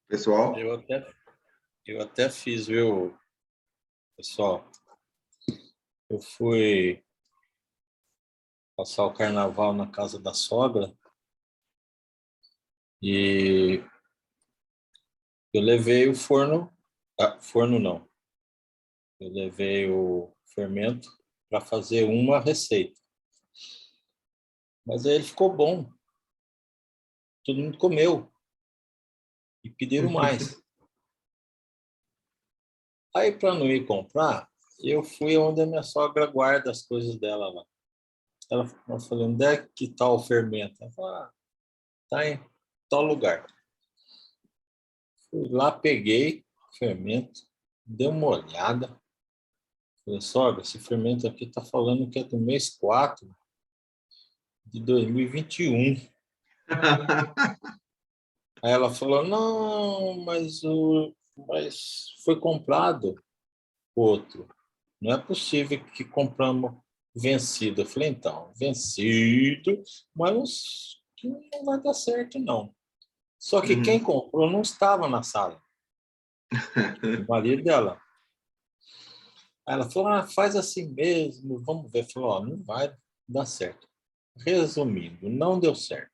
pessoal. Eu até fiz, viu, pessoal? Eu fui passar o carnaval na casa da sogra e eu levei o forno, forno não, eu levei o fermento para fazer uma receita. Mas aí ele ficou bom, todo mundo comeu e pediram mais. Aí, para não ir comprar, eu fui onde a minha sogra guarda as coisas dela lá. Eu falei, onde é que está o fermento? Ela falou, tá em tal lugar. Fui lá, peguei o fermento, dei uma olhada. Falei, sogra, esse fermento aqui está falando que é do mês 4 de 2021. Aí ela falou, não, mas foi comprado outro. Não é possível que compramos vencido. Eu falei, então, vencido, mas não vai dar certo, não. Só que quem Uhum. comprou não estava na sala. O marido dela. Aí ela falou, faz assim mesmo, vamos ver. Falou, não vai dar certo. Resumindo, não deu certo.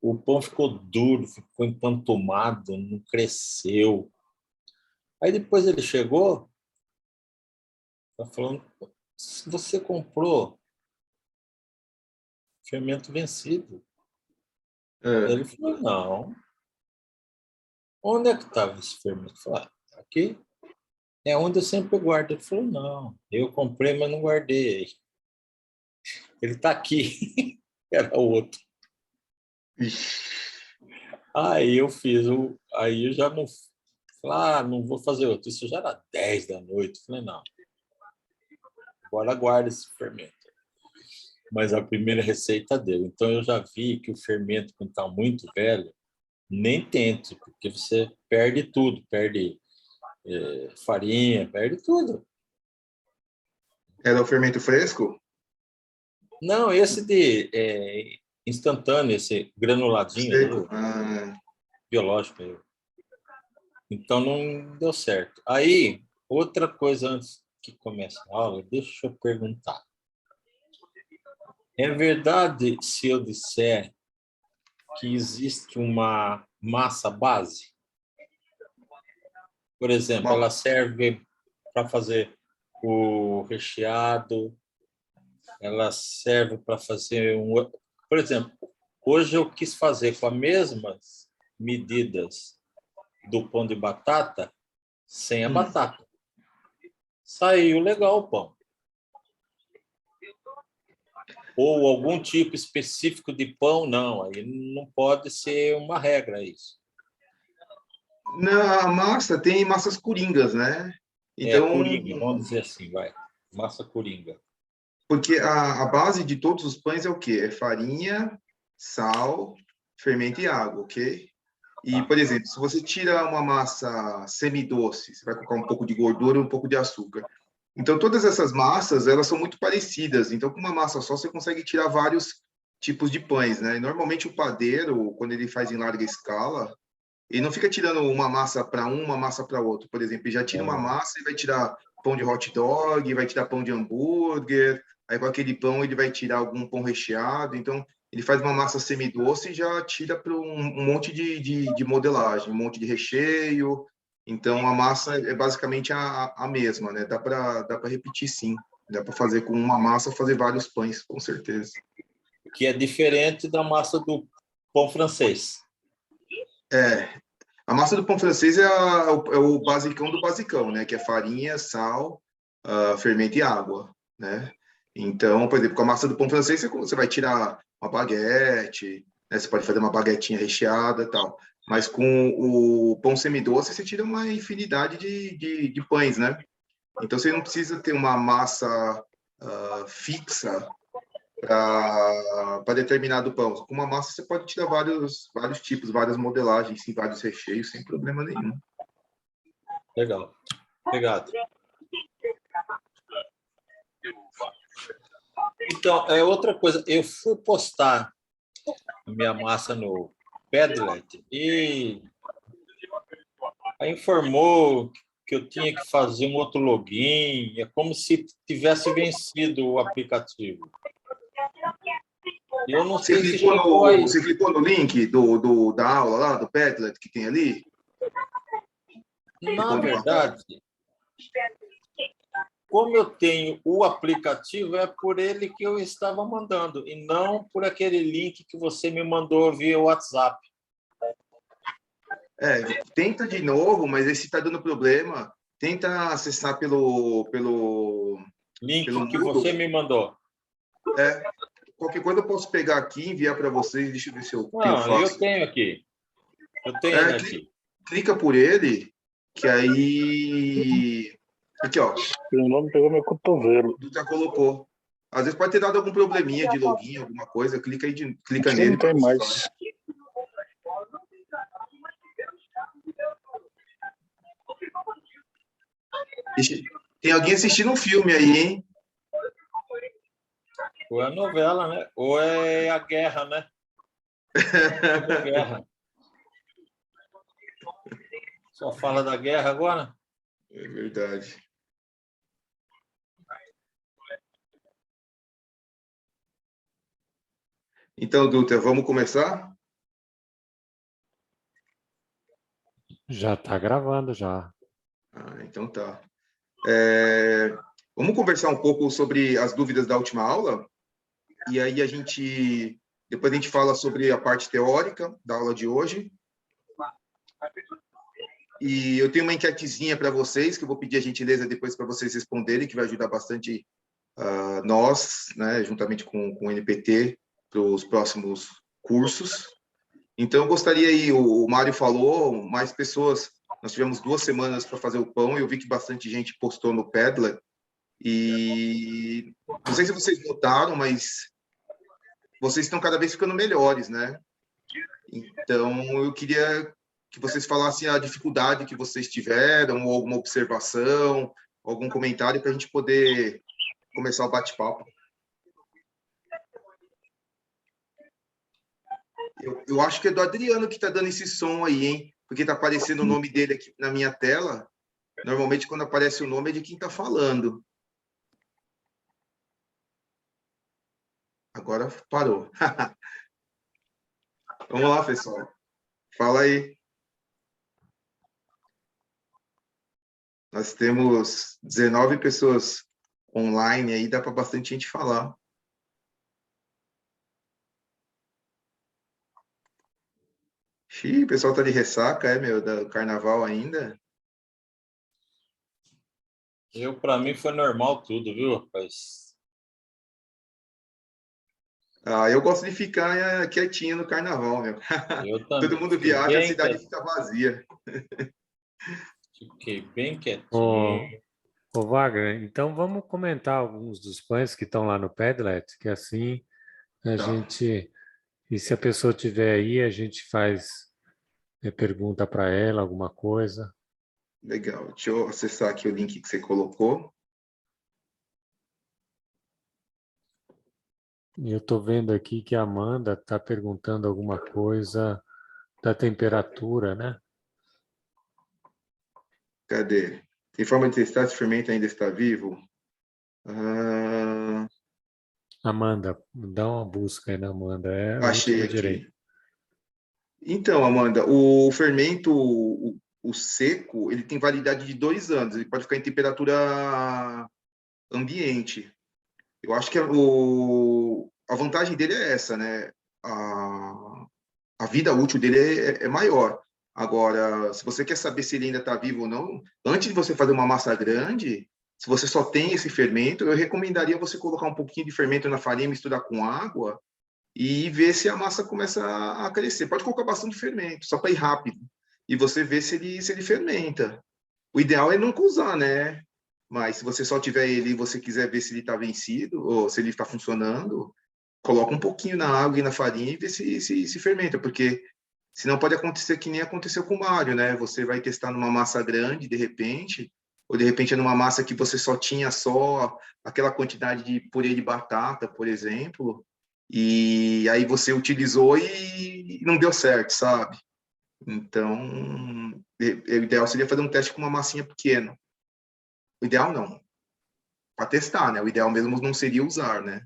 O pão ficou duro, ficou empantumado, não cresceu. Aí depois ele chegou, tá falando, se você comprou fermento vencido. É. Ele falou, não. Onde é que estava esse fermento? Eu falei, aqui é onde eu sempre guardo. Ele falou, não, eu comprei, mas não guardei. Ele está aqui. Era outro. Ixi. Aí eu fiz o. Aí eu já não. Falei, não vou fazer outro. Isso já era 10 da noite. Eu falei, não, agora guarda esse fermento. Mas a primeira receita deu. Então eu já vi que o fermento, quando está muito velho, nem tente, porque você perde tudo, perde farinha, perde tudo. Era o fermento fresco? Não, esse de instantâneo, esse granuladinho aí, Seco? o biológico aí. Então não deu certo. Aí, outra coisa antes que comece a aula, deixa eu perguntar. É verdade se eu disser que existe uma massa base? Por exemplo, Uma- ela serve para fazer o recheado, ela serve para fazer um. Por exemplo, hoje eu quis fazer com as mesmas medidas do pão de batata, sem a hum. batata. Saiu legal o pão. Ou algum tipo específico de pão, não. Aí não pode ser uma regra isso. Na massa tem massas coringas, né? É, Então, coringa, vamos dizer assim, vai. Massa coringa. porque a base de todos os pães é o quê? É farinha, sal, fermento e água, ok? E, Tá. por exemplo, se você tira uma massa semidoce, você vai colocar um pouco de gordura e um pouco de açúcar. Então, todas essas massas, elas são muito parecidas. Então, com uma massa só, você consegue tirar vários tipos de pães, né? E, normalmente, o padeiro, quando ele faz em larga escala, ele não fica tirando uma massa para um, uma massa para outro. Por exemplo, ele já tira uma É, massa e vai tirar pão de hot dog, vai tirar pão de hambúrguer, aí com aquele pão ele vai tirar algum pão recheado. Então, ele faz uma massa semidoce e já tira para um monte de modelagem, um monte de recheio. Então, a massa é basicamente a mesma, né? Dá para repetir, sim. Dá para fazer com uma massa, fazer vários pães, com certeza. que é diferente da massa do pão francês. É, a massa do pão francês é o basicão do basicão, né? Que é farinha, sal, fermento e água, né? Então, por exemplo, com a massa do pão francês, você vai tirar uma baguete, né? Você pode fazer uma baguetinha recheada e tal. Mas com o pão semidoce, você tira uma infinidade de pães, né? Então, você não precisa ter uma massa fixa para determinado pão. Com uma massa, você pode tirar vários tipos, várias modelagens, sim, vários recheios, sem problema nenhum. Legal. Obrigado. Então, outra coisa, eu fui postar minha massa no Padlet e Aí informou que eu tinha que fazer um outro login. É como se tivesse vencido o aplicativo. Eu não sei se chegou aí. Você clicou no link da aula lá, do Padlet que tem ali? Na verdade, como eu tenho o aplicativo, é por ele que eu estava mandando, e não por aquele link que você me mandou via WhatsApp. Tenta de novo, mas esse está dando problema. Tenta acessar pelo Link pelo que Moodle. você me mandou. Qualquer coisa eu posso pegar aqui e enviar para vocês. Deixa eu ver se eu Não, eu faço. tenho aqui. Eu tenho ele aqui. Clica por ele, que aí... Aqui, ó. O nome pegou meu cotovelo. Tu já colocou. Às vezes pode ter dado algum probleminha de login, alguma coisa. Clica Aqui nele não para tem você mais. Tem alguém assistindo um filme aí, hein? Ou é novela, né? Ou é a guerra, né? É guerra. Só fala da guerra agora? É verdade. Então, Dutra, vamos começar? Já está gravando, já. Então tá. Vamos conversar um pouco sobre as dúvidas da última aula? E aí depois a gente fala sobre a parte teórica da aula de hoje. E eu tenho uma enquetezinha para vocês, que eu vou pedir a gentileza depois para vocês responderem, que vai ajudar bastante nós, né, juntamente com o NPT, para os próximos cursos. Então, eu gostaria aí, o Mário falou, mais pessoas, nós tivemos 2 semanas para fazer o pão, e eu vi que bastante gente postou no Padlet, e não sei se vocês notaram, mas vocês estão cada vez ficando melhores, né? Então, eu queria que vocês falassem a dificuldade que vocês tiveram, ou alguma observação, algum comentário, para a gente poder começar o bate-papo. Eu acho que é do Adriano que está dando esse som aí, hein? Porque está aparecendo o nome dele aqui na minha tela. Normalmente, quando aparece o nome, é de quem está falando. Agora parou. Vamos lá, pessoal. Fala aí. Nós temos 19 pessoas online aí, dá para bastante gente falar. Xiii, o pessoal tá de ressaca, do carnaval ainda? Para mim, foi normal tudo, viu, rapaz? Eu gosto de ficar quietinho no carnaval, meu. Eu também. Todo mundo viaja, a cidade fica vazia. Fiquei bem quietinho. Ô, Wagner, então vamos comentar alguns dos pães que estão lá no Padlet, que assim a gente... E se a pessoa tiver aí, a gente faz pergunta para ela, alguma coisa. Legal. Deixa eu acessar aqui o link que você colocou. E eu estou vendo aqui que a Amanda está perguntando alguma coisa da temperatura, né? Cadê? Tem forma de testar se o fermento ainda está vivo? Amanda, dá uma busca aí na Amanda. É a Achei última aqui. direita. Então, Amanda, o fermento, o seco, ele tem validade de 2 anos. Ele pode ficar em temperatura ambiente. Eu acho que a vantagem dele é essa, né? A vida útil dele é maior. Agora, se você quer saber se ele ainda está vivo ou não, antes de você fazer uma massa grande, se você só tem esse fermento, eu recomendaria você colocar um pouquinho de fermento na farinha, misturar com água e ver se a massa começa a crescer. Pode colocar bastante fermento, só para ir rápido. E você vê se ele fermenta. O ideal é não usar, né? Mas se você só tiver ele e você quiser ver se ele está vencido ou se ele está funcionando, coloca um pouquinho na água e na farinha e vê se fermenta, porque senão pode acontecer que nem aconteceu com o Mário, né? Você vai testar numa massa grande, de repente, ou de repente é numa massa que você só tinha só aquela quantidade de purê de batata, por exemplo, e aí você utilizou e não deu certo, sabe? Então, o ideal seria fazer um teste com uma massinha pequena. O ideal não, para testar, né? O ideal mesmo não seria usar, né?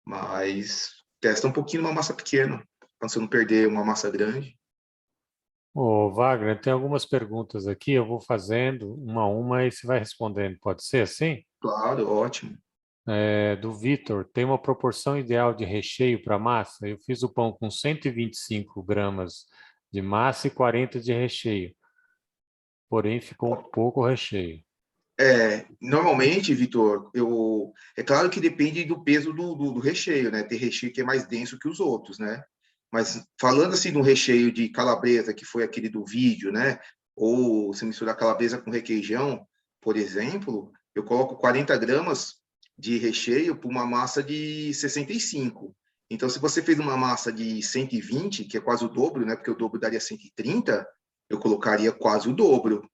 Mas testa um pouquinho uma massa pequena, para você não perder uma massa grande. Ô, Wagner, tem algumas perguntas aqui, eu vou fazendo uma a uma e você vai respondendo. Pode ser assim? Claro, ótimo. Do Vitor, tem uma proporção ideal de recheio para massa? Eu fiz o pão com 125 gramas de massa e 40 de recheio, porém ficou um pouco recheio. Normalmente, Vitor, é claro que depende do peso do recheio, né? Tem recheio que é mais denso que os outros, né? Mas falando assim do recheio de calabresa, que foi aquele do vídeo, né? Ou se misturar calabresa com requeijão, por exemplo, eu coloco 40 gramas de recheio para uma massa de 65. Então, se você fez uma massa de 120, que é quase o dobro, né? Porque o dobro daria 130, eu colocaria quase o dobro.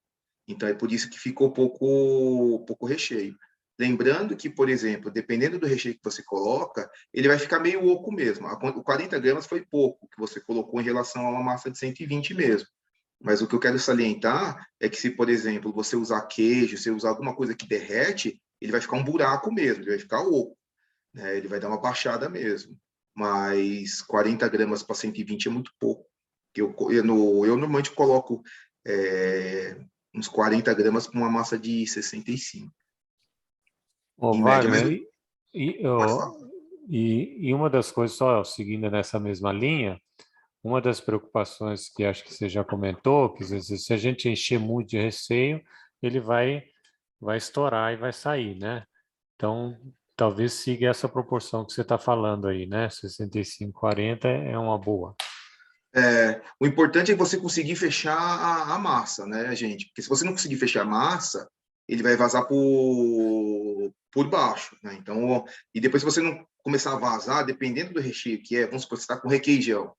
Então, é por isso que ficou pouco recheio. Lembrando que, por exemplo, dependendo do recheio que você coloca, ele vai ficar meio oco mesmo. O 40 gramas foi pouco que você colocou em relação a uma massa de 120 mesmo. Mas o que eu quero salientar é que se, por exemplo, você usar queijo, se usar alguma coisa que derrete, ele vai ficar um buraco mesmo, ele vai ficar oco, né? Ele vai dar uma baixada mesmo. Mas 40 gramas para 120 é muito pouco. Eu normalmente coloco uns 40 gramas para uma massa de 65. Ô, Em média, mas Wagner, pode falar. e uma das coisas, só seguindo nessa mesma linha, uma das preocupações que acho que você já comentou, que às vezes, se a gente encher muito de recheio, ele vai estourar e vai sair, né? Então, talvez siga essa proporção que você está falando aí, né? 65-40 é uma boa. O importante é você conseguir fechar a massa, né, gente? Porque se você não conseguir fechar a massa, ele vai vazar por baixo, né? Então, e depois se você não começar a vazar, dependendo do recheio que é, vamos supor que você está com requeijão,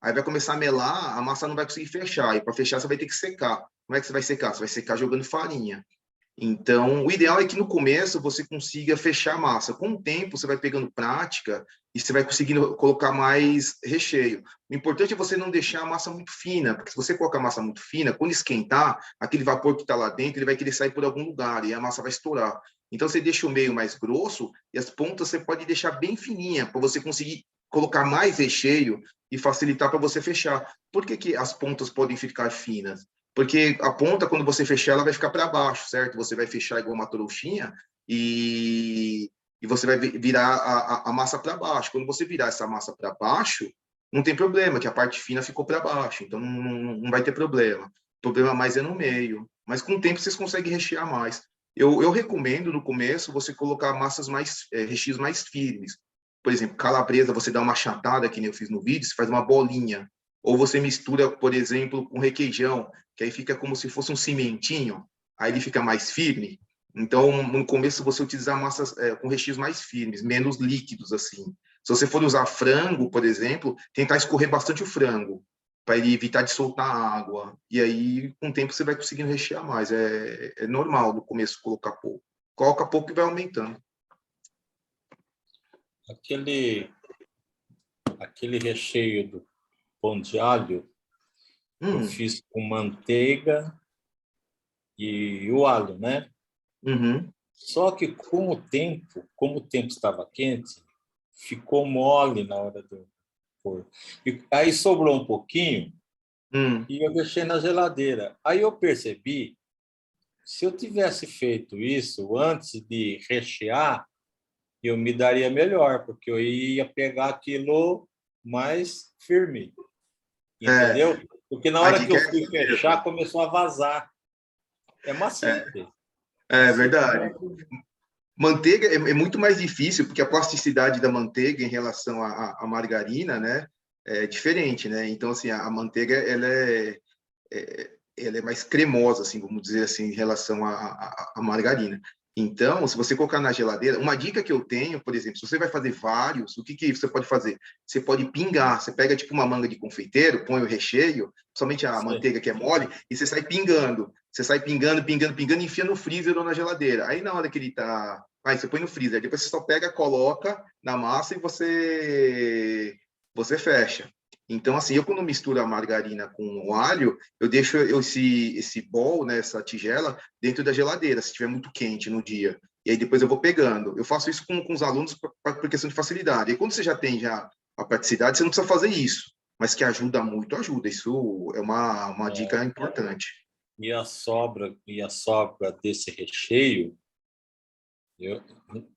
aí vai começar a melar, a massa não vai conseguir fechar, e para fechar você vai ter que secar. Como é que você vai secar? Você vai secar jogando farinha. Então, o ideal é que no começo você consiga fechar a massa. Com o tempo, você vai pegando prática e você vai conseguindo colocar mais recheio. O importante é você não deixar a massa muito fina, porque se você colocar a massa muito fina, quando esquentar, aquele vapor que está lá dentro, ele vai querer sair por algum lugar e a massa vai estourar. Então, você deixa o meio mais grosso e as pontas você pode deixar bem fininha, para você conseguir colocar mais recheio e facilitar para você fechar. Por que as pontas podem ficar finas? Porque a ponta, quando você fechar, ela vai ficar para baixo, certo? Você vai fechar igual uma trouxinha e você vai virar a massa para baixo. Quando você virar essa massa para baixo, não tem problema, que a parte fina ficou para baixo, então não vai ter problema. O problema mais é no meio. Mas com o tempo vocês conseguem rechear mais. Eu recomendo, no começo, você colocar massas recheios mais firmes. Por exemplo, calabresa, você dá uma achatada, que nem eu fiz no vídeo, você faz uma bolinha. Ou você mistura, por exemplo, com requeijão, que aí fica como se fosse um cimentinho, aí ele fica mais firme. Então, no começo, você utilizar massas com recheios mais firmes, menos líquidos, assim. Se você for usar frango, por exemplo, tentar escorrer bastante o frango, para ele evitar de soltar água. E aí, com o tempo, você vai conseguindo rechear mais. É normal, no começo, colocar pouco. Coloca pouco e vai aumentando. Aquele recheio do pão de alho, eu fiz com manteiga e o alho, né? Uhum. Só que com o tempo, como o tempo estava quente, ficou mole na hora do pôr. E aí sobrou um pouquinho e eu deixei na geladeira. Aí eu percebi, se eu tivesse feito isso antes de rechear, eu me daria melhor, porque eu ia pegar aquilo mais firme. Entendeu? Porque na hora que eu fui fechar, começou a vazar. É macete. É verdade. Manteiga é muito mais difícil, porque a plasticidade da manteiga em relação à margarina, né, é diferente, né? Então, assim, a manteiga, ela é mais cremosa, assim, vamos dizer assim, em relação à margarina. Então, se você colocar na geladeira, uma dica que eu tenho, por exemplo, se você vai fazer vários, o que você pode fazer? Você pode pingar, você pega tipo uma manga de confeiteiro, põe o recheio, somente a manteiga que é mole, e você sai pingando. Você sai pingando, e enfia no freezer ou na geladeira. Aí na hora que ele tá... Aí você põe no freezer, depois você só pega, coloca na massa e você fecha. Então, assim, eu quando misturo a margarina com o alho, eu deixo esse bowl, né, essa tigela, dentro da geladeira, se estiver muito quente no dia. E aí depois eu vou pegando. Eu faço isso com os alunos por questão de facilidade. E quando você já tem já a praticidade, você não precisa fazer isso. Mas que ajuda muito, ajuda. Isso é uma dica importante. E a sobra desse recheio, eu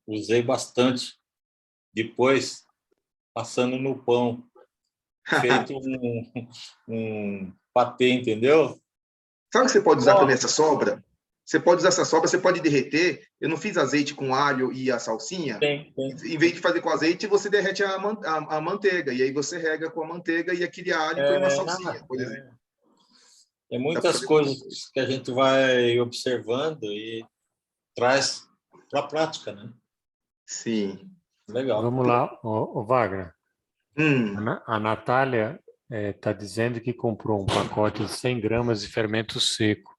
usei bastante. Depois, passando no pão, feito um patê, entendeu? Sabe o que você pode usar também Ó, essa sobra? Você pode usar essa sobra, você pode derreter. Eu não fiz azeite com alho e a salsinha. tem. Em vez de fazer com azeite, você derrete a manteiga. E aí você rega com a manteiga e aquele alho e põe uma salsinha, por exemplo. É Dá para muitas fazer muita coisas coisa. que a gente vai observando e traz para a prática, né? Sim. Legal. Vamos lá, ô Wagner. Hum, A Natália está dizendo que comprou um pacote de 100 gramas de fermento seco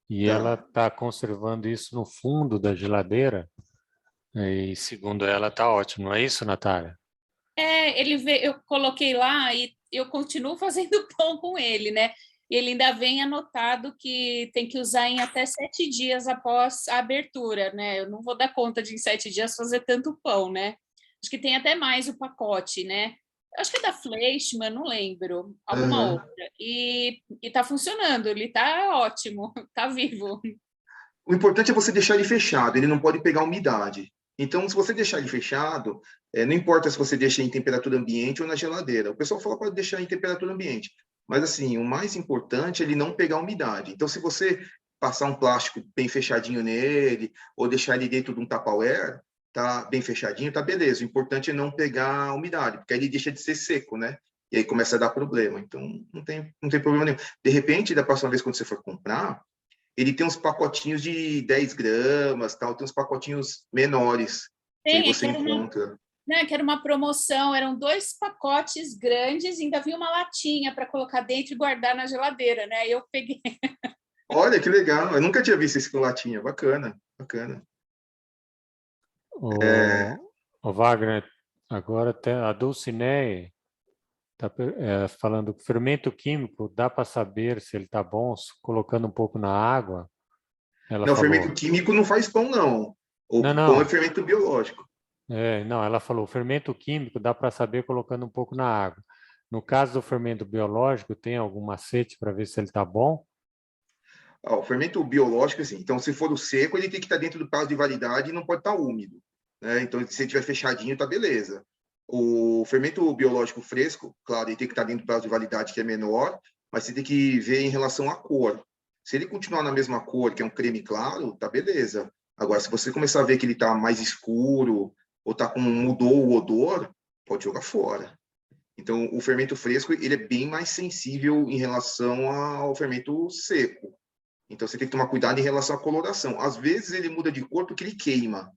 e ela tá. está conservando isso no fundo da geladeira e, segundo ela, está ótimo. Não é isso, Natália? Eu coloquei lá e eu continuo fazendo pão com ele, né? Ele ainda vem anotado que tem que usar em até 7 dias após a abertura, né? Eu não vou dar conta de em 7 dias fazer tanto pão, né? Acho que tem até mais o pacote, né? Acho que é da Fleischmann, não lembro, alguma Aham. outra. E tá funcionando, ele tá ótimo, tá vivo. O importante é você deixar ele fechado, ele não pode pegar umidade. Então, se você deixar ele fechado, não importa se você deixa em temperatura ambiente ou na geladeira. O pessoal fala para deixar em temperatura ambiente. Mas, assim, o mais importante é ele não pegar umidade. Então, se você passar um plástico bem fechadinho nele, ou deixar ele dentro de um Tupperware, tá bem fechadinho, tá beleza. O importante é não pegar umidade, porque aí ele deixa de ser seco, né? E aí começa a dar problema. Então, não tem problema nenhum. De repente, da próxima vez quando você for comprar, ele tem uns pacotinhos de 10 gramas, tal, tem uns pacotinhos menores, que aí Tem, você encontra. que era uma promoção, eram 2 pacotes grandes, ainda havia uma latinha para colocar dentro e guardar na geladeira, né? Eu peguei. Olha, que legal, eu nunca tinha visto esse com latinha, bacana, bacana. É, O Wagner, agora tem a Dulcinea está falando que fermento químico dá para saber se ele está bom colocando um pouco na água. Ela não, fermento falou. químico não faz pão, não. Não, O pão é não. fermento biológico. Não, ela falou, fermento químico dá para saber colocando um pouco na água. No caso do fermento biológico, tem algum macete para ver se ele está bom? O fermento biológico, assim, então se for o seco, ele tem que estar dentro do prazo de validade e não pode estar úmido, né? Então, se ele estiver fechadinho, tá beleza. O fermento biológico fresco, claro, ele tem que estar dentro do prazo de validade que é menor, mas você tem que ver em relação à cor. Se ele continuar na mesma cor, que é um creme claro, tá beleza. Agora, se você começar a ver que ele tá mais escuro ou mudou o odor, pode jogar fora. Então, o fermento fresco, ele é bem mais sensível em relação ao fermento seco. Então, você tem que tomar cuidado em relação à coloração. Às vezes, ele muda de cor porque ele queima,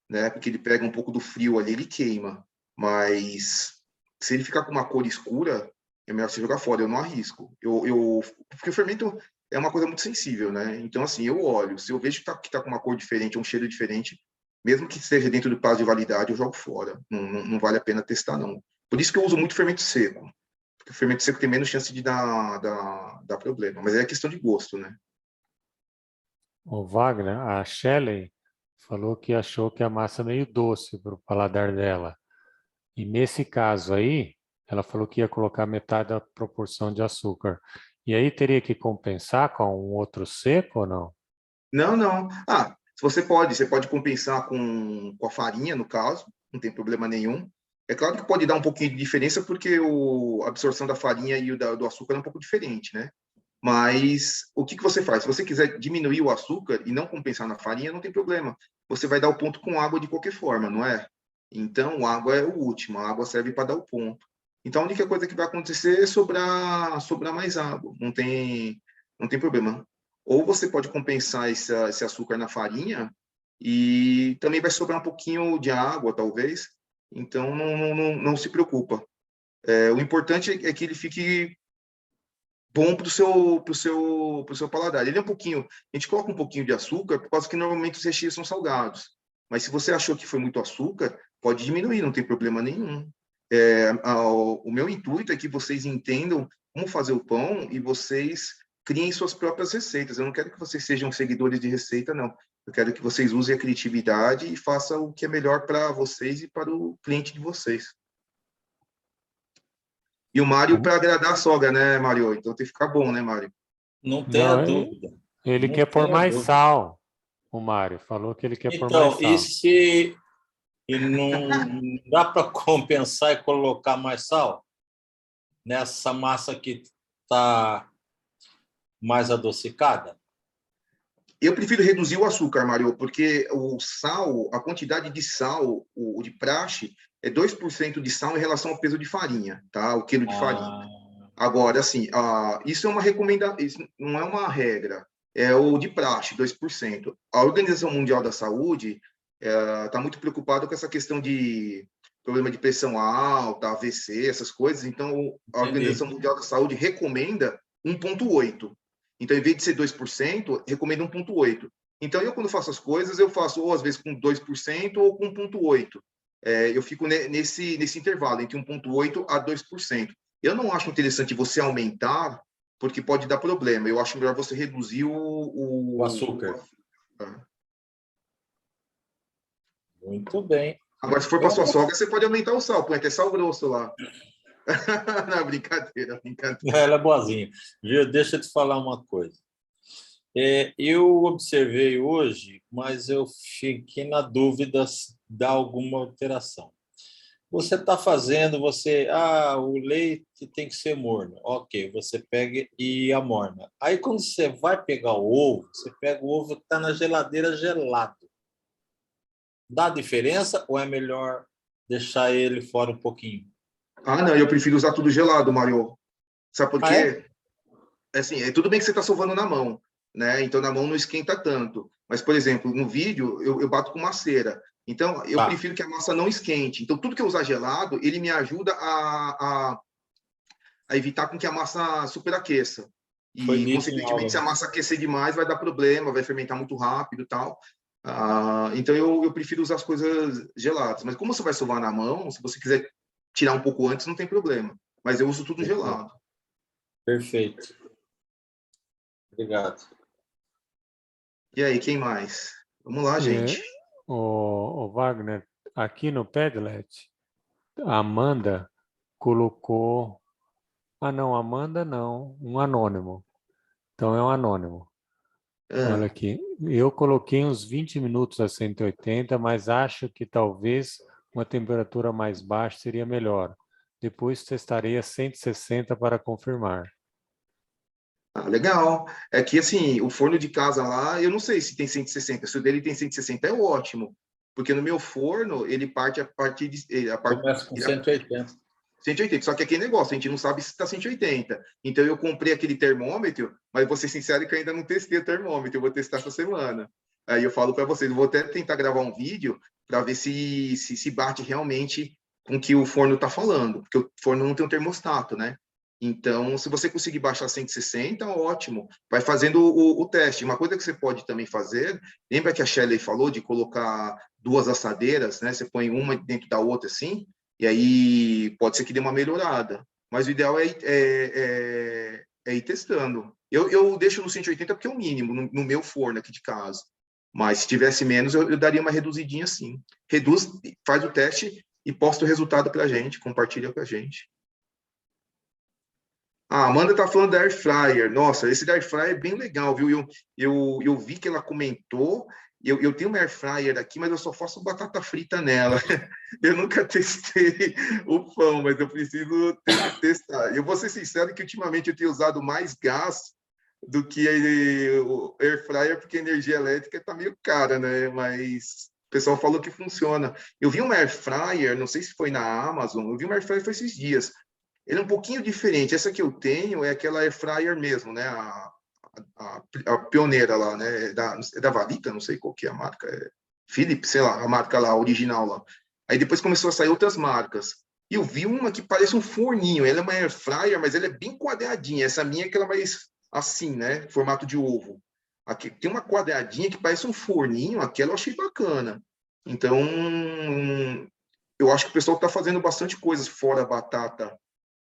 né? Porque ele pega um pouco do frio ali, ele queima. Mas, se ele ficar com uma cor escura, é melhor você jogar fora. Eu não arrisco. Porque o fermento é uma coisa muito sensível, né? Então, assim, eu olho. Se eu vejo que tá com uma cor diferente, um cheiro diferente, mesmo que esteja dentro do prazo de validade, eu jogo fora. Não vale a pena testar, não. Por isso que eu uso muito fermento seco. Porque o fermento seco tem menos chance de dar problema. Mas é questão de gosto, né? O Wagner, a Shelley falou que achou que a massa é meio doce para o paladar dela. E nesse caso aí, ela falou que ia colocar metade da proporção de açúcar. E aí teria que compensar com um outro seco ou não? Não, não. Você pode compensar com a farinha, no caso, não tem problema nenhum. É claro que pode dar um pouquinho de diferença, porque a absorção da farinha e do açúcar é um pouco diferente, né? Mas o que você faz? Se você quiser diminuir o açúcar e não compensar na farinha, não tem problema. Você vai dar o ponto com água de qualquer forma, não é? Então, a água é o último, a água serve para dar o ponto. Então, a única coisa que vai acontecer é sobrar mais água, não tem problema. Ou você pode compensar esse açúcar na farinha e também vai sobrar um pouquinho de água, talvez. Então, não se preocupa. O importante é que ele fique bom pro seu paladar. Ele é a gente coloca um pouquinho de açúcar, por causa que normalmente os recheios são salgados. Mas se você achou que foi muito açúcar, pode diminuir, não tem problema nenhum. o meu intuito é que vocês entendam como fazer o pão e vocês criem suas próprias receitas. Eu não quero que vocês sejam seguidores de receita, não. Eu quero que vocês usem a criatividade e façam o que é melhor para vocês e para o cliente de vocês. E o Mário para agradar a sogra, né, Mário? Então tem que ficar bom, né, Mário? Não tenha Não, dúvida. ele Não quer pôr tenha mais dúvida. sal, o Mário. Falou que ele quer pôr mais Então, sal. e não dá para compensar e colocar mais sal nessa massa que está mais adocicada? Eu prefiro reduzir o açúcar, Mário, porque o sal, a quantidade de sal, o de praxe, é 2% de sal em relação ao peso de farinha, tá? O quilo de farinha. Agora, assim, isso é uma recomendação, isso não é uma regra, é o de praxe, 2%. A Organização Mundial da Saúde está muito preocupada com essa questão de problema de pressão alta, AVC, essas coisas, então a Organização Mundial da Saúde recomenda 1,8%. Então, em vez de ser 2%, recomenda 1,8%. Então, eu, quando faço as coisas, eu faço ou às vezes com 2% ou com 1,8%. Eu fico nesse intervalo, entre 1,8% a 2%. Eu não acho interessante você aumentar, porque pode dar problema. Eu acho melhor você reduzir O açúcar. Muito bem. Agora, se for para sua sogra, você pode aumentar o sal, põe até sal grosso lá. Não, brincadeira. Ela é boazinha. Viu? Deixa eu te falar uma coisa. Eu observei hoje, mas eu fiquei na dúvida se dá alguma alteração. Você está fazendo, o leite tem que ser morno. Ok, você pega e amorna. Aí, quando você vai pegar o ovo, você pega o ovo que está na geladeira gelado. Dá diferença ou é melhor deixar ele fora um pouquinho? Não, eu prefiro usar tudo gelado, Mário. Sabe por quê? Assim, tudo bem que você está sovando na mão, né? Então, na mão não esquenta tanto. Mas, por exemplo, no vídeo, eu bato com uma cera. Então, eu prefiro que a massa não esquente. Então, tudo que eu usar gelado, ele me ajuda a evitar com que a massa superaqueça. E, consequentemente, se a massa aquecer demais, vai dar problema, vai fermentar muito rápido e tal. Então, eu prefiro usar as coisas geladas. Mas como você vai sovar na mão, se você quiser tirar um pouco antes, não tem problema. Mas eu uso tudo gelado. Perfeito. Obrigado. E aí, quem mais? Vamos lá, gente. O Wagner, aqui no Padlet, a Amanda colocou... não, Amanda não, um anônimo. Então é um anônimo. Olha aqui, eu coloquei uns 20 minutos a 180, mas acho que talvez uma temperatura mais baixa seria melhor. Depois testarei a 160 para confirmar. Legal. É que, assim, o forno de casa lá, eu não sei se tem 160. Se o dele tem 160, é ótimo. Porque no meu forno, ele parte a partir de... Começa com 180. 180, só que aquele negócio, a gente não sabe se está 180. Então, eu comprei aquele termômetro, mas vou ser sincero que eu ainda não testei o termômetro, eu vou testar essa semana. Aí eu falo para vocês, eu vou até tentar gravar um vídeo para ver se bate realmente com o que o forno está falando, porque o forno não tem um termostato, né? Então, se você conseguir baixar 160, ótimo. Vai fazendo o teste. Uma coisa que você pode também fazer, lembra que a Shelley falou de colocar 2 assadeiras, né? Você põe uma dentro da outra assim, e aí pode ser que dê uma melhorada. Mas o ideal é ir testando. Eu deixo no 180 porque é o mínimo, no meu forno aqui de casa. Mas se tivesse menos, eu daria uma reduzidinha sim. Reduz, faz o teste e posta o resultado para a gente, compartilha com a gente. A Amanda está falando da Air Fryer. Nossa, esse da Air Fryer é bem legal, viu? Eu vi que ela comentou. Eu tenho uma Air Fryer aqui, mas eu só faço batata frita nela. Eu nunca testei o pão, mas eu preciso testar. Eu vou ser sincero que ultimamente eu tenho usado mais gás do que o Air Fryer, porque a energia elétrica está meio cara, né? Mas o pessoal falou que funciona. Eu vi uma Air Fryer, não sei se foi na Amazon, eu vi uma Air Fryer foi esses dias. Ele é um pouquinho diferente. Essa que eu tenho é aquela Air Fryer mesmo, né? A pioneira lá, né? É da Valita, não sei qual que é a marca. Philips, sei lá, a marca lá, original lá. Aí depois começou a sair outras marcas. E eu vi uma que parece um forninho. Ela é uma Air Fryer, mas ela é bem quadradinha. Essa minha é aquela mais assim, né? Formato de ovo. Aqui tem uma quadradinha que parece um forninho. Aquela eu achei bacana. Então, eu acho que o pessoal está fazendo bastante coisas fora a batata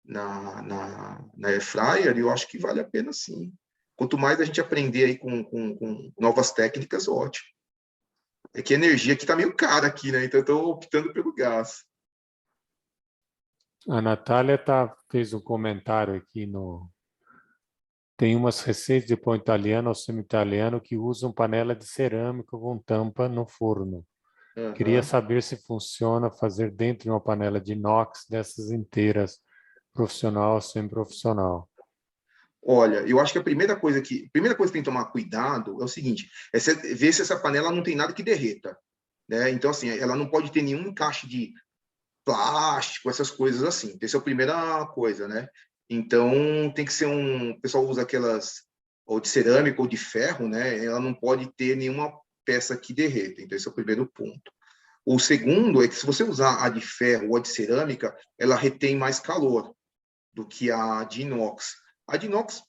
na air fryer, e eu acho que vale a pena sim. Quanto mais a gente aprender aí com novas técnicas, ótimo. É que a energia aqui está meio cara aqui, né? Então eu estou optando pelo gás. A Natália fez um comentário aqui no. Tem umas receitas de pão italiano ou semi-italiano que usam panela de cerâmica com tampa no forno. Queria Aham. saber se funciona fazer dentro de uma panela de inox dessas inteiras, profissional ou semi-profissional. Olha, eu acho que a primeira coisa que tem que tomar cuidado é o seguinte, é ver se essa panela não tem nada que derreta, né? Então, assim, ela não pode ter nenhum encaixe de plástico, essas coisas assim. Essa é a primeira coisa, né? Então, tem que ser o pessoal usa aquelas, ou de cerâmica ou de ferro, né? Ela não pode ter nenhuma peça que derreta. Então, esse é o primeiro ponto. O segundo é que se você usar a de ferro ou a de cerâmica, ela retém mais calor do que a de inox. A de inox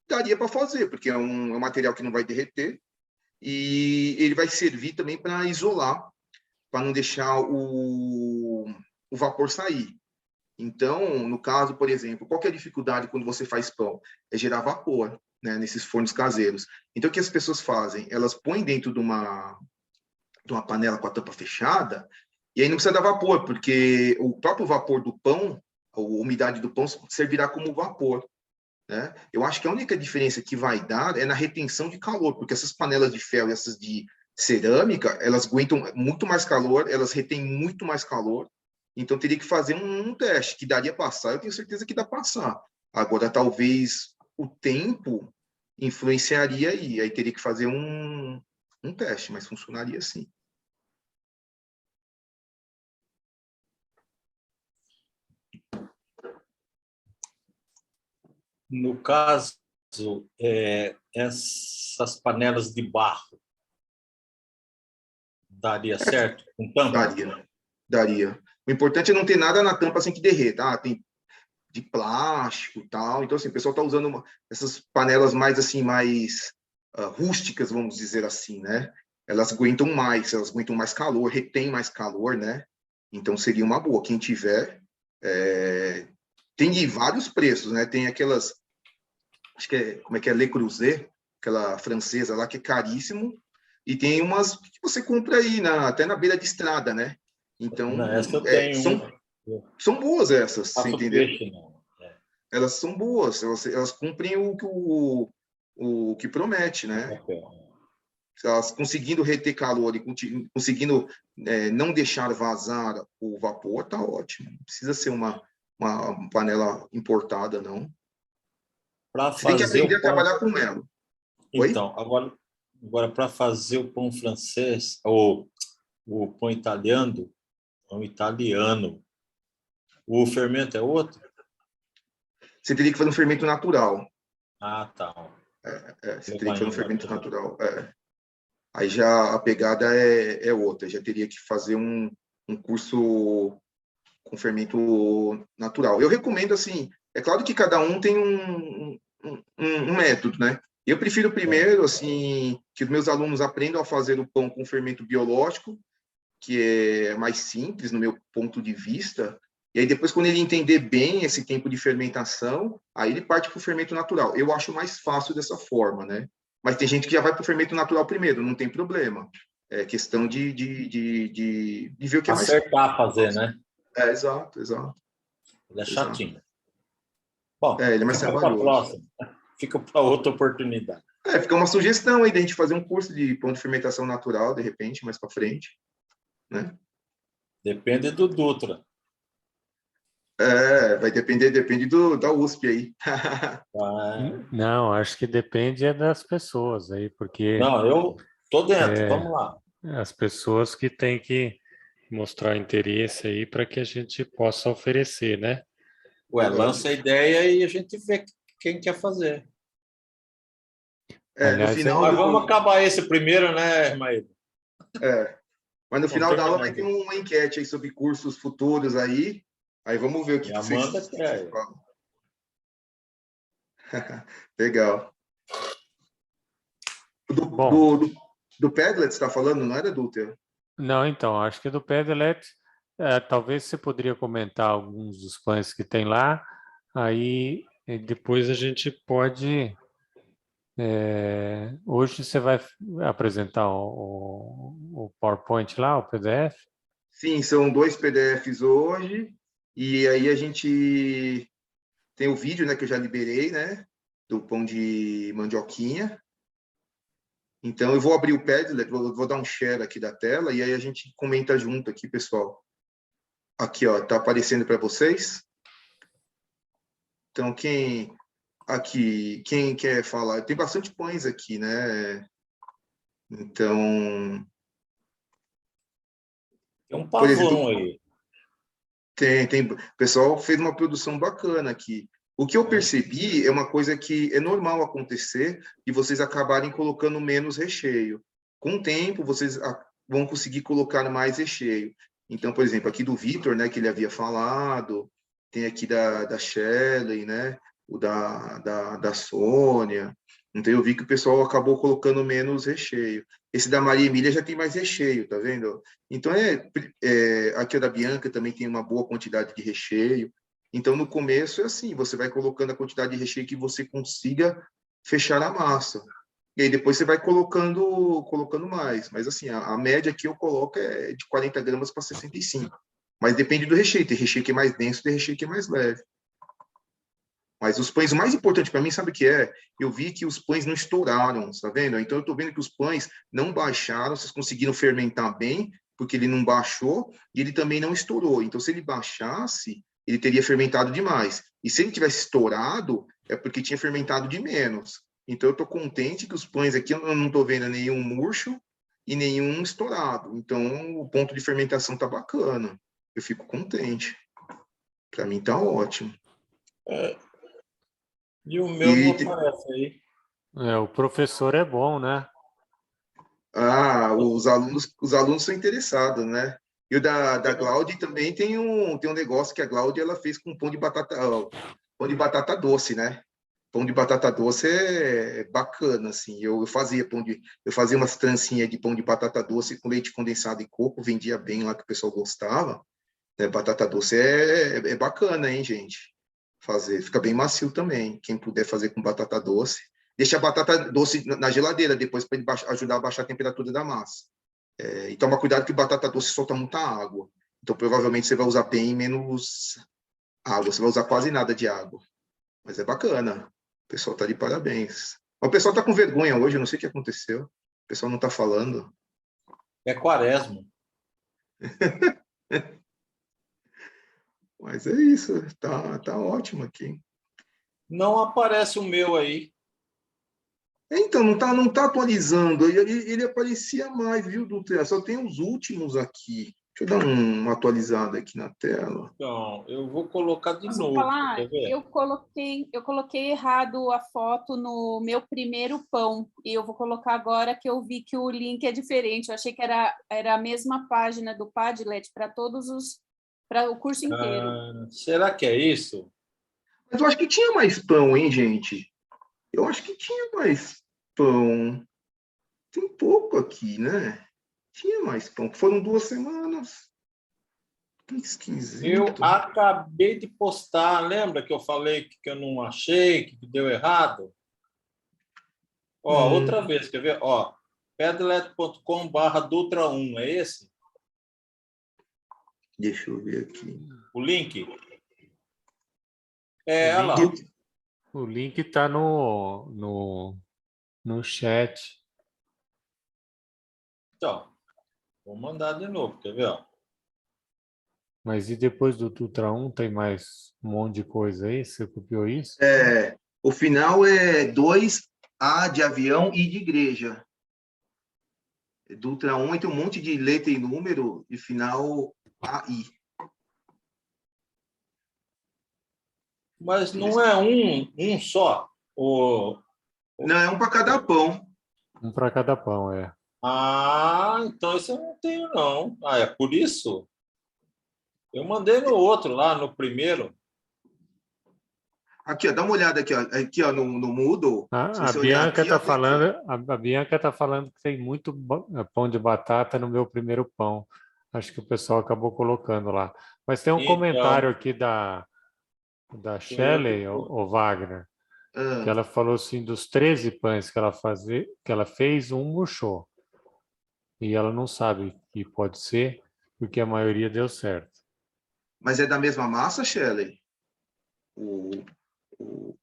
daria para fazer, porque é um material que não vai derreter e ele vai servir também para isolar, para não deixar o vapor sair. Então, no caso, por exemplo, qual que é a dificuldade quando você faz pão? É gerar vapor, né, nesses fornos caseiros. Então, o que as pessoas fazem? Elas põem dentro de uma panela com a tampa fechada, e aí não precisa dar vapor, porque o próprio vapor do pão, a umidade do pão, servirá como vapor, né? Eu acho que a única diferença que vai dar é na retenção de calor, porque essas panelas de ferro e essas de cerâmica, elas aguentam muito mais calor, elas retêm muito mais calor, então teria que fazer um teste, que daria passar, eu tenho certeza que dá passar. Agora, talvez o tempo influenciaria aí teria que fazer um teste, mas funcionaria sim. No caso, essas panelas de barro, daria certo com tampa? Daria. O importante é não ter nada na tampa assim que derreta. Ah, tem de plástico e tal. Então, assim, o pessoal está usando essas panelas mais assim, mais rústicas, vamos dizer assim, né? Elas aguentam mais calor, retém mais calor, né? Então, seria uma boa. Quem tiver, tem de vários preços, né? Tem aquelas, acho que como é que é, Le Creuset, aquela francesa lá, que é caríssimo, e tem umas que você compra aí, até na beira de estrada, né? Então, Não, essa eu tenho. são boas essas, você Faço entendeu? peixe, não. Elas são boas, elas cumprem o que promete, né? Elas conseguindo reter calor e conseguindo não deixar vazar o vapor, tá ótimo. Não precisa ser uma panela importada, não. Para Você tem que fazer aprender o a pão. trabalhar com ela. Oi? Então, agora para fazer o pão francês, ou o pão italiano, o fermento é outro? Você teria que fazer um fermento natural. Ah, tá. Você teria que fazer um Levain, fermento natural. Aí já a pegada é outra. Já teria que fazer um curso com fermento natural. Eu recomendo, assim, é claro que cada um tem um método, né? Eu prefiro primeiro, assim, que os meus alunos aprendam a fazer o pão com fermento biológico, que é mais simples no meu ponto de vista, e aí depois, quando ele entender bem esse tempo de fermentação, aí ele parte para o fermento natural. Eu acho mais fácil dessa forma, né? Mas tem gente que já vai para o fermento natural primeiro, não tem problema. É questão de ver o que é mais fácil. Acertar fazer, né? Exato. Ele é Exato. chatinho. Bom, Ele é mais fica para a trabalhoso. próxima. Fica para outra oportunidade. Fica uma sugestão aí da gente fazer um curso de pão de fermentação natural, de repente, mais para frente, né? Depende do Dutra. Vai depende da USP aí. Não, acho que depende das pessoas aí, porque Não, eu tô dentro. Vamos lá. as pessoas que têm que mostrar interesse aí para que a gente possa oferecer, né? Ué, lança a ideia e a gente vê quem quer fazer. No Aliás, final Mas vamos acabar esse primeiro, né, Maíra? mas no Vamos final da aula vai terminar ter aqui. uma enquete aí sobre cursos futuros aí. Aí vamos ver o que E a vocês Amanda quer. falam. Legal. Bom, Do Padlet, você está falando, não era do Teu? não, então, acho que do Pedelet talvez você poderia comentar alguns dos pães que tem lá, aí depois a gente pode... hoje você vai apresentar o PowerPoint lá, o PDF? Sim, são 2 PDFs hoje, e aí a gente tem o vídeo, né, que eu já liberei, né, do pão de mandioquinha. Então, eu vou abrir o Padlet, vou dar um share aqui da tela, e aí a gente comenta junto aqui, pessoal. Aqui, ó, tá aparecendo para vocês? Então, quem quer falar? Tem bastante pães aqui, né? Então, Tem um por pavão exemplo, aí. o pessoal fez uma produção bacana aqui. O que eu percebi é uma coisa que é normal acontecer e vocês acabarem colocando menos recheio. Com o tempo, vocês vão conseguir colocar mais recheio. Então, por exemplo, aqui do Vitor, né, que ele havia falado, tem aqui da Shelley, né, o da Sônia. Então, eu vi que o pessoal acabou colocando menos recheio. Esse da Maria Emília já tem mais recheio, tá vendo? Então, aqui o da Bianca também tem uma boa quantidade de recheio. Então, no começo é assim, você vai colocando a quantidade de recheio que você consiga fechar a massa. E aí depois você vai colocando mais. Mas assim, a média que eu coloco é de 40 gramas para 65. Mas depende do recheio. Tem recheio que é mais denso, tem recheio que é mais leve. Mas os pães, o mais importante para mim, sabe o que é? Eu vi que os pães não estouraram, tá vendo? Então, eu estou vendo que os pães não baixaram, vocês conseguiram fermentar bem, porque ele não baixou, e ele também não estourou. Então, se ele baixasse, ele teria fermentado demais. E se ele tivesse estourado, é porque tinha fermentado de menos. Então, eu estou contente que os pães aqui, eu não estou vendo nenhum murcho e nenhum estourado. Então, o ponto de fermentação está bacana. Eu fico contente. Para mim, está ótimo. E o meu não aparece aí. O professor é bom, né? Os alunos são interessados, né? E o da Cláudia também tem um negócio que a Cláudia ela fez com pão de batata doce, né? Pão de batata doce é bacana, assim. Eu fazia umas trancinhas de pão de batata doce com leite condensado e coco, vendia bem lá que o pessoal gostava. Né? Batata doce é bacana, hein, gente? Fazer, fica bem macio também. Quem puder fazer com batata doce. Deixa a batata doce na geladeira depois para ele ajudar a baixar a temperatura da massa. E toma cuidado que batata doce solta muita água. Então, provavelmente, você vai usar bem menos água. Você vai usar quase nada de água. Mas é bacana. O pessoal está de parabéns. O pessoal está com vergonha hoje, eu não sei o que aconteceu. O pessoal não está falando. É quaresma. Mas é isso. Tá ótimo aqui. Não aparece o meu aí. Então, não tá atualizando. Ele aparecia mais, viu, Dutra? Só tem os últimos aqui. Deixa eu dar uma atualizada aqui na tela. Então, eu vou colocar de Posso novo. falar? Quer ver? Eu coloquei errado a foto no meu primeiro pão. E eu vou colocar agora que eu vi que o link é diferente. Eu achei que era a mesma página do Padlet para para o curso inteiro. Será que é isso? Mas eu acho que tinha mais pão, hein, gente? Eu acho que tinha mais pão. Tem pouco aqui, né? Tinha mais pão. Foram 2 semanas. Que esquisito. Eu acabei de postar. Lembra que eu falei que eu não achei, que deu errado? Ó, outra vez, quer ver? Ó, padlet.com/Dutra1, é esse? Deixa eu ver aqui. O link? Olha lá. O link está no chat. Então, vou mandar de novo, quer ver? Ó? Mas e depois do Dutra 1 tem mais um monte de coisa aí? Você copiou isso? O final é 2A de avião e de igreja. Dutra 1 tem um monte de letra e número, e final AI. Mas não é um só? Não, é um para cada pão. Um para cada pão, é. Então esse eu não tenho, não. É por isso? Eu mandei no outro lá, no primeiro. Aqui, ó, dá uma olhada aqui, ó. Aqui, ó, no Moodle. A Bianca está falando, a Bianca tá falando que tem muito pão de batata no meu primeiro pão. Acho que o pessoal acabou colocando lá. Mas tem um Então, comentário aqui da foi eu que Shelley, o Wagner, que Ah, ela falou assim, dos 13 pães que ela fez, um murchou. E ela não sabe que pode ser, porque a maioria deu certo. mas é da mesma massa, Shelley? O, o,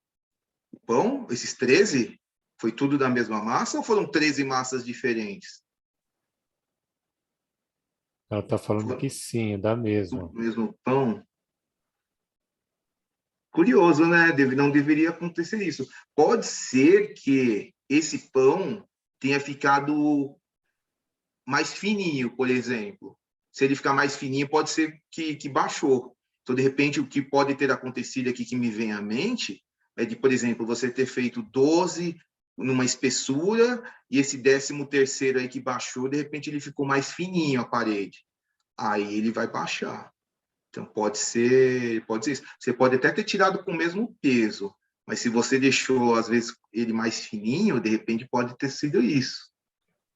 o pão, esses 13, foi tudo da mesma massa ou foram 13 massas diferentes? Ela está falando Foi que sim, é da tudo mesma. do mesmo pão? Curioso, né? Não deveria acontecer isso. Pode ser que esse pão tenha ficado mais fininho, por exemplo. Se ele ficar mais fininho, pode ser que baixou. Então, de repente, o que pode ter acontecido aqui que me vem à mente é de, por exemplo, você ter feito 12 numa espessura e esse 13º aí que baixou, de repente ele ficou mais fininho a parede. Aí ele vai baixar. Então, pode ser isso. Você pode até ter tirado com o mesmo peso, mas se você deixou, às vezes, ele mais fininho, de repente pode ter sido isso.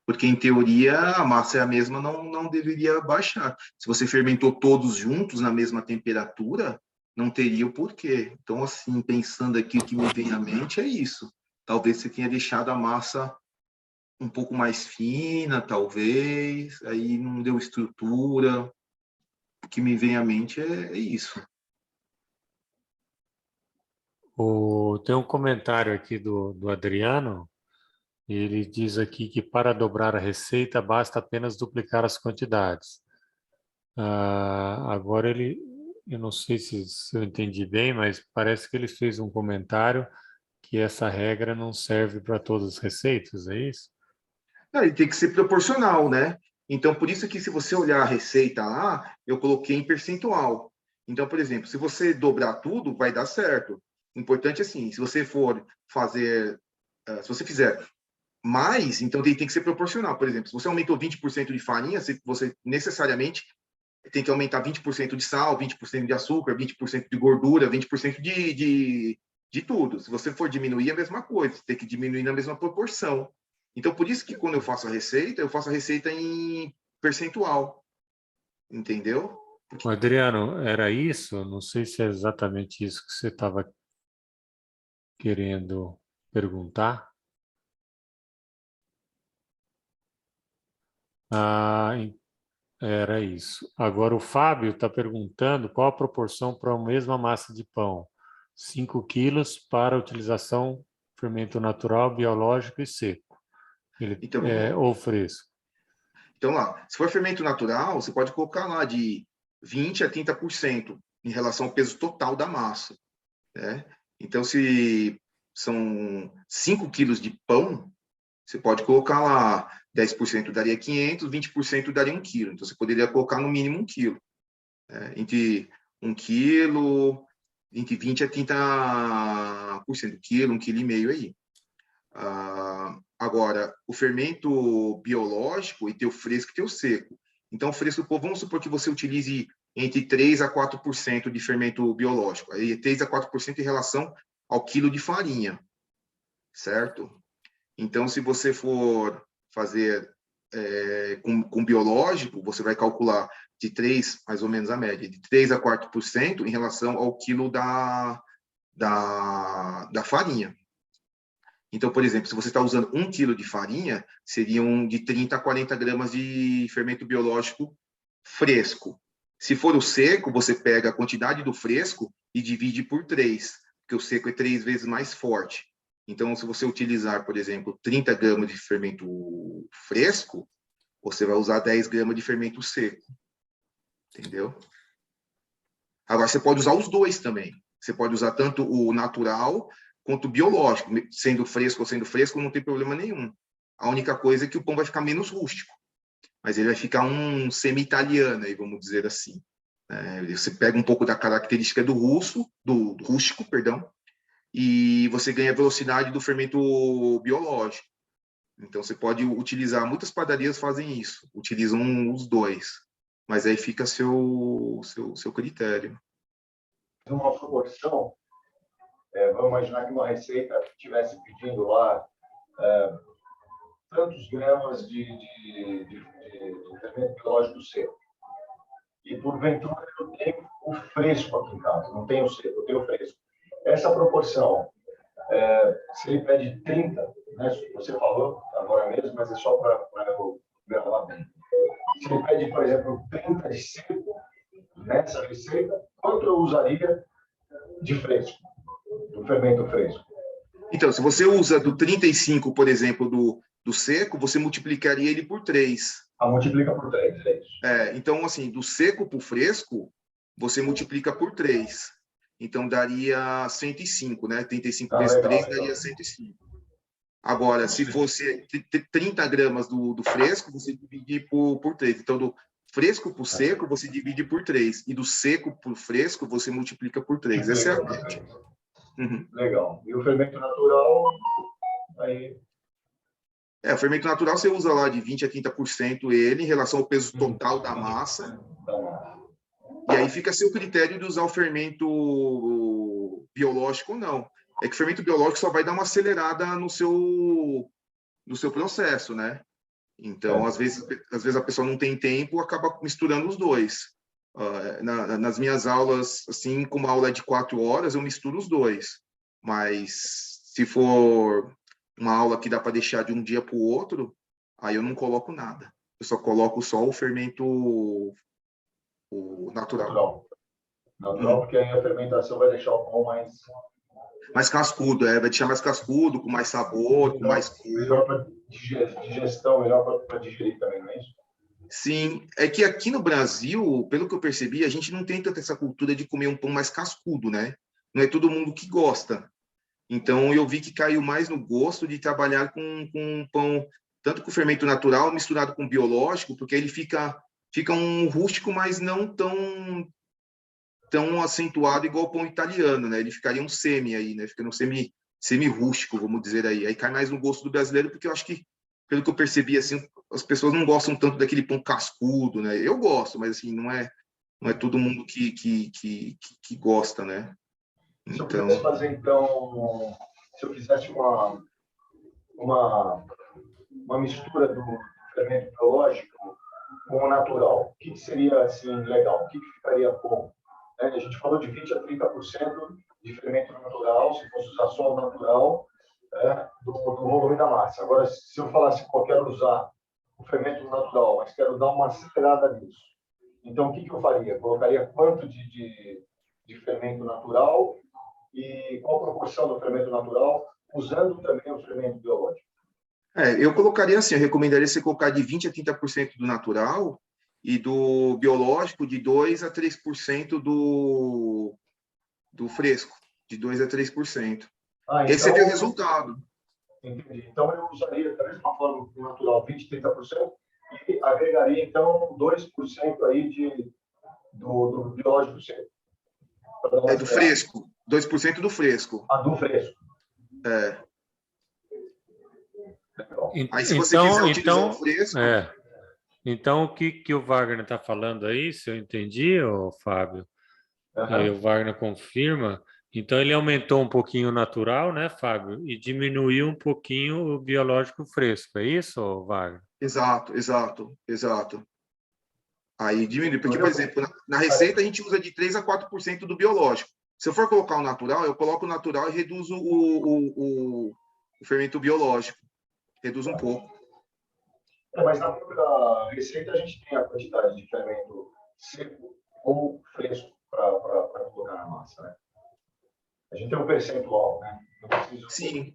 Porque, em teoria, a massa é a mesma, não deveria baixar. Se você fermentou todos juntos na mesma temperatura, não teria o porquê. Então, assim, pensando aqui, o que me vem à mente é isso. Talvez você tenha deixado a massa um pouco mais fina, talvez, aí não deu estrutura. O que me vem à mente é isso. Tem um comentário aqui do Adriano, e ele diz aqui que para dobrar a receita basta apenas duplicar as quantidades. Agora eu não sei se eu entendi bem, mas parece que ele fez um comentário que essa regra não serve para todas as receitas, é isso? Não, ele tem que ser proporcional, né? Então, por isso que se você olhar a receita lá, eu coloquei em percentual. Então, por exemplo, se você dobrar tudo, vai dar certo. O importante é assim, se você for fazer, se você fizer mais, então tem que ser proporcional. Por exemplo, se você aumentou 20% de farinha, você necessariamente tem que aumentar 20% de sal, 20% de açúcar, 20% de gordura, 20% de tudo. Se você for diminuir, é a mesma coisa, você tem que diminuir na mesma proporção. Então, por isso que quando eu faço a receita em percentual, entendeu? Adriano, era isso? Não sei se é exatamente isso que você estava querendo perguntar. Ah, era isso. Agora o Fábio está perguntando qual a proporção para a mesma massa de pão. 5 quilos para utilização fermento natural, biológico e seco. Então, vamos lá. Ou fresco. Então, lá, se for fermento natural, você pode colocar lá de 20% a 30% em relação ao peso total da massa, né? Então, se são 5 quilos de pão, você pode colocar lá 10% daria 500, 20% daria 1 quilo. Então, você poderia colocar no mínimo 1 quilo. Né? Entre 1 quilo, entre 20% a 30% do quilo, 1,5 kg aí. Agora, o fermento biológico e tem o fresco e tem o seco. Então, o fresco, vamos supor que você utilize entre 3% a 4% de fermento biológico. Aí 3% a 4% em relação ao quilo de farinha, certo? Então, se você for fazer com biológico, você vai calcular de 3, mais ou menos a média, de 3% a 4% em relação ao quilo da farinha. Então, por exemplo, se você está usando 1 quilo de farinha, seriam de 30 a 40 gramas de fermento biológico fresco. Se for o seco, você pega a quantidade do fresco e divide por 3, porque o seco é 3 vezes mais forte. Então, se você utilizar, por exemplo, 30 gramas de fermento fresco, você vai usar 10 gramas de fermento seco. Entendeu? Agora, você pode usar os dois também. Você pode usar tanto o natural quanto o biológico. Sendo fresco ou sendo fresco, não tem problema nenhum. A única coisa é que o pão vai ficar menos rústico. Mas ele vai ficar um semi-italiano, aí, vamos dizer assim. Você pega um pouco da característica do rústico, perdão, e você ganha a velocidade do fermento biológico. Então, você pode utilizar, muitas padarias fazem isso, utilizam os dois, mas aí fica a seu critério. Uma proporção, vamos imaginar que uma receita estivesse pedindo lá tantos gramas de fermento biológico seco. e porventura eu tenho o fresco aqui em casa, não tenho o seco, eu tenho o fresco. Essa proporção, se ele pede 30, né, você falou agora mesmo, mas é só para eu gravar bem. Se ele pede, por exemplo, 30 de seco nessa receita, quanto eu usaria de fresco, do fermento fresco? Então, se você usa do 35, por exemplo, do seco, você multiplicaria ele por 3. Multiplica por 3, é isso. Então, assim, do seco para o fresco, você multiplica por 3. Então, daria 105, né? 35 vezes legal, 3 legal. daria 105. Agora, se fosse 30 gramas do fresco, você divide por 3. Então, do fresco para o seco, você divide por 3. E do seco para o fresco, você multiplica por 3. Essa é a média. Uhum. Legal. E o fermento natural, aí... O fermento natural você usa lá de 20% a 30% ele, em relação ao peso total da massa. E aí fica a seu critério de usar o fermento biológico ou não. É que o fermento biológico só vai dar uma acelerada no seu processo, né? Então, às vezes a pessoa não tem tempo, acaba misturando os dois. Nas minhas aulas, assim, com uma aula de 4 horas, eu misturo os dois. Mas se for uma aula que dá para deixar de um dia para o outro, aí eu não coloco nada. Eu só coloco só o fermento natural. Natural, porque aí a fermentação vai deixar o pão mais cascudo, vai deixar mais cascudo, com mais sabor, com mais cor. Melhor para digestão, melhor para digerir também, não é isso? Sim, é que aqui no Brasil, pelo que eu percebi, a gente não tem tanta essa cultura de comer um pão mais cascudo, né? Não é todo mundo que gosta. Então, eu vi que caiu mais no gosto de trabalhar com um pão, tanto com fermento natural misturado com biológico, porque ele fica um rústico, mas não tão acentuado igual o pão italiano, né? Ele ficaria um semi aí, né? Fica um semi-rústico, vamos dizer aí. Aí cai mais no gosto do brasileiro, porque eu acho que, pelo que eu percebi, assim, as pessoas não gostam tanto daquele pão cascudo, né? Eu gosto, mas assim, não é todo mundo que gosta, né? Se eu pudesse fazer, então, se eu fizesse uma mistura do fermento biológico com o natural, o que seria, assim, legal? O que ficaria bom? A gente falou de 20% a 30% de fermento natural, se fosse usar só o natural, do volume da massa. Agora, se eu falasse que eu quero usar o fermento natural, mas quero dar uma acelerada nisso, então o que eu faria? Colocaria quanto de fermento natural e qual a proporção do fermento natural, usando também o fermento biológico? Eu colocaria assim, eu recomendaria você colocar de 20% a 30% do natural e do biológico de 2% a 3% do fresco, de 2% a 3%. Então, esse seria o resultado. Entendi. Então, eu usaria da mesma forma o natural 20%, 30% e agregaria, então, 2% aí do biológico seco. Do fresco, 2% do fresco. Do fresco. Aí, se você quiser utilizar o fresco... Então, o que o Wagner está falando aí, se eu entendi, Fábio, aí o Wagner confirma, então ele aumentou um pouquinho o natural, né, Fábio, e diminuiu um pouquinho o biológico fresco, é isso, Wagner? Exato. Aí diminui, porque, por exemplo, na receita a gente usa de 3% a 4% do biológico. Se eu for colocar o natural, eu coloco o natural e reduzo o fermento biológico. Reduz um pouco. Mas na própria receita a gente tem a quantidade de fermento seco ou fresco para colocar na massa, né? A gente tem um percentual, né? Sim.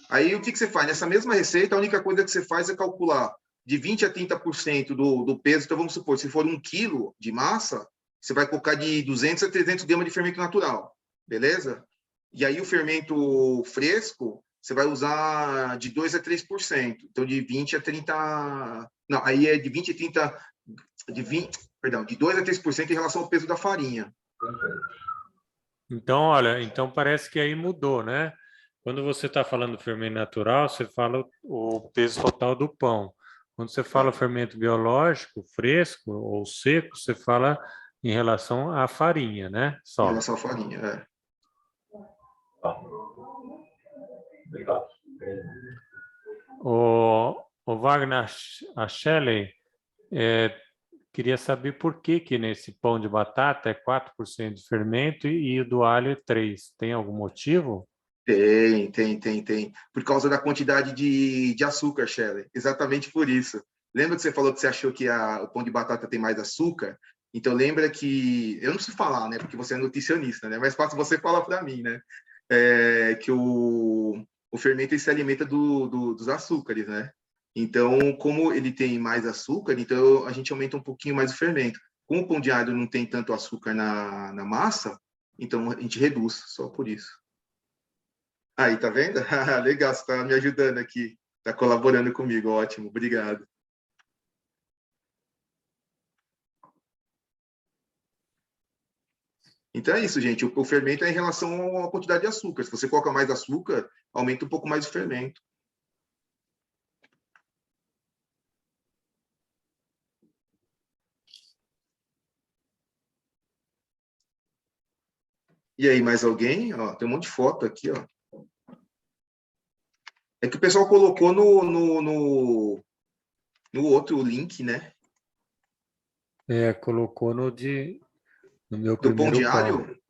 Aí o que você faz? Nessa mesma receita, a única coisa que você faz é calcular de 20% a 30% do peso. Então, vamos supor, se for 1 quilo de massa, você vai colocar de 200 a 300 gramas de fermento natural, beleza? E aí o fermento fresco, você vai usar de 2% a 3%. Então, de 20% a 30%... Não, aí é de 20% a 30%... de 2% a 3% em relação ao peso da farinha. Então, olha, parece que aí mudou, né? Quando você está falando fermento natural, você fala o peso total do pão. Quando você fala fermento biológico, fresco ou seco, você fala em relação à farinha, né? Só. Em relação à farinha, Obrigado. O Wagner, a Shelley queria saber por que que nesse pão de batata é 4% de fermento e o do alho é 3%. Tem algum motivo? Tem. Por causa da quantidade de açúcar, Shelley. Exatamente por isso. Lembra que você falou que você achou que o pão de batata tem mais açúcar? Então, lembra que... Eu não preciso falar, né? Porque você é nutricionista, né? Mas fácil você falar para mim, né? Que o fermento ele se alimenta dos açúcares, né? Então, como ele tem mais açúcar, então a gente aumenta um pouquinho mais o fermento. Como o pão de alho não tem tanto açúcar na massa, então a gente reduz, só por isso. Aí, tá vendo? Legal, você está me ajudando aqui. Está colaborando comigo, ótimo, obrigado. Então é isso, gente. O fermento é em relação à quantidade de açúcar. Se você coloca mais açúcar, aumenta um pouco mais o fermento. E aí, mais alguém? Ó, tem um monte de foto aqui, ó. É que o pessoal colocou no outro link, né? Colocou no meu Do pão de primeiro pão. alho?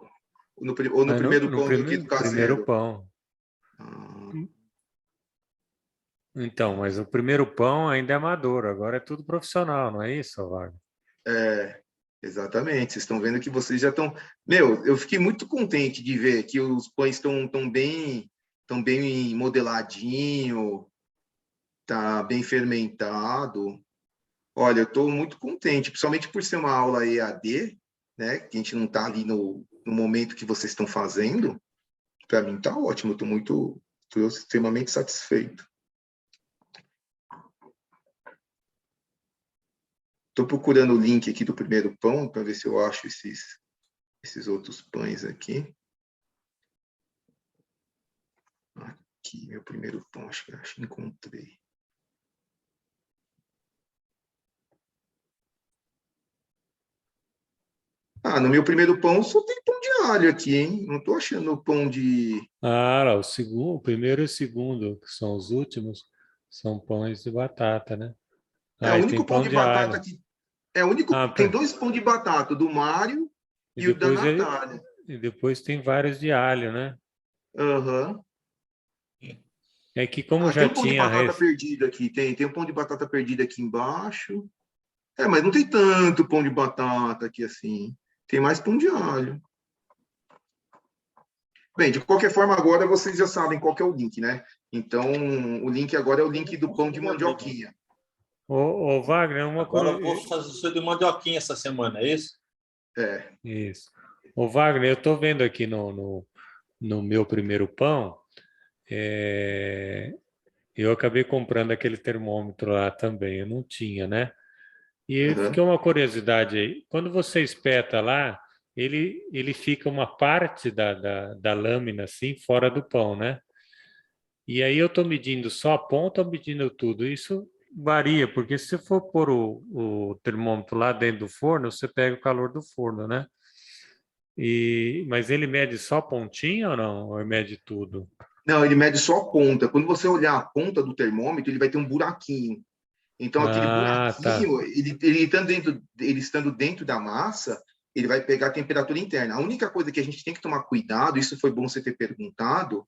Ou no primeiro pão do primeiro caseiro? pão. Ah, Então, mas o primeiro pão ainda é amador, agora é tudo profissional, não é isso, Wagner? exatamente. Vocês estão vendo que vocês já estão... Meu, eu fiquei muito contente de ver que os pães estão bem modeladinho, tá bem fermentado. Olha, eu estou muito contente, principalmente por ser uma aula EAD, né? Que a gente não está ali no momento que vocês estão fazendo. Para mim está ótimo, estou extremamente satisfeito. Estou procurando o link aqui do primeiro pão para ver se eu acho esses outros pães aqui. Aqui, meu primeiro pão, acho que encontrei. No meu primeiro pão só tem pão de alho aqui, hein? Não estou achando o pão de... Lá, o primeiro e o segundo, que são os últimos, são pães de batata, né? o E tem único pão pão de de batata alho. que... Tem 2 pão de batata, do Mário E e o da depois, Natália. e depois tem vários de alho, né? Aham. É que como Tem já um pão de tinha... batata perdido aqui, tem um pão de batata perdido aqui embaixo. Mas não tem tanto pão de batata aqui assim. Tem mais pão de alho. Bem, de qualquer forma, agora vocês já sabem qual que é o link, né? Então, o link agora é o link do pão de mandioquinha. Ô, Wagner, Agora eu vou fazer o seu de mandioquinha essa semana, é isso? Isso. Ô, Wagner, eu estou vendo aqui no meu primeiro pão, eu acabei comprando aquele termômetro lá também, eu não tinha, né? E Uhum. fica uma curiosidade aí, quando você espeta lá, ele fica uma parte da lâmina assim, fora do pão, né? E aí eu estou medindo só a ponta ou medindo tudo? Isso varia, porque se você for pôr o termômetro lá dentro do forno, você pega o calor do forno, né? Mas ele mede só a pontinha ou não? Ou ele mede tudo? Não, ele mede só a ponta. Quando você olhar a ponta do termômetro, ele vai ter um buraquinho. Então, aquele Ah, tá. buraquinho, ele estando dentro da massa, ele vai pegar a temperatura interna. A única coisa que a gente tem que tomar cuidado, isso foi bom você ter perguntado,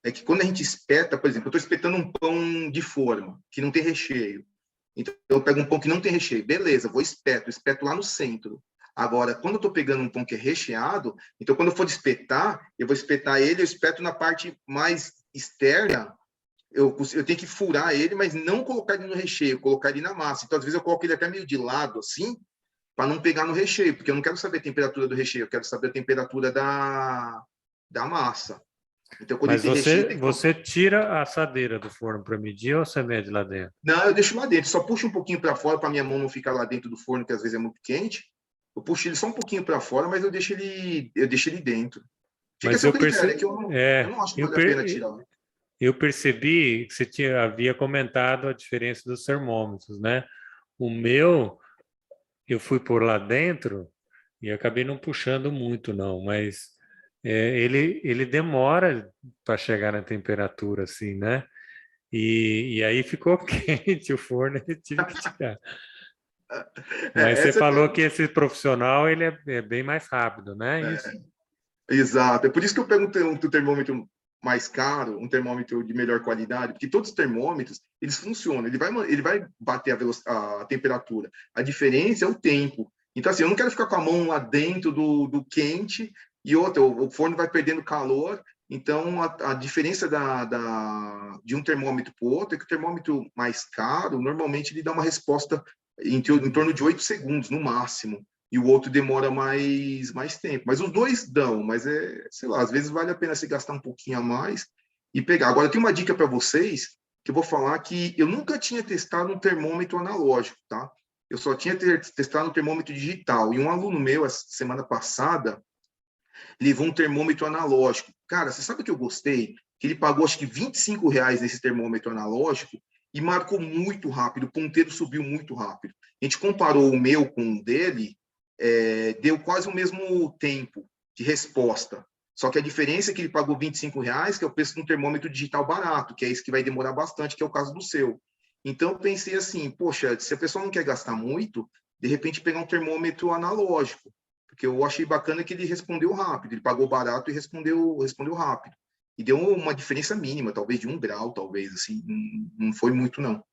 é que quando a gente espeta, por exemplo, eu estou espetando um pão de forma, que não tem recheio. Então, eu pego um pão que não tem recheio. Beleza, vou espeto lá no centro. Agora, quando eu estou pegando um pão que é recheado, então, quando eu for espetar, eu vou espetar ele, eu espeto na parte mais externa, eu tenho que furar ele, mas não colocar ele no recheio, colocar ele na massa. Então, às vezes, eu coloco ele até meio de lado, assim, para não pegar no recheio, porque eu não quero saber a temperatura do recheio, eu quero saber a temperatura da massa. Então, quando ele Mas tem recheio, tem que... você tira a assadeira do forno para medir ou você mede lá dentro? Não, eu deixo lá dentro, só puxo um pouquinho para fora para minha mão não ficar lá dentro do forno, que às vezes é muito quente. Eu puxo ele só um pouquinho para fora, mas eu deixo ele dentro. Fica a Mas seu critério, é que eu não acho que vale a pena tirar. eu percebi que você havia comentado a diferença dos termômetros, né? O meu, eu fui por lá dentro e acabei não puxando muito, não, mas ele demora para chegar na temperatura, assim, né? E aí ficou quente o forno, eu tive que tirar. Mas você Essa falou que esse profissional ele é bem mais rápido, né? Isso. exato. É por isso que eu perguntei um termômetro mais caro, um termômetro de melhor qualidade, porque todos os termômetros, eles funcionam, ele vai bater a temperatura. A diferença é o tempo. Então, assim, eu não quero ficar com a mão lá dentro do quente e outra, o forno vai perdendo calor. Então, a diferença de um termômetro para o outro é que o termômetro mais caro, normalmente, ele dá uma resposta em torno de 8 segundos, no máximo, e o outro demora mais tempo. Mas os dois dão, mas sei lá, às vezes vale a pena se gastar um pouquinho a mais e pegar. Agora, tem uma dica para vocês, que eu vou falar que eu nunca tinha testado um termômetro analógico, tá? Eu só tinha testado um termômetro digital. E um aluno meu, essa semana passada, levou um termômetro analógico. Cara, você sabe o que eu gostei? Que ele pagou, acho que R$ 25 nesse termômetro analógico e marcou muito rápido, o ponteiro subiu muito rápido. A gente comparou o meu com o dele, deu quase o mesmo tempo de resposta. Só que a diferença é que ele pagou R$ 25, que é o preço de um termômetro digital barato, que é esse que vai demorar bastante, que é o caso do seu. Então, eu pensei assim, poxa, se a pessoa não quer gastar muito, de repente pegar um termômetro analógico, porque eu achei bacana que ele respondeu rápido, ele pagou barato e respondeu rápido. E deu uma diferença mínima, talvez de 1 grau, talvez, assim, não foi muito, não.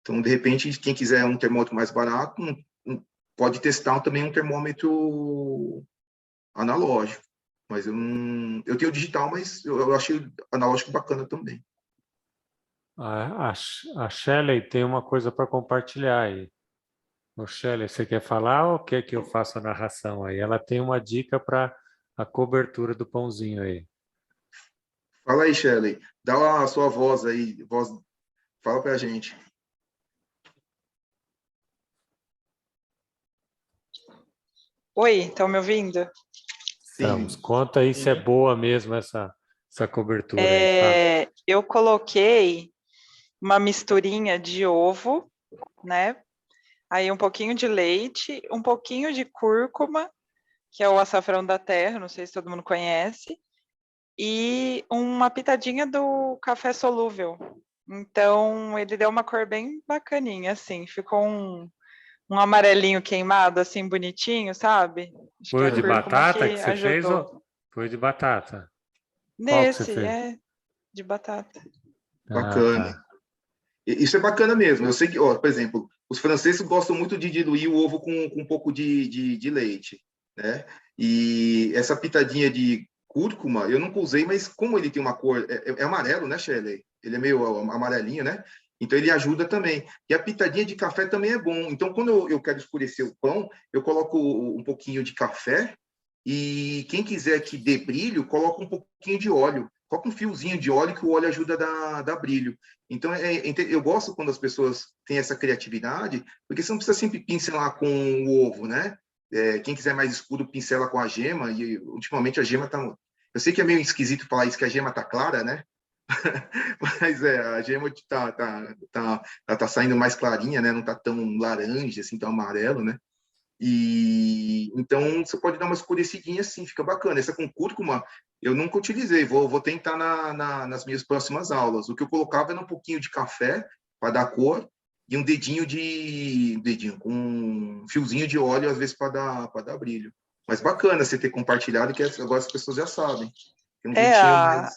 Então, de repente, quem quiser um termômetro mais barato, pode testar também um termômetro analógico. Mas eu tenho digital, mas eu achei analógico bacana também. A Shelley tem uma coisa para compartilhar aí. Ô, Shelley, você quer falar ou quer que eu faça a narração aí? Ela tem uma dica para a cobertura do pãozinho aí. Fala aí, Shelley. Dá a sua voz aí, fala pra gente. Oi, estão me ouvindo? Estamos. Sim. Conta aí se é boa mesmo essa cobertura aí. Eu coloquei uma misturinha de ovo, né? Aí um pouquinho de leite, um pouquinho de cúrcuma, que é o açafrão da terra, não sei se todo mundo conhece, e uma pitadinha do café solúvel. Então, ele deu uma cor bem bacaninha, assim, ficou um amarelinho queimado, assim, bonitinho, sabe? Acho que Foi a o de cúrcuma batata que que você fez ajudou. ou foi de batata? Qual que você Nesse, fez? de batata. Ah, Bacana. tá. Isso é bacana mesmo. Eu sei que, ó, por exemplo, os franceses gostam muito de diluir o ovo com um pouco de leite, né? E essa pitadinha de cúrcuma, eu nunca usei, mas como ele tem uma cor... É amarelo, né, Shelley? Ele é meio amarelinho, né? Então, ele ajuda também. E a pitadinha de café também é bom. Então, quando eu quero escurecer o pão, eu coloco um pouquinho de café e quem quiser que dê brilho, coloca um pouquinho de óleo. Coloca um fiozinho de óleo que o óleo ajuda a dar brilho. Então, eu gosto quando as pessoas têm essa criatividade, porque você não precisa sempre pincelar com o ovo, né? Quem quiser mais escuro, pincela com a gema, e ultimamente a gema tá... Eu sei que é meio esquisito falar isso, que a gema tá clara, né? Mas a gema tá saindo mais clarinha, né? Não tá tão laranja, assim, tão amarelo, né? E então você pode dar uma escurecidinha assim, fica bacana. Essa com cúrcuma eu nunca utilizei, vou tentar nas minhas próximas aulas. O que eu colocava era um pouquinho de café para dar cor e um dedinho com um fiozinho de óleo às vezes para dar brilho. Mas bacana você ter compartilhado, que agora as pessoas já sabem. Tem um jeitinho mais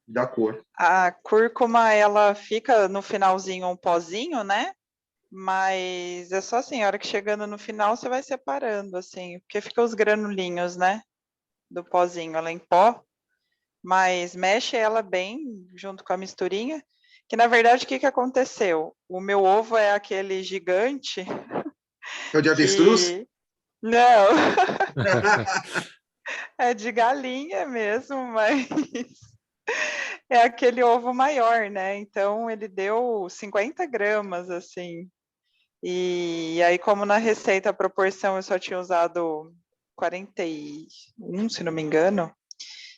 da cor. A cúrcuma, ela fica no finalzinho um pozinho, né? Mas é só assim, a hora que chegando no final, você vai separando, assim, porque fica os granulinhos, né? Do pozinho, ela em pó. Mas mexe ela bem junto com a misturinha. Que, na verdade, o que aconteceu? O meu ovo é aquele gigante É o de avestruz? que... Não, é de galinha mesmo, mas é aquele ovo maior, né? Então, ele deu 50 gramas, assim. E aí, como na receita a proporção eu só tinha usado 41, se não me engano,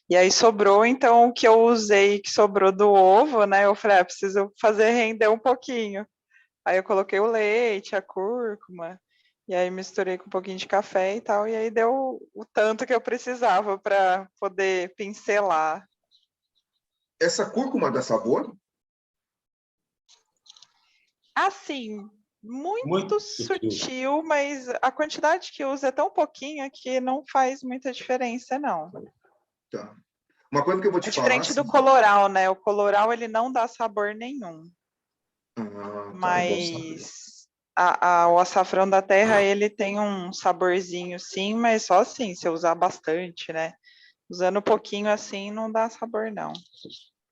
e aí sobrou, então o que eu usei, que sobrou do ovo, né? Eu falei, preciso fazer render um pouquinho. Aí eu coloquei o leite, a cúrcuma, e aí misturei com um pouquinho de café e tal, e aí deu o tanto que eu precisava para poder pincelar. Essa cúrcuma dá sabor? Assim, muito sutil, mas a quantidade que usa é tão pouquinha que não faz muita diferença, não. Tá. Uma coisa que eu vou te É falar... diferente do assim, coloral, né? O coloral, ele não dá sabor nenhum. tá, Mas o açafrão da terra, ele tem um saborzinho, sim, mas só assim, se eu usar bastante, né? Usando um pouquinho assim, não dá sabor, não.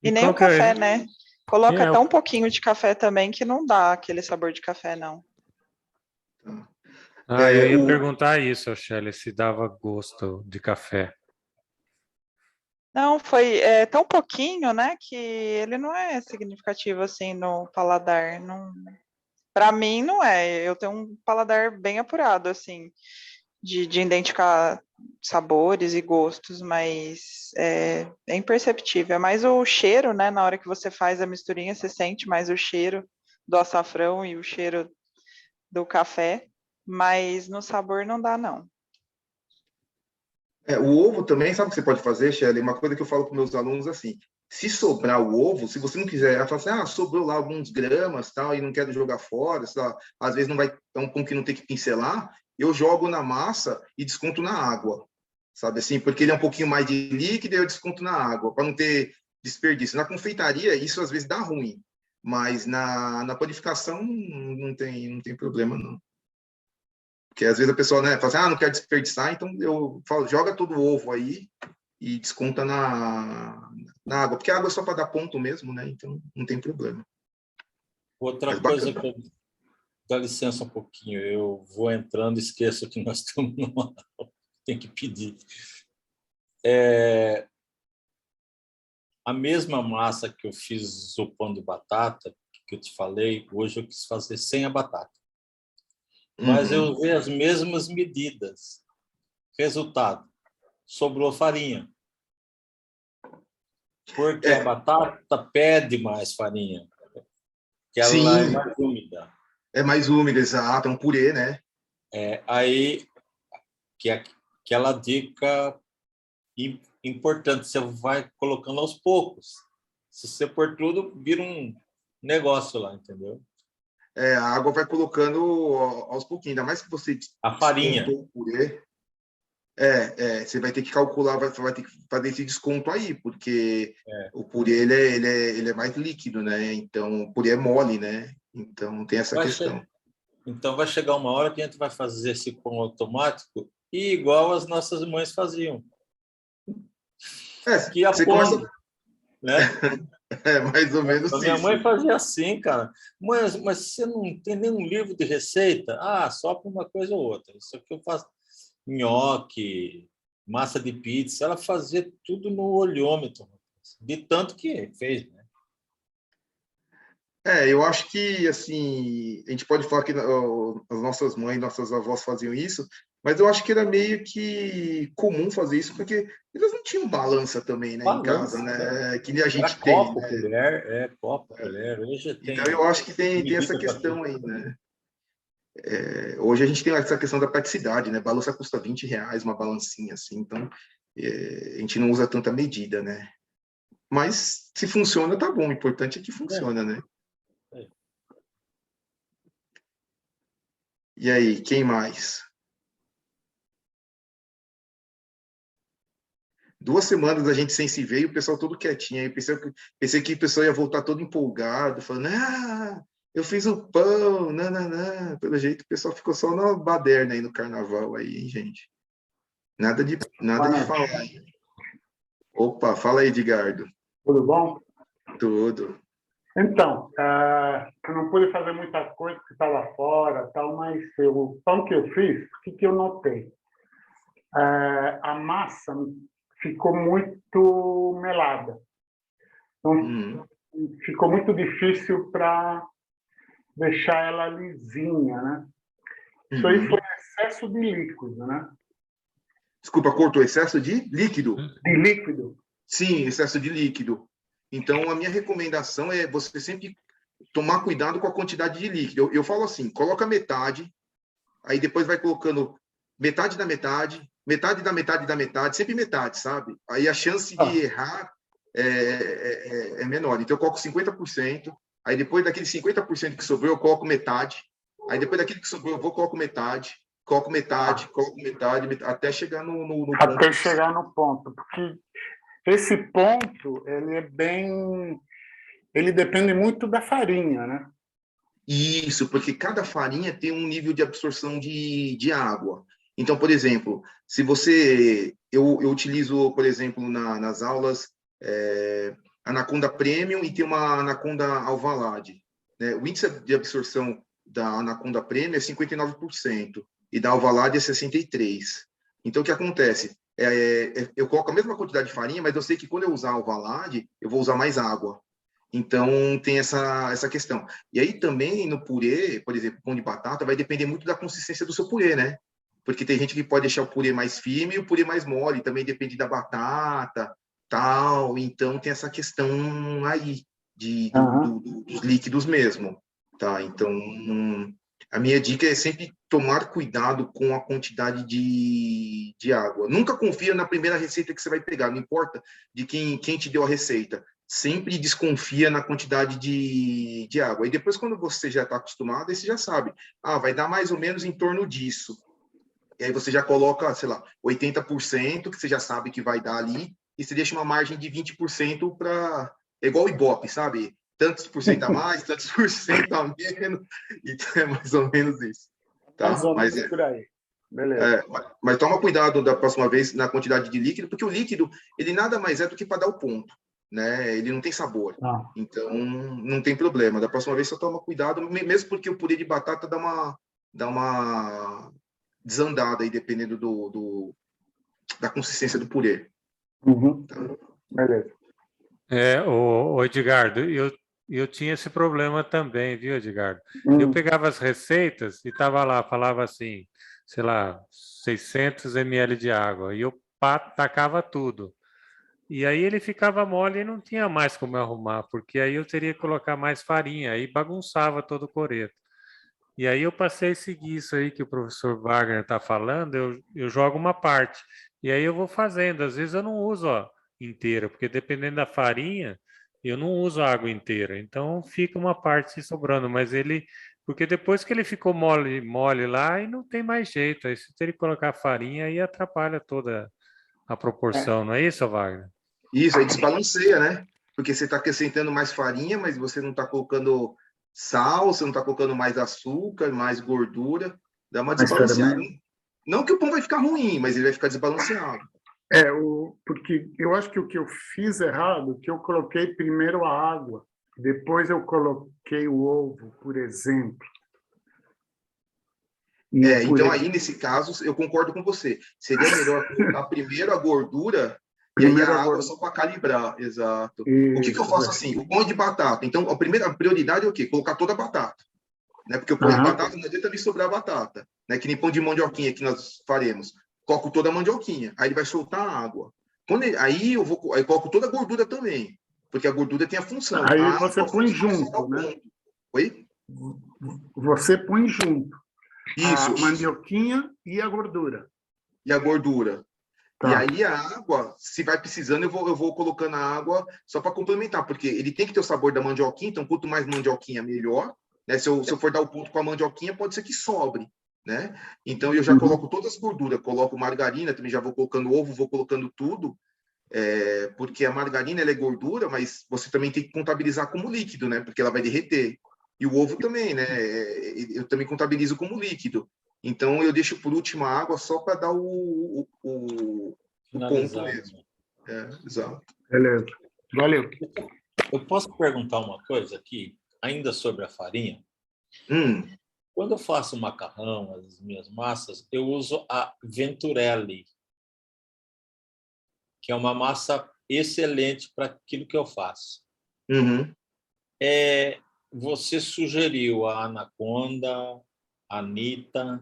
E nem o café, né? Coloca tão pouquinho de café também que não dá aquele sabor de café, não. Eu ia perguntar isso, Shelly, se dava gosto de café. Não, foi tão pouquinho, né, que ele não é significativo assim no paladar. Para mim, não é. Eu tenho um paladar bem apurado, assim, de identificar sabores e gostos, mas é imperceptível. É mais o cheiro, né? Na hora que você faz a misturinha, você sente mais o cheiro do açafrão e o cheiro do café, mas no sabor não dá, não. O ovo também, sabe o que você pode fazer, Shelly? Uma coisa que eu falo para meus alunos assim, se sobrar o ovo, se você não quiser, ela fala assim, sobrou lá alguns gramas, tal, e não quero jogar fora, às vezes não vai, é um pão que não tem que pincelar, eu jogo na massa e desconto na água, sabe assim? Porque ele é um pouquinho mais de líquido e eu desconto na água, para não ter desperdício. Na confeitaria, isso às vezes dá ruim, mas na panificação não tem problema, não. Porque às vezes a pessoa, né, fala assim, não quero desperdiçar, então eu falo, joga todo o ovo aí e desconta na água, porque a água é só para dar ponto mesmo, né? Então não tem problema. Outra coisa que eu... Dá licença um pouquinho, eu vou entrando e esqueço que nós estamos numa... Tem que pedir. A mesma massa que eu fiz o pão de batata, que eu te falei, hoje eu quis fazer sem a batata. Mas eu usei as mesmas medidas. Resultado, sobrou farinha. Porque a batata pede mais farinha. Que ela é mais úmida. É mais úmida, exato, é um purê, né? Aí, que é aquela dica importante, você vai colocando aos poucos. Se você pôr tudo, vira um negócio lá, entendeu? A água vai colocando aos pouquinhos, ainda mais que você a farinha. O purê. Você vai ter que calcular, vai ter que fazer esse desconto aí, porque o purê ele é mais líquido, né? Então o purê é mole, né? Então tem essa questão. Então vai chegar uma hora que a gente vai fazer esse pão automático e igual as nossas mães faziam. Que ia pondo, né? Mais ou menos isso. Minha mãe fazia assim, cara. Mas você não tem nenhum livro de receita? Só para uma coisa ou outra. Isso aqui eu faço nhoque, massa de pizza. Ela fazia tudo no olhômetro, de tanto que fez, né? Eu acho que, assim, a gente pode falar que as nossas mães, nossas avós faziam isso, mas eu acho que era meio que comum fazer isso, porque eles não tinham balança também, né, em casa, né? Que nem a gente tem. Copo, né? Colher, copo, colher. Hoje tem... Então, eu acho que tem essa questão aí, né? Hoje a gente tem essa questão da praticidade, né? Balança custa R$20, uma balancinha assim, então a gente não usa tanta medida, né? Mas se funciona, tá bom. O importante é que funciona, né? E aí, quem mais? 2 semanas a gente sem se ver e o pessoal todo quietinho. Aí pensei que o pessoal ia voltar todo empolgado, falando, eu fiz o pão, não. Pelo jeito o pessoal ficou só na baderna aí no carnaval aí, hein, gente? Nada de falar. Opa, fala aí, Edgardo. Tudo bom? Tudo. Então, eu não pude fazer muita coisa porque estava fora, tal, mas o pão que eu fiz, o que eu notei? A massa ficou muito melada. Então, ficou muito difícil para deixar ela lisinha, né? Isso aí foi excesso de líquido, né? Desculpa, cortou excesso de líquido? De líquido. Sim, excesso de líquido. Então, a minha recomendação é você sempre tomar cuidado com a quantidade de líquido. Eu falo assim, coloca metade, aí depois vai colocando metade da metade, metade da metade da metade, sempre metade, sabe? Aí a chance de errar é menor. Então, eu coloco 50%, aí depois daquele 50% que sobrou, eu coloco metade, Aí depois daquilo que sobrou, eu vou coloco metade, coloco metade, até chegar no ponto. Até chegar no ponto, porque esse ponto, ele depende muito da farinha, né? Isso, porque cada farinha tem um nível de absorção de água. Então, por exemplo, se você... Eu utilizo, por exemplo, nas aulas, Anaconda Premium e tem uma Anaconda Alvalade. Né? O índice de absorção da Anaconda Premium é 59% e da Alvalade é 63%. Então, o que acontece? Eu coloco a mesma quantidade de farinha, mas eu sei que quando eu usar a Alvalade, eu vou usar mais água. Então, tem essa questão. E aí, também, no purê, por exemplo, pão de batata, vai depender muito da consistência do seu purê, né? Porque tem gente que pode deixar o purê mais firme e o purê mais mole, também depende da batata, tal. Então, tem essa questão aí dos líquidos mesmo, tá? Então, a minha dica é sempre tomar cuidado com a quantidade de água. Nunca confia na primeira receita que você vai pegar, não importa de quem te deu a receita. Sempre desconfia na quantidade de água. E depois, quando você já está acostumado, aí você já sabe. Vai dar mais ou menos em torno disso. E aí você já coloca, sei lá, 80%, que você já sabe que vai dar ali, e você deixa uma margem de 20% para... É igual o Ibope, sabe? Tantos por cento a mais, tantos por cento a menos. Então, é mais ou menos isso. Tá? Mais ou menos por aí. Beleza. Mas toma cuidado da próxima vez na quantidade de líquido, porque o líquido, ele nada mais é do que para dar o ponto. Né? Ele não tem sabor. Então, não tem problema. Da próxima vez, só toma cuidado, mesmo porque o purê de batata dá uma desandada aí, dependendo da consistência do purê. Tá? Beleza. O Edgardo, eu tinha esse problema também, viu, Edgardo? Eu pegava as receitas e estava lá, falava assim, sei lá, 600 ml de água, e eu tacava tudo. E aí ele ficava mole e não tinha mais como arrumar, porque aí eu teria que colocar mais farinha, aí bagunçava todo o coreto. E aí eu passei a seguir isso aí que o professor Wagner está falando, eu jogo uma parte. E aí eu vou fazendo, às vezes eu não uso inteira, porque dependendo da farinha, eu não uso a água inteira. Então fica uma parte sobrando, mas porque depois que ele ficou mole lá, aí não tem mais jeito. Aí se teria que colocar farinha, aí atrapalha toda a proporção, não é isso, Wagner? Isso, aí desbalanceia, né? Porque você está acrescentando mais farinha, mas você não está colocando sal, você não está colocando mais açúcar, mais gordura, dá uma desbalanceada. Não que o pão vai ficar ruim, mas ele vai ficar desbalanceado. Porque eu acho que o que eu fiz errado, que eu coloquei primeiro a água, depois eu coloquei o ovo, por exemplo. Então aí, nesse caso, eu concordo com você. Seria melhor colocar primeiro a gordura e aí a água só para calibrar, exato. Isso, o que eu faço assim? O pão de batata. Então, a prioridade é o quê? Colocar toda a batata. Né? Porque o pão de batata não adianta me sobrar batata. Né? Que nem pão de mandioquinha que nós faremos. Coloco toda a mandioquinha. Aí ele vai soltar a água. Aí eu coloco toda a gordura também. Porque a gordura tem a função. Aí você põe junto, né? Oi? Você põe junto. Isso. A mandioquinha e a gordura. E a gordura. Tá. E aí a água, se vai precisando, eu vou colocando a água só para complementar, porque ele tem que ter o sabor da mandioquinha, então quanto mais mandioquinha, melhor. Né? Se eu for dar o ponto com a mandioquinha, pode ser que sobre. Né? Então eu já coloco todas as gorduras, coloco margarina, também já vou colocando ovo, vou colocando tudo, porque a margarina ela é gordura, mas você também tem que contabilizar como líquido, né? Porque ela vai derreter. E o ovo também, né? Eu também contabilizo como líquido. Então, eu deixo por último a água só para dar o ponto mesmo. Exato. Beleza. Valeu. Eu posso perguntar uma coisa aqui, ainda sobre a farinha? Quando eu faço macarrão, as minhas massas, eu uso a Venturelli, que é uma massa excelente para aquilo que eu faço. Você sugeriu a Anaconda, a Anitta.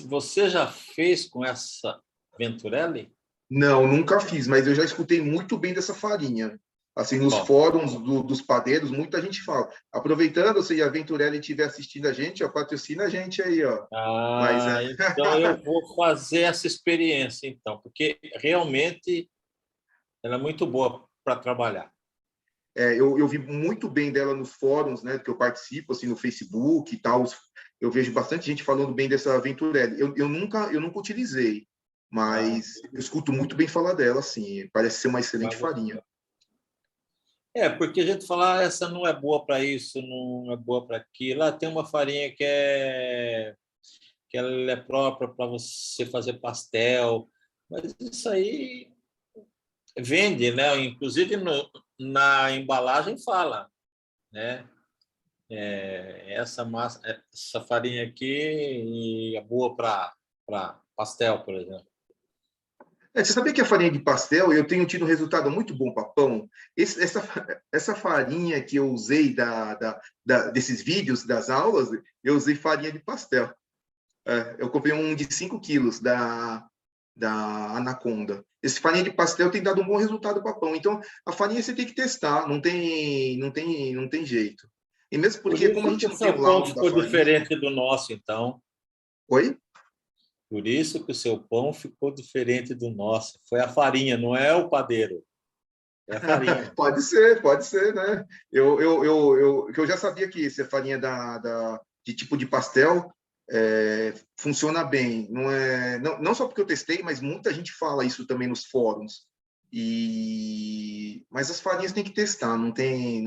Você já fez com essa Venturelli? Não, nunca fiz, mas eu já escutei muito bem dessa farinha. Assim, nos fóruns dos padeiros, muita gente fala. Aproveitando, se a Venturelli estiver assistindo a gente, patrocina a gente aí, ó. Então eu vou fazer essa experiência, então, porque realmente ela é muito boa para trabalhar. eu vi muito bem dela nos fóruns, né, que eu participo, assim, no Facebook e tal. Eu vejo bastante gente falando bem dessa Venturelli. Eu nunca utilizei, mas eu escuto muito bem falar dela, assim. Parece ser uma excelente farinha. Porque a gente fala, essa não é boa para isso, não é boa para aquilo. Lá tem uma farinha que ela é própria para você fazer pastel, mas isso aí vende, né? Inclusive na embalagem fala, né? Essa farinha aqui é boa para pastel, por exemplo. Você sabia que a farinha de pastel, eu tenho tido um resultado muito bom para pão? Essa farinha que eu usei desses vídeos, das aulas, eu usei farinha de pastel. Eu comprei um de 5 quilos da Anaconda. Esse farinha de pastel tem dado um bom resultado para pão. Então, a farinha você tem que testar, não tem jeito. E mesmo porque, como a gente não tem o laudo da farinha... diferente do nosso, então. Oi? Por isso que o seu pão ficou diferente do nosso. Foi a farinha, não é o padeiro. É a farinha. Pode ser, né? Eu já sabia que essa farinha de tipo de pastel funciona bem. Não só porque eu testei, mas muita gente fala isso também nos fóruns. Mas as farinhas tem que testar, não tem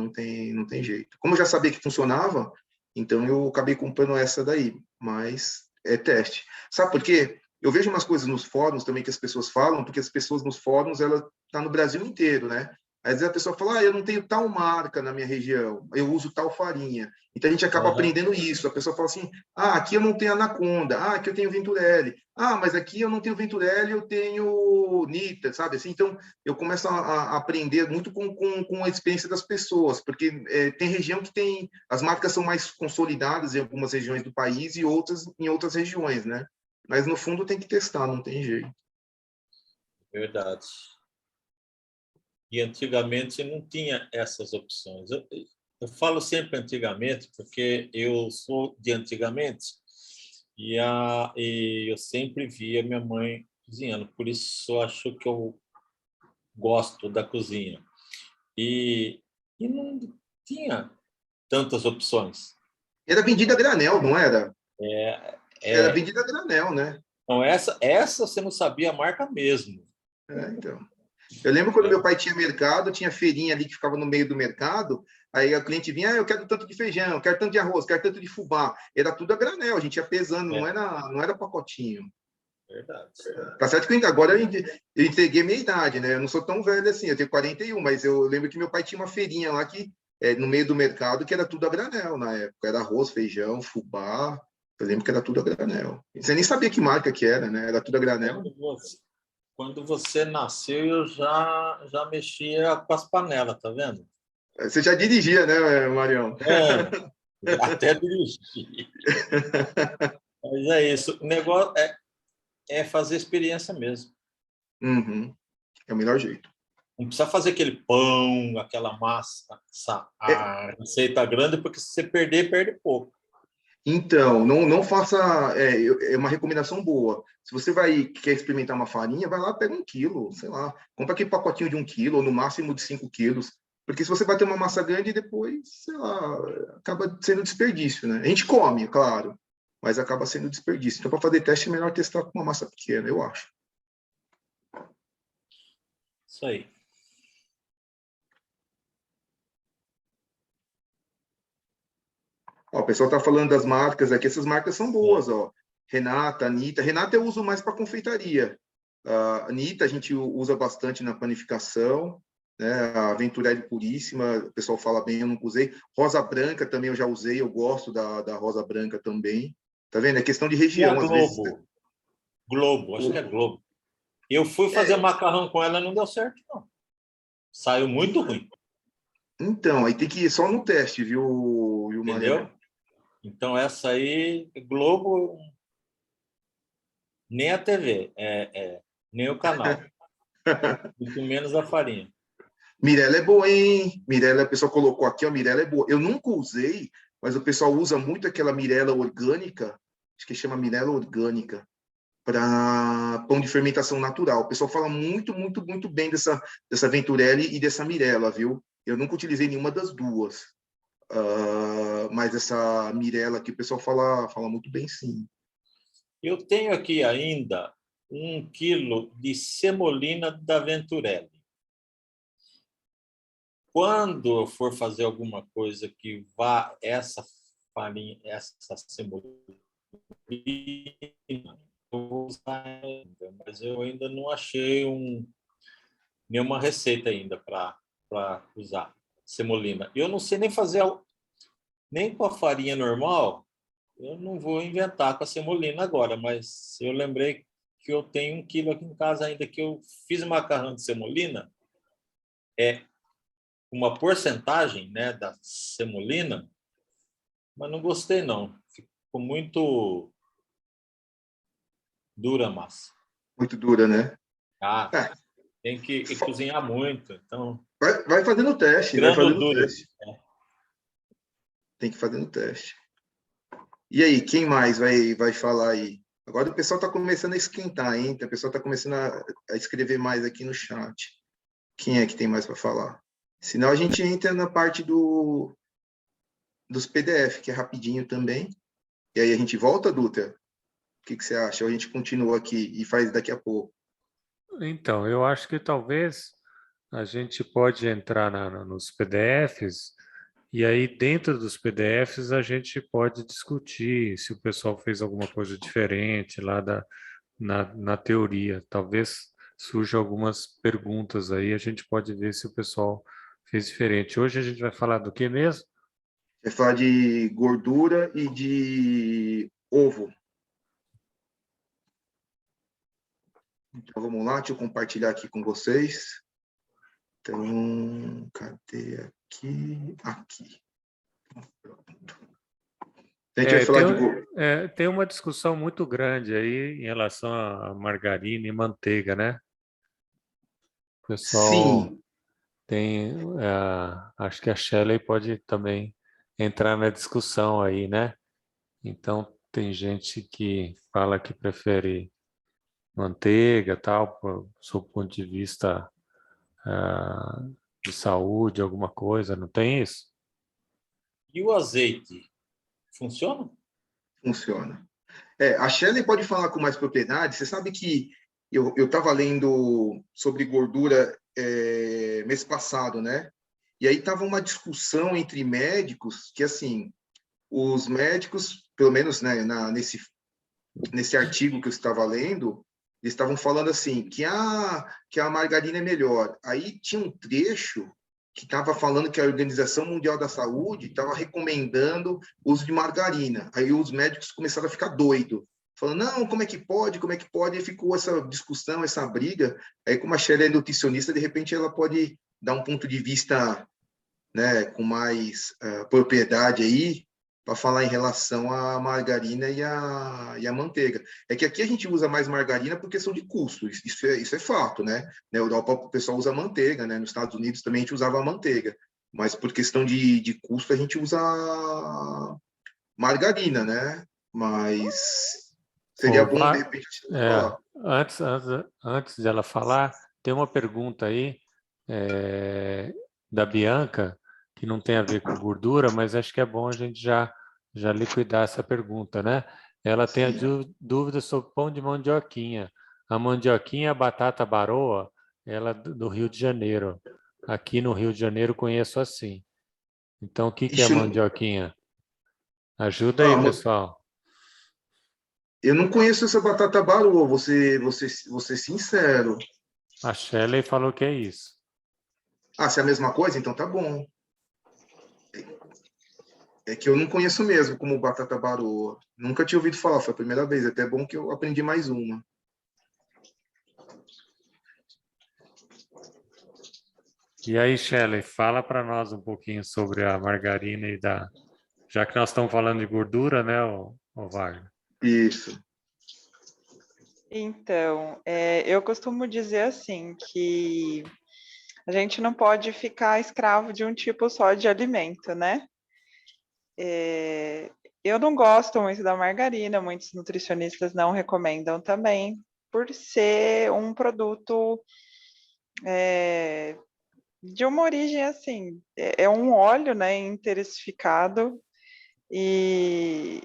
jeito. Como eu já sabia que funcionava, então eu acabei comprando essa daí. Mas é teste. Sabe por quê? Eu vejo umas coisas nos fóruns também que as pessoas falam, porque as pessoas nos fóruns, ela tá no Brasil inteiro, né? Às vezes a pessoa fala, eu não tenho tal marca na minha região, eu uso tal farinha. Então a gente acaba aprendendo isso. A pessoa fala assim, aqui eu não tenho Anaconda, aqui eu tenho Venturelli. Mas aqui eu não tenho Venturelli, eu tenho Nita, sabe? Assim, então eu começo a aprender muito com a experiência das pessoas, porque tem região que tem... As marcas são mais consolidadas em algumas regiões do país e outras em outras regiões, né? Mas no fundo tem que testar, não tem jeito. Verdade. E antigamente não tinha essas opções. Eu falo sempre antigamente, porque eu sou de antigamente e eu sempre via minha mãe cozinhando. Por isso eu acho que eu gosto da cozinha. E não tinha tantas opções. Era vendida a granel, não era? Era É. vendida a granel, né? Então, essa você não sabia a marca mesmo. Então. Eu lembro quando meu pai tinha mercado, tinha feirinha ali que ficava no meio do mercado, aí a cliente vinha, eu quero tanto de feijão, eu quero tanto de arroz, quero tanto de fubá. Era tudo a granel, a gente ia pesando, não era pacotinho. Verdade. Tá certo que agora eu entreguei minha idade, né? Eu não sou tão velho assim, eu tenho 41, mas eu lembro que meu pai tinha uma feirinha lá que, no meio do mercado, que era tudo a granel na época. Era arroz, feijão, fubá. Eu lembro que era tudo a granel. Você nem sabia que marca que era, né? Era tudo a granel. Quando você nasceu, eu já mexia com as panelas, tá vendo? Você já dirigia, né, Marião? Até dirigi. Mas é isso. O negócio é fazer experiência mesmo. Uhum. É o melhor jeito. Não precisa fazer aquele pão, aquela massa, a receita grande, porque se você perder, perde pouco. Então, não faça... É uma recomendação boa. Se você quer experimentar uma farinha, vai lá, pega 1 quilo, sei lá. Compra aquele pacotinho de 1 quilo, ou no máximo de 5 quilos. Porque se você vai ter uma massa grande, depois, sei lá, acaba sendo desperdício, né? A gente come, claro, mas acaba sendo desperdício. Então, para fazer teste, é melhor testar com uma massa pequena, eu acho. Isso aí. O pessoal está falando das marcas aqui, essas marcas são boas, ó. Renata, Anitta. Renata eu uso mais para confeitaria. Anitta a gente usa bastante na panificação, né? A Venturelli Puríssima, o pessoal fala bem, eu nunca usei. Rosa Branca também eu já usei, eu gosto da Rosa Branca também. Tá vendo? É questão de região, às vezes. Globo, acho que é Globo. Eu fui fazer macarrão com ela, não deu certo, não. Saiu muito ruim. Então, aí tem que ir só no teste, viu, Entendeu? Mariano? Então, essa aí, Globo, nem a TV, nem o canal. Muito menos a farinha. Mirella é boa, hein? Mirella, o pessoal colocou aqui, ó, Mirella é boa. Eu nunca usei, mas o pessoal usa muito aquela Mirella orgânica, acho que chama Mirella orgânica, para pão de fermentação natural. O pessoal fala muito, muito, muito bem dessa Venturelli e dessa Mirella, viu? Eu nunca utilizei nenhuma das duas. Mas essa Mirella aqui, o pessoal fala muito bem, sim. Eu tenho aqui ainda 1 quilo de semolina da Venturelli. Quando eu for fazer alguma coisa que vá essa farinha, essa semolina, eu vou usar ainda, mas eu ainda não achei nenhuma receita ainda para usar semolina. Eu não sei nem fazer nem com a farinha normal. Eu não vou inventar com a semolina agora, mas eu lembrei que eu tenho 1 quilo aqui em casa ainda que eu fiz macarrão de semolina. É uma porcentagem, né, da semolina, mas não gostei não. Ficou muito dura a massa. Muito dura, né? Ah, tem que cozinhar muito, então. Vai fazendo teste, vai Grano fazendo duro. teste. Tem que fazer no teste. E aí, quem mais vai falar aí? Agora o pessoal está começando a esquentar, hein? O pessoal está começando a escrever mais aqui no chat. Quem é que tem mais para falar? Senão a gente entra na parte dos PDF, que é rapidinho também. E aí a gente volta, Dutra? O que você acha? Ou a gente continua aqui e faz daqui a pouco? Então, eu acho que talvez a gente pode entrar nos PDFs e aí dentro dos PDFs a gente pode discutir se o pessoal fez alguma coisa diferente lá na teoria. Talvez surjam algumas perguntas aí, a gente pode ver se o pessoal fez diferente. Hoje a gente vai falar do que mesmo? Vai falar de gordura e de ovo. Então vamos lá, deixa eu compartilhar aqui com vocês. Então, cadê aqui? Aqui. Pronto. A gente vai falar de... tem uma discussão muito grande aí em relação a margarina e manteiga, né? O pessoal Sim. tem... acho que a Shelley pode também entrar na discussão aí, né? Então, tem gente que fala que prefere manteiga, tal, sob o ponto de vista de saúde, alguma coisa, não tem isso? E o azeite? Funciona? Funciona. A Shelley pode falar com mais propriedade. Você sabe que eu estava lendo sobre gordura mês passado, né? E aí estava uma discussão entre médicos que, assim, os médicos, pelo menos né, nesse artigo que eu estava lendo, eles estavam falando assim, que a margarina é melhor. Aí tinha um trecho que estava falando que a Organização Mundial da Saúde estava recomendando o uso de margarina. Aí os médicos começaram a ficar doidos, falando, não, como é que pode, como é que pode? E ficou essa discussão, essa briga. Aí, como a Shelley é nutricionista, de repente ela pode dar um ponto de vista, né, com mais propriedade aí, para falar em relação à margarina e à manteiga. É que aqui a gente usa mais margarina por questão de custo, isso é fato, né? Na Europa o pessoal usa manteiga, né? Nos Estados Unidos também a gente usava manteiga, mas por questão de custo a gente usa margarina, né? Mas seria bom, de repente, falar. Antes dela falar, tem uma pergunta aí da Bianca, que não tem a ver com gordura, mas acho que é bom a gente já liquidar essa pergunta, né? Ela tem a dúvida sobre pão de mandioquinha. A mandioquinha, a batata baroa, ela do Rio de Janeiro. Aqui no Rio de Janeiro conheço assim. Então, o que é a mandioquinha? Ajuda aí, pessoal. Eu não conheço essa batata baroa, vou ser sincero. A Shelley falou que é isso. Se é a mesma coisa, então tá bom. É que eu não conheço mesmo como batata baroa. Nunca tinha ouvido falar, foi a primeira vez. Até bom que eu aprendi mais uma. E aí, Shelley, fala para nós um pouquinho sobre a margarina e já que nós estamos falando de gordura, né, o Wagner? Isso. Então, eu costumo dizer assim, que a gente não pode ficar escravo de um tipo só de alimento, né? Eu não gosto muito da margarina, muitos nutricionistas não recomendam também, por ser um produto de uma origem assim, é um óleo, né, interessificado e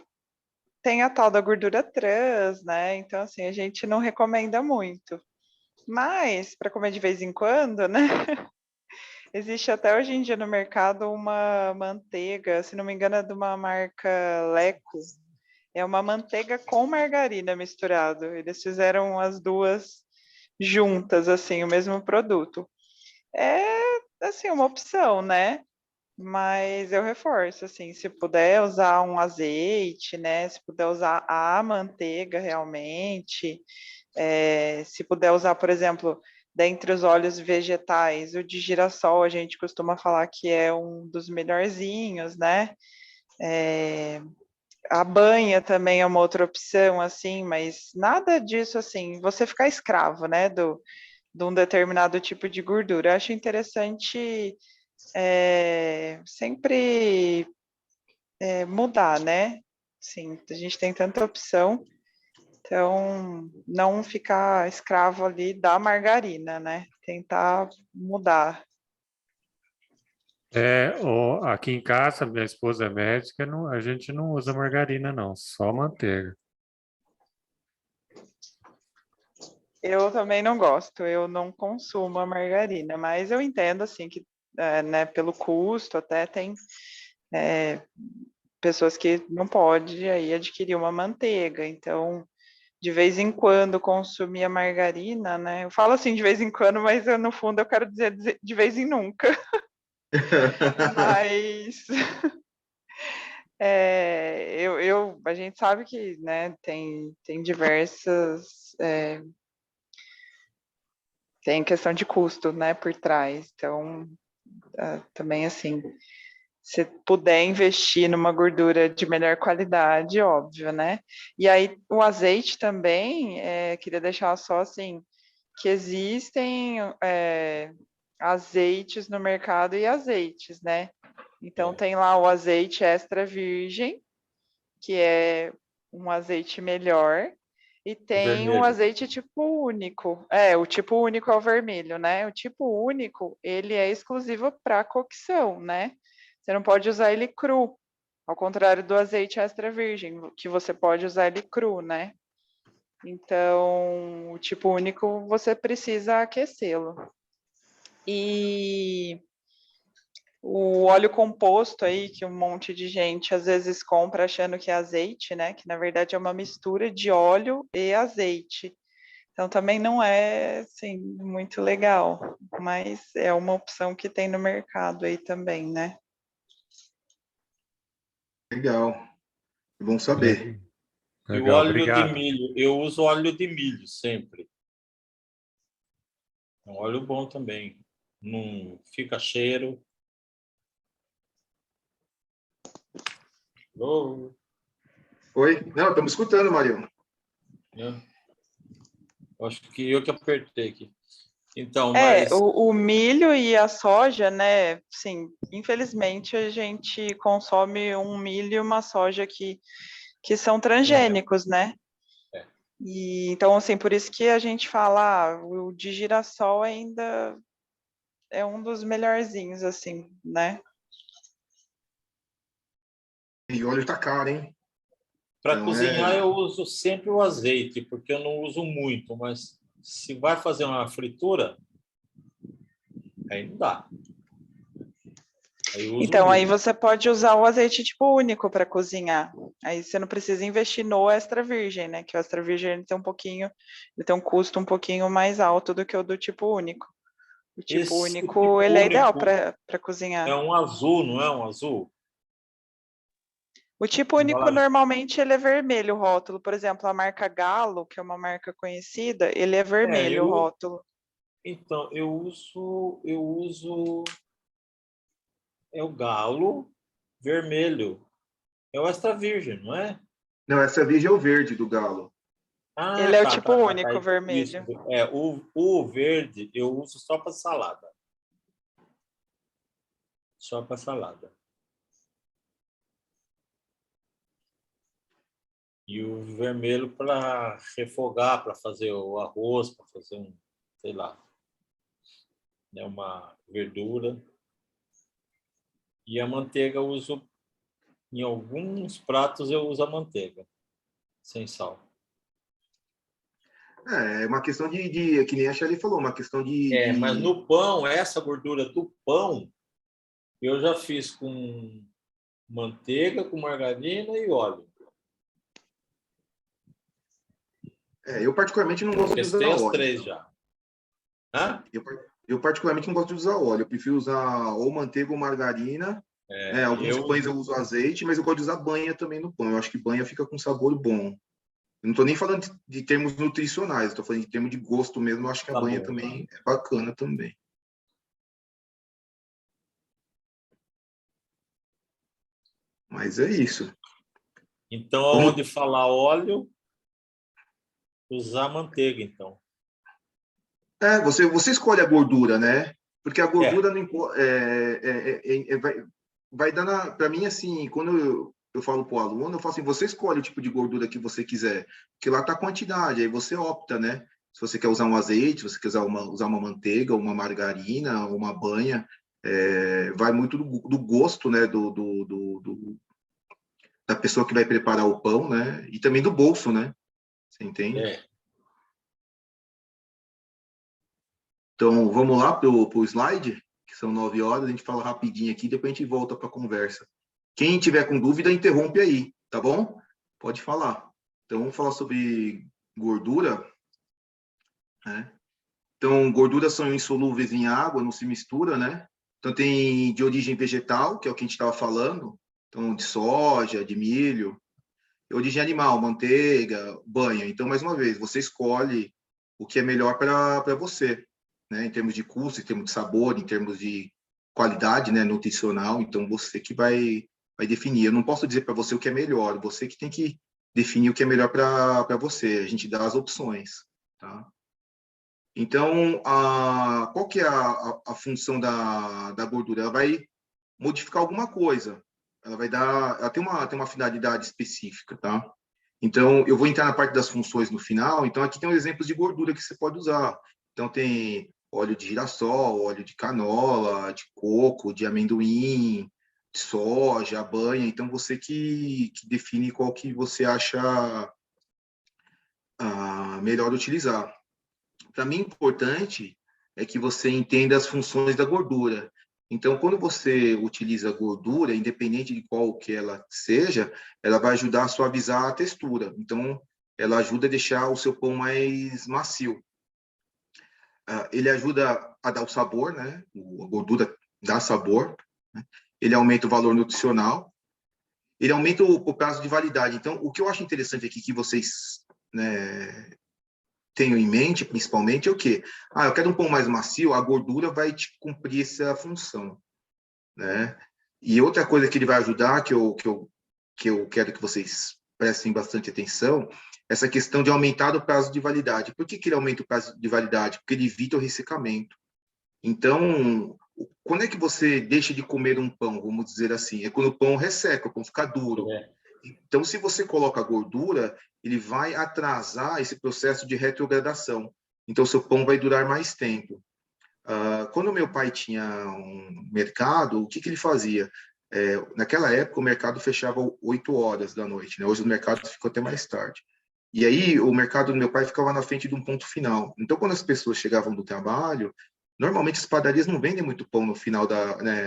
tem a tal da gordura trans, né? Então, assim, a gente não recomenda muito. Mas, para comer de vez em quando, né? Existe até hoje em dia no mercado uma manteiga, se não me engano, é de uma marca Leco. É uma manteiga com margarina misturado. Eles fizeram as duas juntas, assim, o mesmo produto. É, assim, uma opção, né? Mas eu reforço, assim, se puder usar um azeite, né? Se puder usar a manteiga realmente, se puder usar, por exemplo, dentre os óleos vegetais, o de girassol, a gente costuma falar que é um dos melhorzinhos, né? A banha também é uma outra opção, assim, mas nada disso, assim, você ficar escravo, né, de um determinado tipo de gordura. Eu acho interessante sempre mudar, né? Sim, a gente tem tanta opção, então não ficar escravo ali da margarina, né? Tentar mudar. Aqui em casa, minha esposa é médica, a gente não usa margarina, não, só manteiga. Eu também não gosto, eu não consumo a margarina, mas eu entendo assim que, né, pelo custo, até tem pessoas que não podem aí adquirir uma manteiga, então de vez em quando consumir a margarina, né? Eu falo assim de vez em quando, mas no fundo eu quero dizer de vez em nunca. Mas a gente sabe que, né, tem diversas tem questão de custo, né, por trás. Então, também assim, se puder investir numa gordura de melhor qualidade, óbvio, né? E aí o azeite também, queria deixar só assim, que existem azeites no mercado e azeites, né? Então tem lá o azeite extra virgem, que é um azeite melhor, e tem o Vermelho. azeite tipo único. O tipo único é o vermelho, né? O tipo único, ele é exclusivo para cocção, né? Você não pode usar ele cru, ao contrário do azeite extra virgem, que você pode usar ele cru, né? Então, o tipo único você precisa aquecê-lo. E o óleo composto aí, que um monte de gente às vezes compra achando que é azeite, né? Que na verdade é uma mistura de óleo e azeite. Então também não é assim muito legal, mas é uma opção que tem no mercado aí também, né? Legal. É bom saber. E o Legal, óleo de obrigado. milho, eu uso óleo de milho sempre. É um óleo bom também. Não fica cheiro. Oh, Oi? Não, estamos escutando, Marião. né? Acho que eu que apertei aqui. Então, mas O milho e a soja, né? Sim, infelizmente a gente consome um milho e uma soja que são transgênicos, né? É. E, então, assim, por isso que a gente fala, o de girassol ainda é um dos melhorzinhos, assim, né? E óleo tá caro, hein? para Então cozinhar eu uso sempre o azeite, porque eu não uso muito, mas se vai fazer uma fritura, aí não dá. Aí eu uso Então, aí milho. você pode usar o azeite tipo único para cozinhar. Aí você não precisa investir no extra virgem, né? Que o extra virgem ele tem um custo um pouquinho mais alto do que o do tipo único. O tipo Esse único, tipo ele é ideal único para é cozinhar. um azul, não é um azul? O tipo único, Embalagem. normalmente, ele é vermelho o rótulo. Por exemplo, a marca Galo, que é uma marca conhecida, ele é É, vermelho o rótulo. então eu uso é o galo vermelho. É o extra virgem, não é? não, essa virgem é o verde do galo. Ah, Ele é o tá, tipo tá, tá, tá. único Isso. vermelho. É, o verde eu uso só para salada. Só para salada. E o vermelho para refogar, para fazer o arroz, para fazer um, sei lá. né, uma verdura. E a manteiga eu uso, em alguns pratos eu uso a manteiga, sem sal. É uma questão de que nem a Shelly falou, uma questão Mas no pão, essa gordura do pão, eu já fiz com manteiga, com margarina e óleo. Eu particularmente não gosto de usar Testei as óleo. 3 já. Hã? Eu particularmente não gosto de usar óleo. Eu prefiro usar ou manteiga ou margarina. Alguns pães eu uso azeite, mas eu gosto de usar banha também no pão. Eu acho que banha fica com sabor bom. Eu não estou nem falando de termos nutricionais, estou falando de termos de gosto mesmo. Eu acho que a banha também é bacana também. Mas é isso. Então, onde falar óleo, usar manteiga, então. Você escolhe a gordura, né? Porque a gordura não vai dar para mim assim, quando eu falo para o aluno, eu falo assim, você escolhe o tipo de gordura que você quiser, porque lá está a quantidade, aí você opta, né? Se você quer usar um azeite, se você quer usar uma manteiga, uma margarina, uma banha, vai muito do gosto, né? Da pessoa que vai preparar o pão, né? E também do bolso, né? Você entende? Então, vamos lá para o slide, que são 9 horas, a gente fala rapidinho aqui, depois a gente volta para a conversa. Quem tiver com dúvida, interrompe aí, tá bom? Pode falar. Então, vamos falar sobre gordura. Né? Então, gorduras são insolúveis em água, não se mistura, né? Então, tem de origem vegetal, que é o que a gente estava falando, então, de soja, de milho. Origem animal, manteiga, banha. Então, mais uma vez, você escolhe o que é melhor para você, né? Em termos de custo, em termos de sabor, em termos de qualidade, né? Nutricional. Então, você que vai definir. Eu não posso dizer para você o que é melhor, você que tem que definir o que é melhor para você. A gente dá as opções, tá? Então, qual que é a função da gordura? Ela vai modificar alguma coisa. Ela tem uma finalidade específica, tá? Então, eu vou entrar na parte das funções no final. Então, aqui tem um exemplo de gordura que você pode usar. Então, tem óleo de girassol, óleo de canola, de coco, de amendoim, de soja, banha. Então, você que define qual que você acha melhor utilizar. Para mim, importante é que você entenda as funções da gordura. Então, quando você utiliza gordura, independente de qual que ela seja, ela vai ajudar a suavizar a textura. Então, ela ajuda a deixar o seu pão mais macio. Ele ajuda a dar o sabor, né? A gordura dá sabor. Né? Ele aumenta o valor nutricional. Ele aumenta o prazo de validade. Então, o que eu acho interessante aqui que vocês, né, tenho em mente, principalmente, é o quê? Eu quero um pão mais macio, a gordura vai te cumprir essa função, né? E outra coisa que ele vai ajudar, que eu quero que vocês prestem bastante atenção, essa questão de aumentar o prazo de validade. Por que ele aumenta o prazo de validade? Porque ele evita o ressecamento. Então, quando é que você deixa de comer um pão, vamos dizer assim? É quando o pão resseca, o pão fica duro. Então, se você coloca gordura, ele vai atrasar esse processo de retrogradação. Então, seu pão vai durar mais tempo. Quando meu pai tinha um mercado, o que ele fazia? Naquela época, o mercado fechava 8 horas da noite, né? Hoje o mercado ficou até mais tarde. E aí, o mercado do meu pai ficava na frente de um ponto final. Então, quando as pessoas chegavam do trabalho, normalmente as padarias não vendem muito pão no final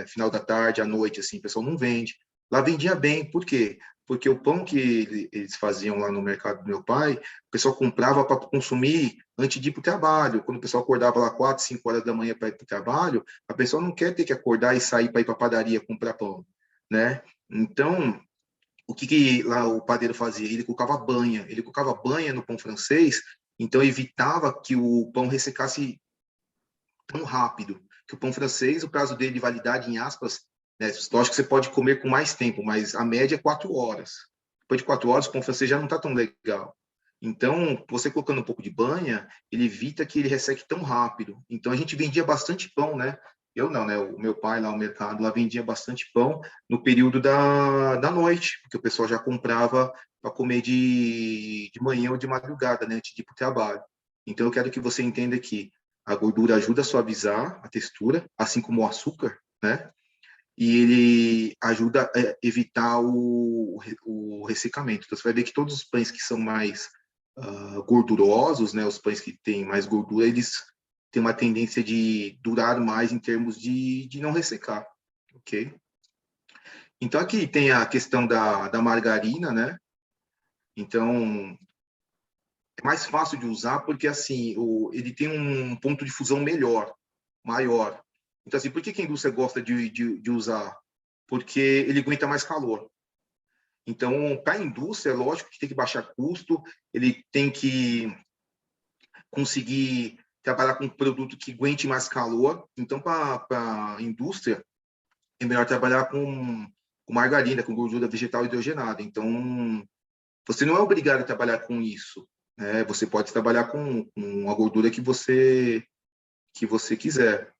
final da tarde, à noite, assim, o pessoal não vende. Lá vendia bem, por quê? Porque o pão que eles faziam lá no mercado do meu pai, o pessoal comprava para consumir antes de ir para o trabalho. Quando o pessoal acordava lá 4, 5 horas da manhã para ir para o trabalho, a pessoa não quer ter que acordar e sair para ir para a padaria comprar pão, né? Então, o que lá o padeiro fazia? Ele colocava banha no pão francês, então evitava que o pão ressecasse tão rápido, que o pão francês, o prazo dele de validade, em aspas, né, lógico que você pode comer com mais tempo, mas a média é 4 horas. Depois de 4 horas, o pão francês já não está tão legal. Então, você colocando um pouco de banha, ele evita que ele resseque tão rápido. Então, a gente vendia bastante pão, né? Eu não, né? O meu pai lá, o mercado, lá vendia bastante pão no período da noite, porque o pessoal já comprava para comer de manhã ou de madrugada, né? Antes de ir para o trabalho. Então, eu quero que você entenda que A gordura ajuda a suavizar a textura, assim como o açúcar, né? E ele ajuda a evitar o ressecamento. Então, você vai ver que todos os pães que são mais gordurosos, né, os pães que têm mais gordura, eles têm uma tendência de durar mais em termos de não ressecar, ok? Então, aqui tem a questão da margarina, né? Então, é mais fácil de usar porque, assim, ele tem um ponto de fusão maior. Então, assim, por que a indústria gosta de usar? Porque ele aguenta mais calor. Então, para a indústria, é lógico que tem que baixar custo, ele tem que conseguir trabalhar com um produto que aguente mais calor. Então, para a indústria, é melhor trabalhar com margarina, com gordura vegetal hidrogenada. Então, você não é obrigado a trabalhar com isso, né? Você pode trabalhar com a gordura que você quiser.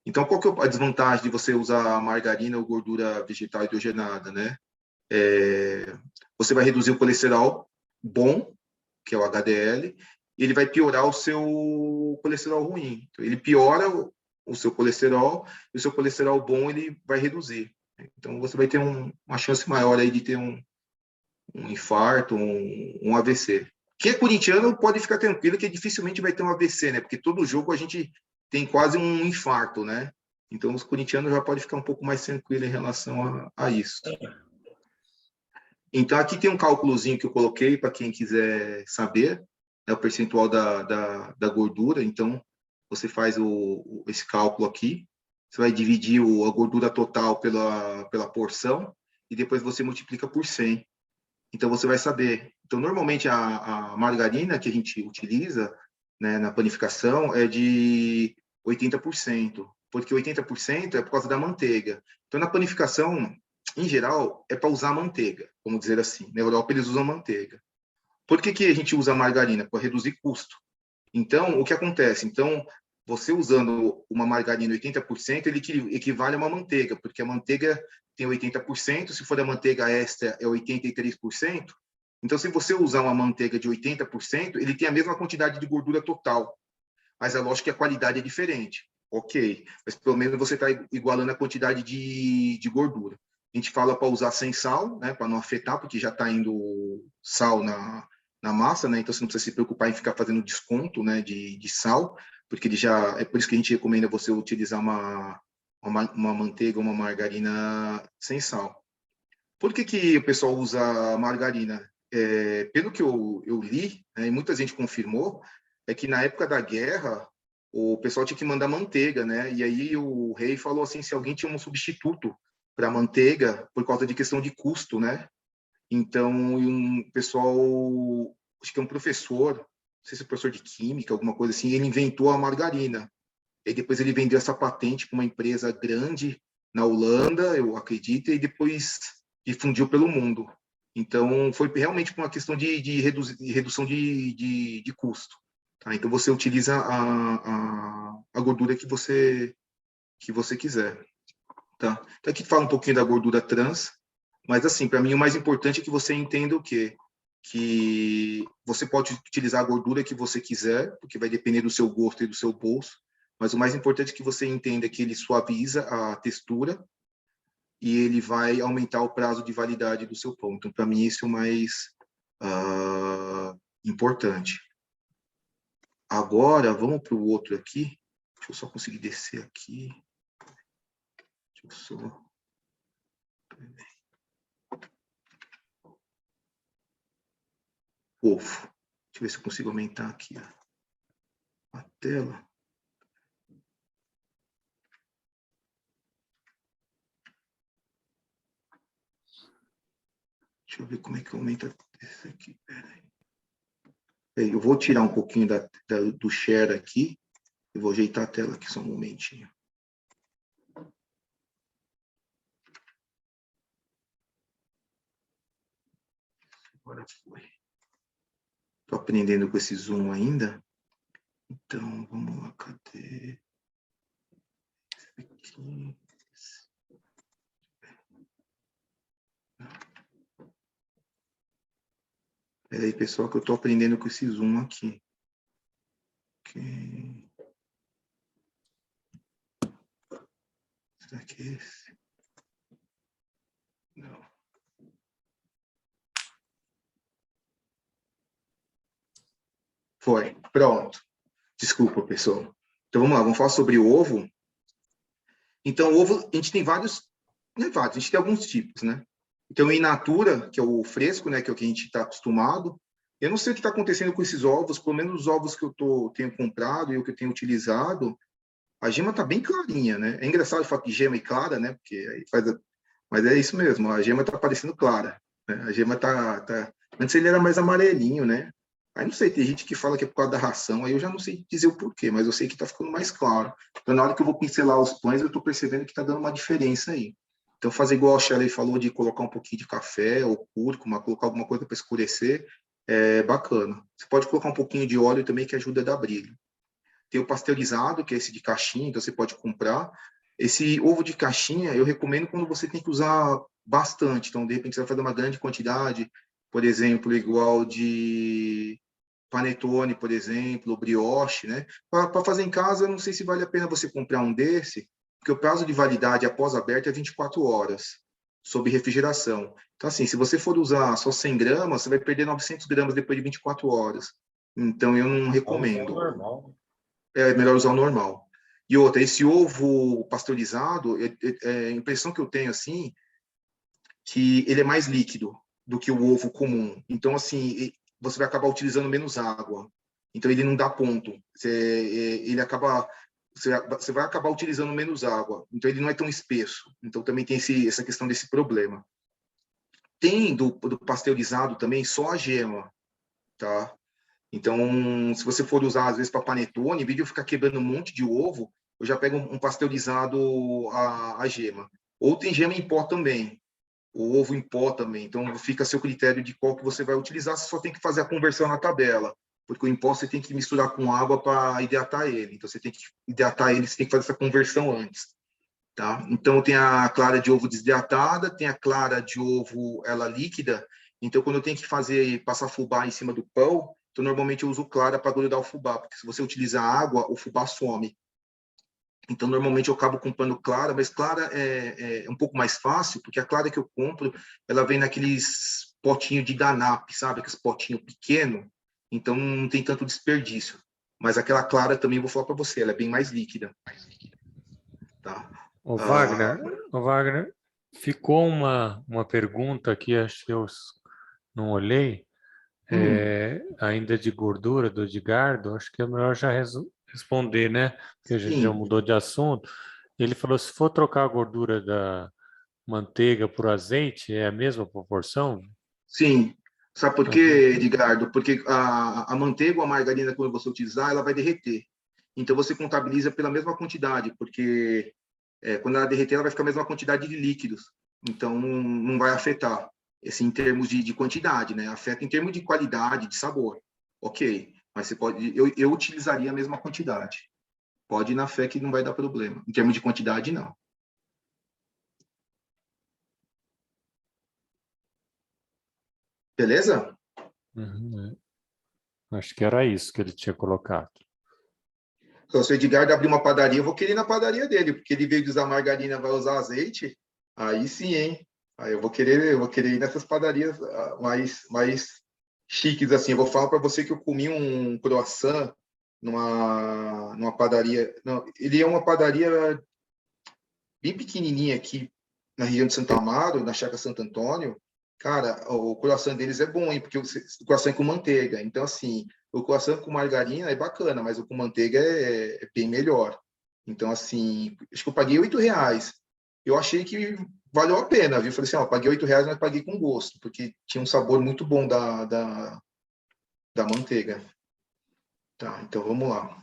Então, qual que é a desvantagem de você usar margarina ou gordura vegetal hidrogenada, né? Você vai reduzir o colesterol bom, que é o HDL, e ele vai piorar o seu colesterol ruim. Então, ele piora o seu colesterol, e o seu colesterol bom ele vai reduzir. Então, você vai ter uma chance maior aí de ter um infarto, um AVC. Quem é corintiano pode ficar tranquilo que dificilmente vai ter um AVC, né? Porque todo jogo a gente tem quase um infarto, né? Então, os corintianos já podem ficar um pouco mais tranquilos em relação a isso. Então, aqui tem um cálculozinho que eu coloquei para quem quiser saber, né, o percentual da gordura. Então, você faz esse cálculo aqui, você vai dividir a gordura total pela porção e depois você multiplica por 100. Então, você vai saber. Então, normalmente, a margarina que a gente utiliza, né, na panificação é de 80%, porque 80% é por causa da manteiga. Então, na panificação, em geral, é para usar manteiga, vamos dizer assim. Na Europa, eles usam manteiga. Por que a gente usa margarina? Para reduzir custo. Então, o que acontece? Então, você usando uma margarina 80%, ele equivale a uma manteiga, porque a manteiga tem 80%, se for a manteiga extra, é 83%. Então, se você usar uma manteiga de 80%, ele tem a mesma quantidade de gordura total. Mas é lógico que a qualidade é diferente. Ok, mas pelo menos você está igualando a quantidade de gordura. A gente fala para usar sem sal, né, para não afetar, porque já está indo sal na massa, né? Então você não precisa se preocupar em ficar fazendo desconto, né, de sal, porque ele já é por isso que a gente recomenda você utilizar uma manteiga, uma margarina sem sal. Por que o pessoal usa margarina? Pelo que eu li, né, e muita gente confirmou, é que na época da guerra o pessoal tinha que mandar manteiga, né? E aí o rei falou assim, se alguém tinha um substituto para manteiga por causa de questão de custo, né? Então, um pessoal, acho que é um professor, não sei se é professor de química, alguma coisa assim, ele inventou a margarina. E depois ele vendeu essa patente para uma empresa grande na Holanda, eu acredito, e depois difundiu pelo mundo. Então, foi realmente por uma questão de redução de custo. Tá? Então, você utiliza a gordura que você quiser. Tá? Então, aqui fala um pouquinho da gordura trans, mas, assim, para mim, o mais importante é que você entenda o quê? Que você pode utilizar a gordura que você quiser, porque vai depender do seu gosto e do seu bolso, mas o mais importante é que você entenda que ele suaviza a textura e ele vai aumentar o prazo de validade do seu pão. Então, para mim, isso é o mais importante. Agora, vamos para o outro aqui. Deixa eu só conseguir descer aqui. Deixa eu só... Ovo. Deixa eu ver se eu consigo aumentar aqui a tela. Deixa eu ver como é que aumenta esse aqui. Eu vou tirar um pouquinho do share aqui. Eu vou ajeitar a tela aqui só um momentinho. Agora foi. Estou aprendendo com esse zoom ainda. Então, vamos lá, cadê? Esse aqui. Espera aí, pessoal, que eu estou aprendendo com esse zoom aqui. Ok. Será que é esse? Não. Foi. Pronto. Desculpa, pessoal. Então, vamos lá. Vamos falar sobre o ovo. Então, o ovo, a gente tem vários... Não é vários, a gente tem alguns tipos, né? Então, o in natura, que é o fresco, né? Que é o que a gente está acostumado. Eu não sei o que está acontecendo com esses ovos, pelo menos os ovos que eu tenho comprado e o que eu tenho utilizado, a gema está bem clarinha, né? É engraçado o fato de gema e clara, né? Porque aí faz... Mas é isso mesmo, a gema está parecendo clara. Né? A gema tá... Antes ele era mais amarelinho, né? Aí não sei, tem gente que fala que é por causa da ração, aí eu já não sei dizer o porquê, mas eu sei que está ficando mais claro. Então, na hora que eu vou pincelar os pães, eu estou percebendo que está dando uma diferença aí. Então, fazer igual a Shelley falou, de colocar um pouquinho de café ou cúrcuma, colocar alguma coisa para escurecer, é bacana. Você pode colocar um pouquinho de óleo também, que ajuda a dar brilho. Tem o pasteurizado, que é esse de caixinha, então você pode comprar. Esse ovo de caixinha, eu recomendo quando você tem que usar bastante. Então, de repente, você vai fazer uma grande quantidade, por exemplo, igual de panetone, por exemplo, brioche, né? Para fazer em casa, eu não sei se vale a pena você comprar um desse, porque o prazo de validade após aberto é 24 horas, sob refrigeração. Então, assim, se você for usar só 100 gramas, você vai perder 900 gramas depois de 24 horas. Então, eu não recomendo. Normal. É melhor usar o normal. E outra, esse ovo pasteurizado, a impressão que eu tenho, assim, que ele é mais líquido do que o ovo comum. Então, assim, você vai acabar utilizando menos água. Então, ele não dá ponto. Ele acaba... Você vai acabar utilizando menos água. Então, ele não é tão espesso. Então, também tem essa questão desse problema. Tem do pasteurizado também só a gema, tá? Então, se você for usar, às vezes, para panetone, em vez de eu ficar quebrando um monte de ovo, eu já pego um pasteurizado a gema. Ou tem gema em pó também, o ovo em pó também. Então, fica a seu critério de qual que você vai utilizar, você só tem que fazer a conversão na tabela, porque o em pó você tem que misturar com água para hidratar ele. Então, você tem que hidratar ele, você tem que fazer essa conversão antes. Tá? Então, tem a clara de ovo desidratada, tem a clara de ovo, ela líquida. Então, quando eu tenho que passar fubá em cima do pão, então, normalmente eu uso clara para grudar o fubá, porque se você utilizar água, o fubá some. Então, normalmente eu acabo comprando clara, mas clara é um pouco mais fácil, porque a clara que eu compro, ela vem naqueles potinhos de Danap, sabe? Aqueles potinhos pequenos, então não tem tanto desperdício. Mas aquela clara também, vou falar para você, ela é bem mais líquida. Tá? Ô Wagner, ficou uma pergunta aqui, acho que eu não olhei, ainda de gordura do Edgardo, acho que é melhor já responder, né? Porque a gente já mudou de assunto. Ele falou, se for trocar a gordura da manteiga por azeite, é a mesma proporção? Sim. Sabe por quê, Edgardo? Porque a manteiga ou a margarina, quando você utilizar, ela vai derreter. Então, você contabiliza pela mesma quantidade, porque quando ela derreter, ela vai ficar a mesma quantidade de líquidos. Então, não vai afetar, em termos de quantidade, né? Afeta em termos de qualidade, de sabor. Ok, mas você pode... Eu utilizaria a mesma quantidade. Pode ir na fé que não vai dar problema. Em termos de quantidade, não. Beleza? Acho que era isso que ele tinha colocado. Então, se o Edgardo abrir uma padaria, eu vou querer ir na padaria dele, porque ele veio de usar margarina, vai usar azeite, aí sim, hein? Aí eu vou querer ir nessas padarias mais chiques, assim. Eu vou falar para você que eu comi um croissant numa padaria. Não, ele é uma padaria bem pequenininha aqui na região de Santo Amaro, na Chácara Santo Antônio. Cara, o croissant deles é bom, hein? Porque o croissant é com manteiga. Então, assim, o croissant com margarina é bacana, mas o com manteiga é bem melhor. Então, assim, acho que eu paguei R$8. Eu achei que valeu a pena, viu? Falei assim, ó, paguei R$8, mas paguei com gosto, porque tinha um sabor muito bom da manteiga. Tá, então vamos lá.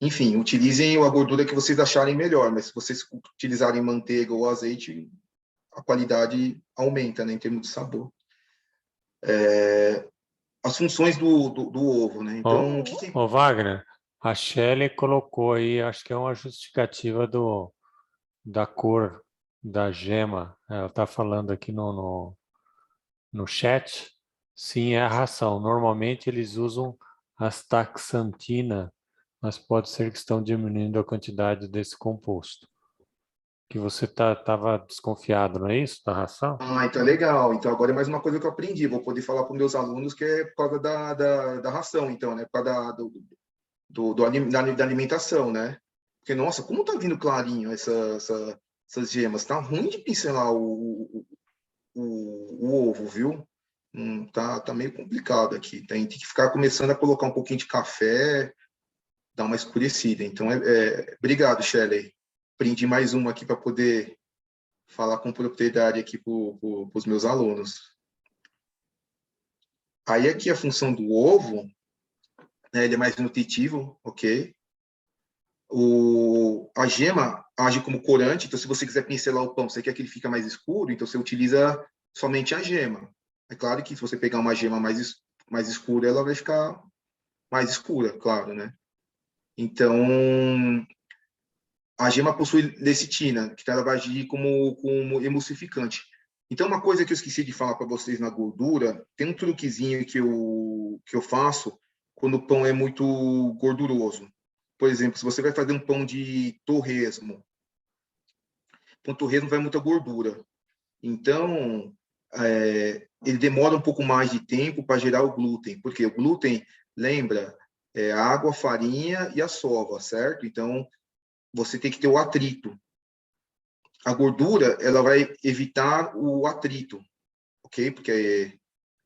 Enfim, utilizem a gordura que vocês acharem melhor, mas se vocês utilizarem manteiga ou azeite, a qualidade aumenta, né, em termos de sabor. As funções do ovo, né? Então, Ô, Wagner, a Shelley colocou aí, acho que é uma justificativa da cor da gema. Ela está falando aqui no chat. Sim, é a ração. Normalmente eles usam astaxantina mas pode ser que estão diminuindo a quantidade desse composto. Que você estava desconfiado, não é isso, da ração? Ah, então é legal. Então agora é mais uma coisa que eu aprendi. Vou poder falar com meus alunos que é por causa da ração, então, né? Por causa da alimentação, né? Porque, nossa, como tá vindo clarinho essas gemas? Tá ruim de pincelar o ovo, viu? Tá meio complicado aqui. Tem que ficar começando a colocar um pouquinho de café, dar uma escurecida. Então, obrigado, Shelley. Aprendi mais uma aqui para poder falar com propriedade aqui para os meus alunos. Aí aqui a função do ovo, né, ele é mais nutritivo, ok? A gema age como corante, então se você quiser pincelar o pão, você quer que ele fique mais escuro, então você utiliza somente a gema. É claro que se você pegar uma gema mais escura, ela vai ficar mais escura, claro, né? Então, a gema possui lecitina, que ela vai agir como emulsificante. Então, uma coisa que eu esqueci de falar para vocês na gordura, tem um truquezinho que eu faço quando o pão é muito gorduroso. Por exemplo, se você vai fazer um pão de torresmo, pão de torresmo vai muita gordura. Então, ele demora um pouco mais de tempo para gerar o glúten, porque o glúten, lembra, é a água, a farinha e a sova, certo? Então, você tem que ter o atrito. A gordura, ela vai evitar o atrito, ok? Porque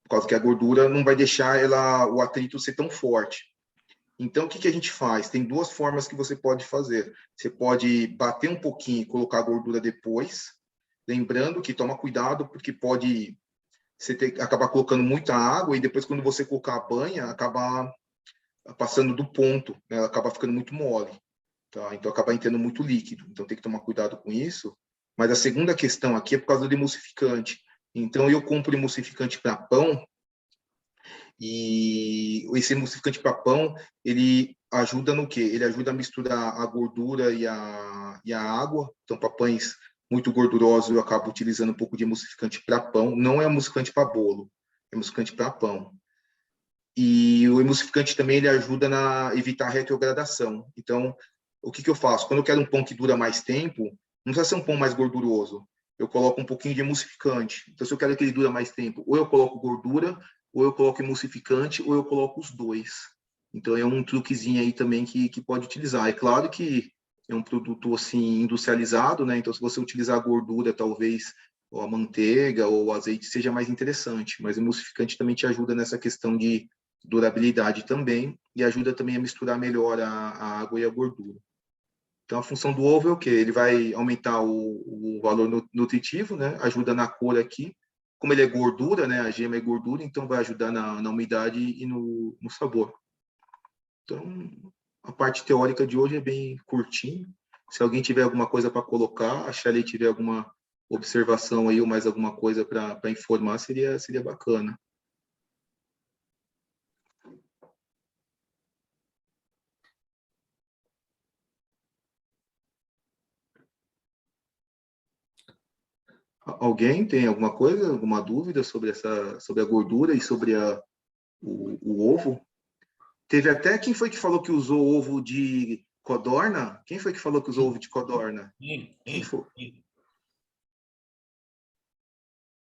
por causa que a gordura não vai deixar o atrito ser tão forte. Então, o que a gente faz? Tem duas formas que você pode fazer. Você pode bater um pouquinho e colocar a gordura depois, lembrando que toma cuidado, porque pode acabar colocando muita água e depois, quando você colocar a banha, acabar passando do ponto, né? Ela acaba ficando muito mole. Tá? Então, acaba entrando muito líquido. Então, tem que tomar cuidado com isso. Mas a segunda questão aqui é por causa do emulsificante. Então, eu compro emulsificante para pão, e esse emulsificante para pão, ele ajuda no quê? Ele ajuda a misturar a gordura e a água. Então, para pães muito gordurosos, eu acabo utilizando um pouco de emulsificante para pão. Não é emulsificante para bolo, é emulsificante para pão. E o emulsificante também ele ajuda a evitar a retrogradação. Então, o que eu faço? Quando eu quero um pão que dura mais tempo, não precisa ser um pão mais gorduroso. Eu coloco um pouquinho de emulsificante. Então, se eu quero que ele dure mais tempo, ou eu coloco gordura, ou eu coloco emulsificante, ou eu coloco os dois. Então, é um truquezinho aí também que pode utilizar. É claro que é um produto assim industrializado, né? Então, se você utilizar a gordura, talvez, ou a manteiga, ou o azeite, seja mais interessante. Mas o emulsificante também te ajuda nessa questão de durabilidade também, e ajuda também a misturar melhor a água e a gordura. Então, a função do ovo é o quê? Ele vai aumentar o valor nutritivo, né? Ajuda na cor aqui. Como ele é gordura, né? A gema é gordura, então vai ajudar na umidade e no sabor. Então, a parte teórica de hoje é bem curtinho. Se alguém tiver alguma coisa para colocar, a Shelley tiver alguma observação aí ou mais alguma coisa para informar, seria bacana. Alguém tem alguma coisa, alguma dúvida sobre a gordura e sobre o ovo? Teve até quem foi que falou que usou ovo de codorna? Quem foi que falou que usou ovo de codorna? Quem foi?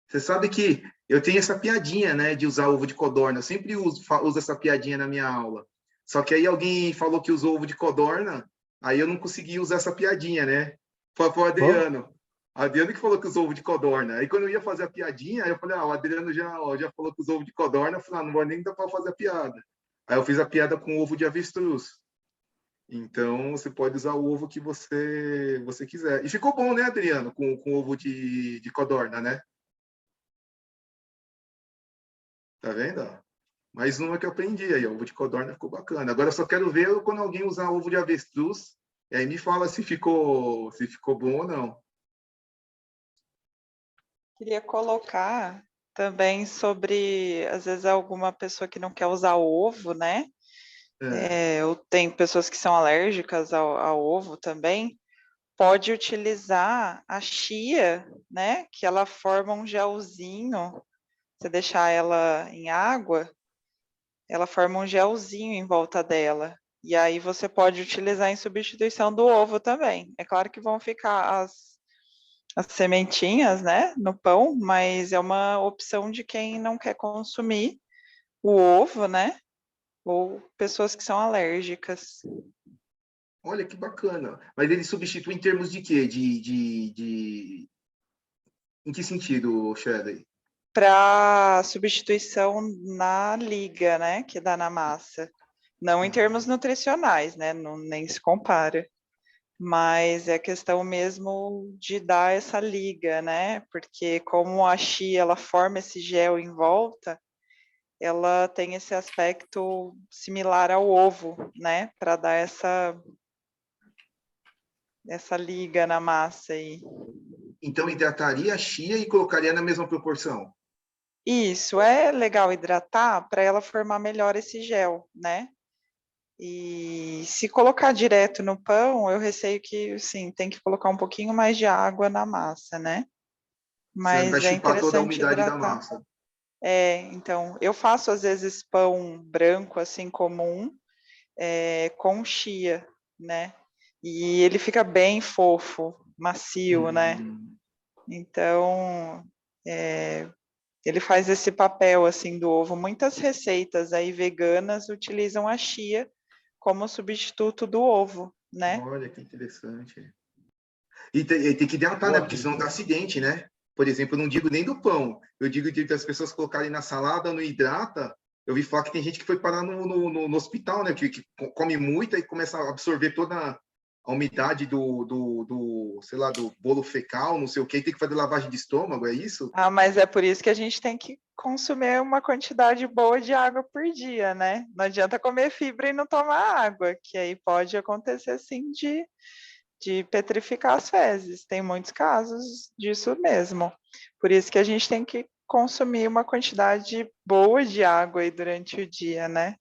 Você sabe que eu tenho essa piadinha, né, de usar ovo de codorna. Eu sempre uso essa piadinha na minha aula. Só que aí alguém falou que usou ovo de codorna, aí eu não consegui usar essa piadinha, né? Foi o Adriano. O Adriano que falou que usou ovo de codorna. Aí quando eu ia fazer a piadinha, aí eu falei, o Adriano já falou que usou ovo de codorna. Eu falei, não vou nem dar para fazer a piada. Aí eu fiz a piada com ovo de avestruz. Então, você pode usar o ovo que você quiser. E ficou bom, né, Adriano, com ovo de codorna, né? Tá vendo? Mais uma que eu aprendi aí, ovo de codorna ficou bacana. Agora eu só quero ver quando alguém usar ovo de avestruz, e aí me fala se ficou bom ou não. Queria colocar também sobre, às vezes, alguma pessoa que não quer usar ovo, né? Tem pessoas que são alérgicas ao ovo também. Pode utilizar a chia, né? Que ela forma um gelzinho. Você deixar ela em água, ela forma um gelzinho em volta dela. E aí você pode utilizar em substituição do ovo também. É claro que vão ficar as sementinhas, né, no pão, mas é uma opção de quem não quer consumir o ovo, né, ou pessoas que são alérgicas. Olha que bacana. Mas ele substitui em termos de quê? Em que sentido, Shelley? Para substituição na liga, né, que dá na massa. Não em termos nutricionais, né, não, nem se compara. Mas é questão mesmo de dar essa liga, né? Porque como a chia, ela forma esse gel em volta, ela tem esse aspecto similar ao ovo, né? Para dar essa liga na massa aí. Então, hidrataria a chia e colocaria na mesma proporção? Isso, é legal hidratar para ela formar melhor esse gel, né? E se colocar direto no pão, eu receio que, sim, tem que colocar um pouquinho mais de água na massa, né? Senão ele vai Mas é chupar toda a interessante umidade da hidratar. massa. Então, eu faço às vezes pão branco, assim, comum, com chia, né? E ele fica bem fofo, macio, né? Então, ele faz esse papel, assim, do ovo. Muitas receitas aí veganas utilizam a chia como substituto do ovo, né? Olha que interessante. E tem que hidratar, né? Porque senão dá acidente, né? Por exemplo, eu não digo nem do pão. Eu digo de as pessoas colocarem na salada, não hidrata. Eu vi falar que tem gente que foi parar no hospital, né? Que come muito e começa a absorver toda a umidade sei lá, do bolo fecal, não sei o quê. Tem que fazer lavagem de estômago, é isso? Ah, mas é por isso que a gente tem que consumir uma quantidade boa de água por dia, né? Não adianta comer fibra e não tomar água, que aí pode acontecer, sim, de petrificar as fezes. Tem muitos casos disso mesmo. Por isso que a gente tem que consumir uma quantidade boa de água aí durante o dia, né?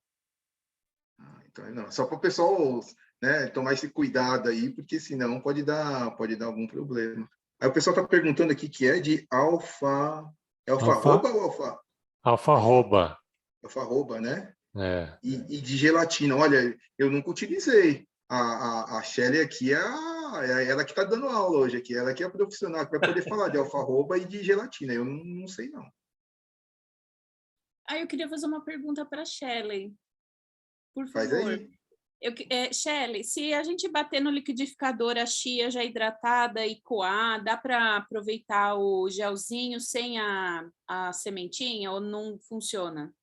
Então, não, só para o pessoal, né, tomar esse cuidado aí, porque senão pode dar algum problema. Aí o pessoal está perguntando aqui que é de alfarroba ou Alfarroba. alfarroba, né? É. E de gelatina. Olha, eu nunca utilizei. A Shelly aqui é ela que está dando aula hoje aqui. Ela que é a profissional que vai poder falar de alfarroba e de gelatina. Eu não sei, não. Eu queria fazer uma pergunta para a Shelley. Por Faz favor. aí. Shelley, se a gente bater no liquidificador a chia já hidratada e coar, dá para aproveitar o gelzinho sem a sementinha ou não funciona?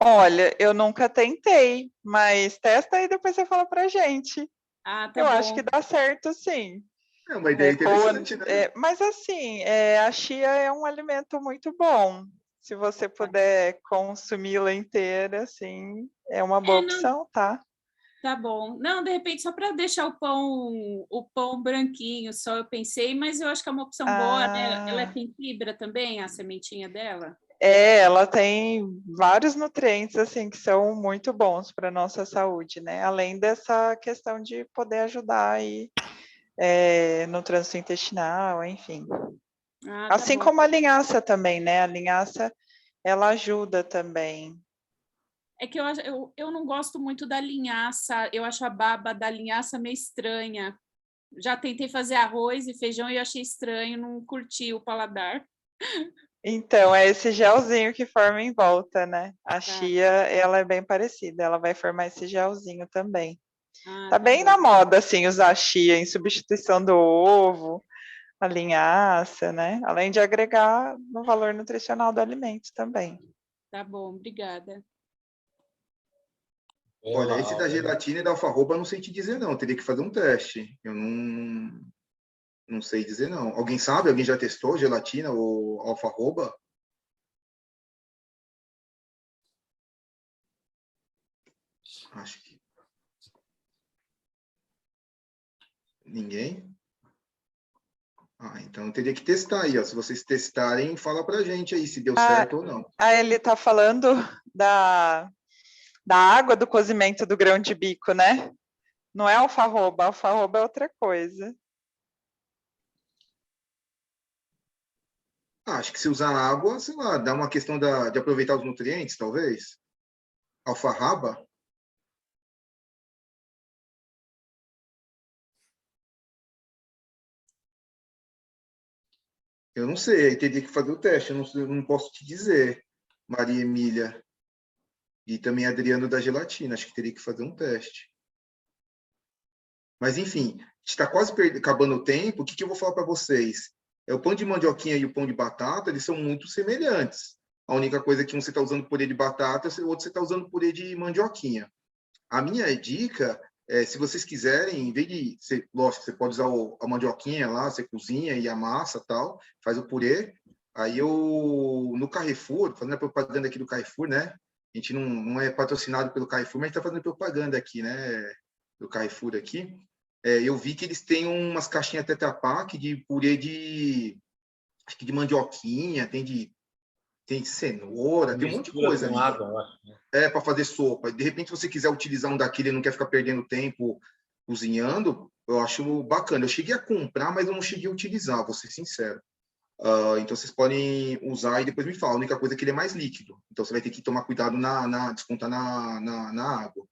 Olha, eu nunca tentei, mas testa aí e depois você fala pra gente. Tá Eu acho bom. que dá certo, sim. É uma ideia interessante, né? Mas assim, a chia é um alimento muito bom. Se você puder consumi-la inteira, assim, é uma boa opção, tá? Tá bom. Não, de repente, só para deixar o pão branquinho, só eu pensei, mas eu acho que é uma opção boa, né? Ela tem fibra também, a sementinha dela? Ela tem vários nutrientes, assim, que são muito bons para a nossa saúde, né? Além dessa questão de poder ajudar aí no trânsito intestinal, enfim. Tá Assim bom. como a linhaça também, né? A linhaça, ela ajuda também. É que eu não gosto muito da linhaça, eu acho a baba da linhaça meio estranha. Já tentei fazer arroz e feijão e eu achei estranho, não curti o paladar. Então, é esse gelzinho que forma em volta, né? A chia, ela é bem parecida, ela vai formar esse gelzinho também. Tá bem na moda, assim, usar a chia em substituição do ovo, a linhaça, né? Além de agregar no valor nutricional do alimento também. Tá bom, obrigada. Olha, esse da gelatina e da alfarroba eu não sei te dizer, não. Eu teria que fazer um teste. Eu não sei dizer, não. Alguém sabe? Alguém já testou gelatina ou alfarroba? Acho que ninguém. Então eu teria que testar aí, ó. Se vocês testarem, fala pra gente aí se deu certo ou não. Ele tá falando da água do cozimento do grão de bico, né? Não é alfarroba é outra coisa. Acho que se usar água, sei lá, dá uma questão de aproveitar os nutrientes, talvez. Alfarraba? Eu não sei, teria que fazer o teste, eu não posso te dizer, Maria Emília. E também Adriano da Gelatina, acho que teria que fazer um teste. Mas, enfim, está quase acabando o tempo, o que eu vou falar para vocês? O pão de mandioquinha e o pão de batata, eles são muito semelhantes. A única coisa é que um você está usando purê de batata, o outro você está usando purê de mandioquinha. A minha dica é, se vocês quiserem, em vez de... lógico, você pode usar a mandioquinha lá, você cozinha e amassa tal, faz o purê. Aí eu, no Carrefour, fazendo a propaganda aqui do Carrefour, né? A gente não é patrocinado pelo Carrefour, mas a gente está fazendo propaganda aqui, né? Do Carrefour aqui. Eu vi que eles têm umas caixinhas Tetra Pak de purê acho que de mandioquinha, tem de cenoura, tem um monte de coisa ali. Água, eu acho, né? Para fazer sopa. De repente, se você quiser utilizar um daquele e não quer ficar perdendo tempo cozinhando, eu acho bacana. Eu cheguei a comprar, mas eu não cheguei a utilizar, vou ser sincero. Então, vocês podem usar e depois me falam. A única coisa é que ele é mais líquido. Então, você vai ter que tomar cuidado descontar na água.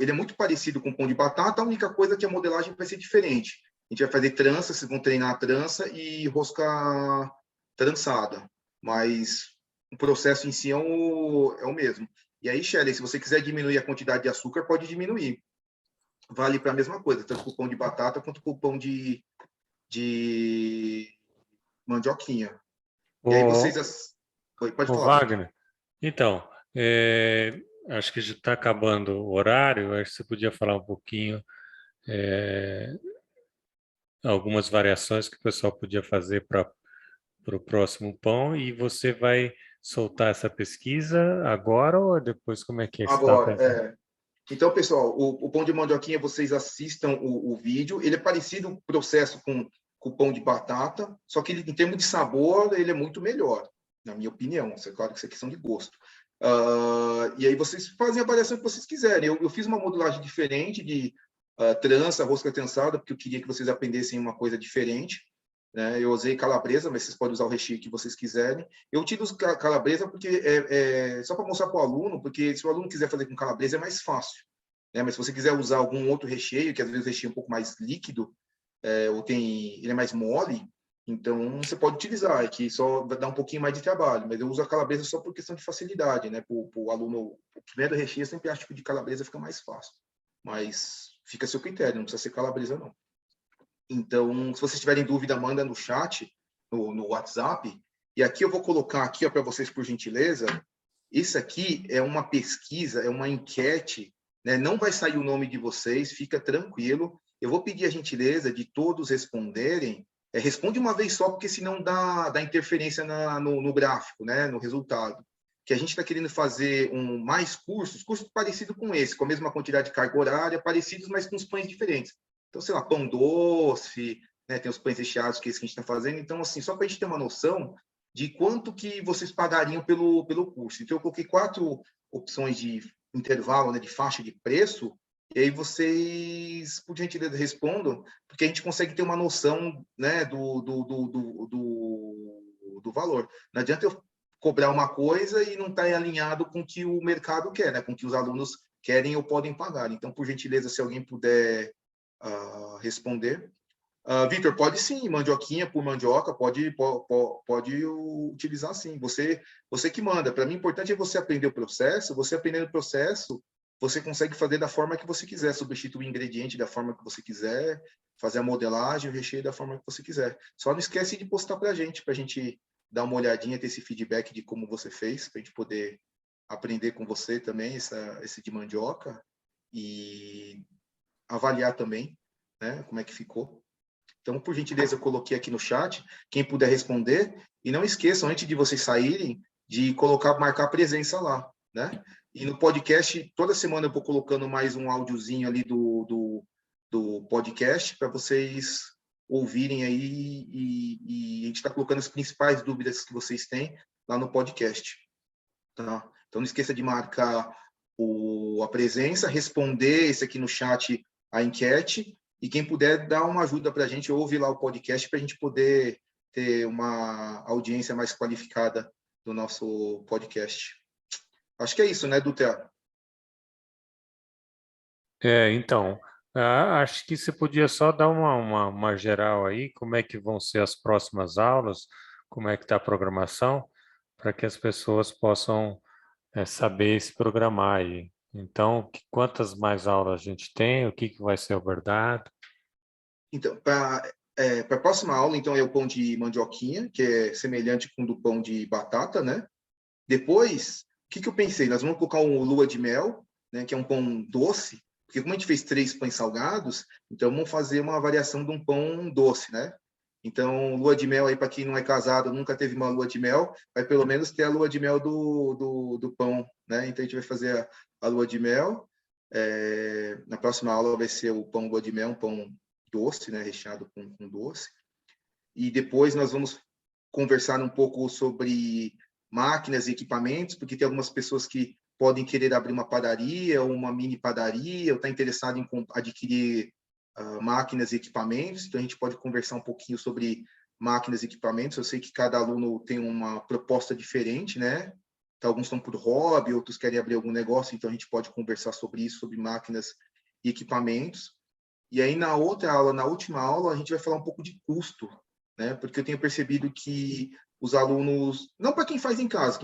Ele é muito parecido com o pão de batata, a única coisa é que a modelagem vai ser diferente. A gente vai fazer trança, vocês vão treinar a trança e rosca trançada. Mas o processo em si é o mesmo. E aí, Shelley, se você quiser diminuir a quantidade de açúcar, pode diminuir. Vale para a mesma coisa, tanto para o pão de batata quanto para o pão de mandioquinha. E aí vocês... Oi, pode falar. Wagner, então, acho que já está acabando o horário, acho que você podia falar um pouquinho algumas variações que o pessoal podia fazer para o próximo pão, e você vai soltar essa pesquisa agora ou depois? Como é que você está pensando? Então, pessoal, o pão de mandioquinha, vocês assistam o vídeo. Ele é parecido o processo com o pão de batata, só que ele, em termos de sabor, ele é muito melhor, na minha opinião. É claro que isso é questão de gosto. E aí vocês fazem a variação que vocês quiserem. Eu fiz uma modelagem diferente de trança, rosca trançada, porque eu queria que vocês aprendessem uma coisa diferente. Né? Eu usei calabresa, mas vocês podem usar o recheio que vocês quiserem. Eu utilizo calabresa porque só para mostrar para o aluno, porque se o aluno quiser fazer com calabresa é mais fácil. Né? Mas se você quiser usar algum outro recheio, que às vezes o recheio é um pouco mais líquido, ele é mais mole, então você pode utilizar, que só dá um pouquinho mais de trabalho. Mas eu uso a calabresa só por questão de facilidade. Né? Para o aluno, o primeiro recheio, eu sempre acho que o de calabresa fica mais fácil. Mas fica a seu critério, não precisa ser calabresa, não. Então, se vocês tiverem dúvida, manda no chat, no WhatsApp. E aqui eu vou colocar aqui para vocês, por gentileza. Isso aqui é uma pesquisa, é uma enquete. Né? Não vai sair o nome de vocês, fica tranquilo. Eu vou pedir a gentileza de todos responderem. Responde uma vez só, porque senão dá interferência no gráfico, né? No resultado. Que a gente está querendo fazer mais cursos parecidos com esse, com a mesma quantidade de carga horária, parecidos, mas com os pães diferentes. Então, sei lá, pão doce, né? Tem os pães recheados, que é isso que a gente está fazendo. Então, assim, só para a gente ter uma noção de quanto que vocês pagariam pelo curso. Então, eu coloquei 4 opções de intervalo, né, de faixa de preço, e aí vocês, por gentileza, respondam, porque a gente consegue ter uma noção, né, do valor. Não adianta eu cobrar uma coisa e não estar alinhado com o que o mercado quer, né, com o que os alunos querem ou podem pagar. Então, por gentileza, se alguém puder responder. Vitor, pode sim, mandioquinha por mandioca, pode utilizar sim. Você que manda. Para mim, o importante é você aprender o processo. Você aprendendo o processo, você consegue fazer da forma que você quiser, substituir o ingrediente da forma que você quiser, fazer a modelagem, o recheio da forma que você quiser. Só não esquece de postar para a gente dar uma olhadinha, ter esse feedback de como você fez, para a gente poder aprender com você também, esse de mandioca, e avaliar também, né, como é que ficou. Então, por gentileza, eu coloquei aqui no chat, quem puder responder, e não esqueçam, antes de vocês saírem, de marcar presença lá, né? E no podcast, toda semana eu vou colocando mais um áudiozinho ali do podcast, para vocês ouvirem aí, e a gente está colocando as principais dúvidas que vocês têm lá no podcast. Tá? Então, não esqueça de marcar a presença, responder esse aqui no chat, a enquete, e quem puder dar uma ajuda para a gente, ouve lá o podcast para a gente poder ter uma audiência mais qualificada do nosso podcast. Acho que é isso, né, Dutra? Então, Acho que você podia só dar uma geral aí, como é que vão ser as próximas aulas, como é que está a programação, para que as pessoas possam saber se programar aí. Então, quantas mais aulas a gente tem, o que vai ser abordado? Então, para a próxima aula, então, é o pão de mandioquinha, que é semelhante com o do pão de batata, né? Depois, o que eu pensei? Nós vamos colocar um lua de mel, né, que é um pão doce, porque como a gente fez 3 pães salgados, então vamos fazer uma variação de um pão doce, né? Então, lua de mel aí, para quem não é casado, nunca teve uma lua de mel, vai pelo menos ter a lua de mel do pão, né? Então, a gente vai fazer a lua de mel. Na próxima aula vai ser o pão lua de mel, um pão doce, né? Recheado com doce. E depois nós vamos conversar um pouco sobre máquinas e equipamentos, porque tem algumas pessoas que podem querer abrir uma padaria ou uma mini padaria, ou está interessado em adquirir máquinas e equipamentos. Então, a gente pode conversar um pouquinho sobre máquinas e equipamentos. Eu sei que cada aluno tem uma proposta diferente, né? Então, alguns estão por hobby, outros querem abrir algum negócio, então a gente pode conversar sobre isso, sobre máquinas e equipamentos. E aí, na outra aula, na última aula, a gente vai falar um pouco de custo, né? Porque eu tenho percebido que os alunos, não para quem faz em casa,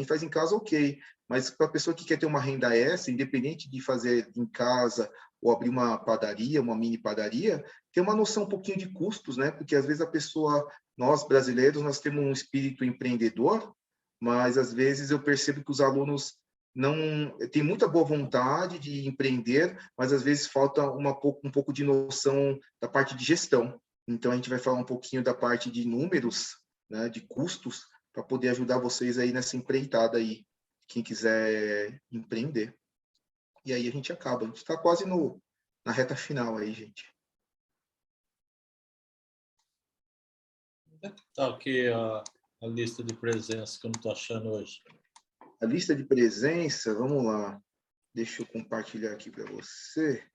ok, mas para a pessoa que quer ter uma renda extra, independente de fazer em casa ou abrir uma padaria, uma mini padaria, ter uma noção um pouquinho de custos, né? Porque às vezes a pessoa, nós brasileiros, nós temos um espírito empreendedor, mas às vezes eu percebo que os alunos não tem muita boa vontade de empreender, mas às vezes falta um pouco de noção da parte de gestão. Então, a gente vai falar um pouquinho da parte de números, né, de custos, para poder ajudar vocês aí nessa empreitada aí, quem quiser empreender. E aí a gente acaba. A gente está quase na reta final aí, gente. Onde é que está aqui a lista de presença que eu não estou achando hoje? A lista de presença, vamos lá. Deixa eu compartilhar aqui para você.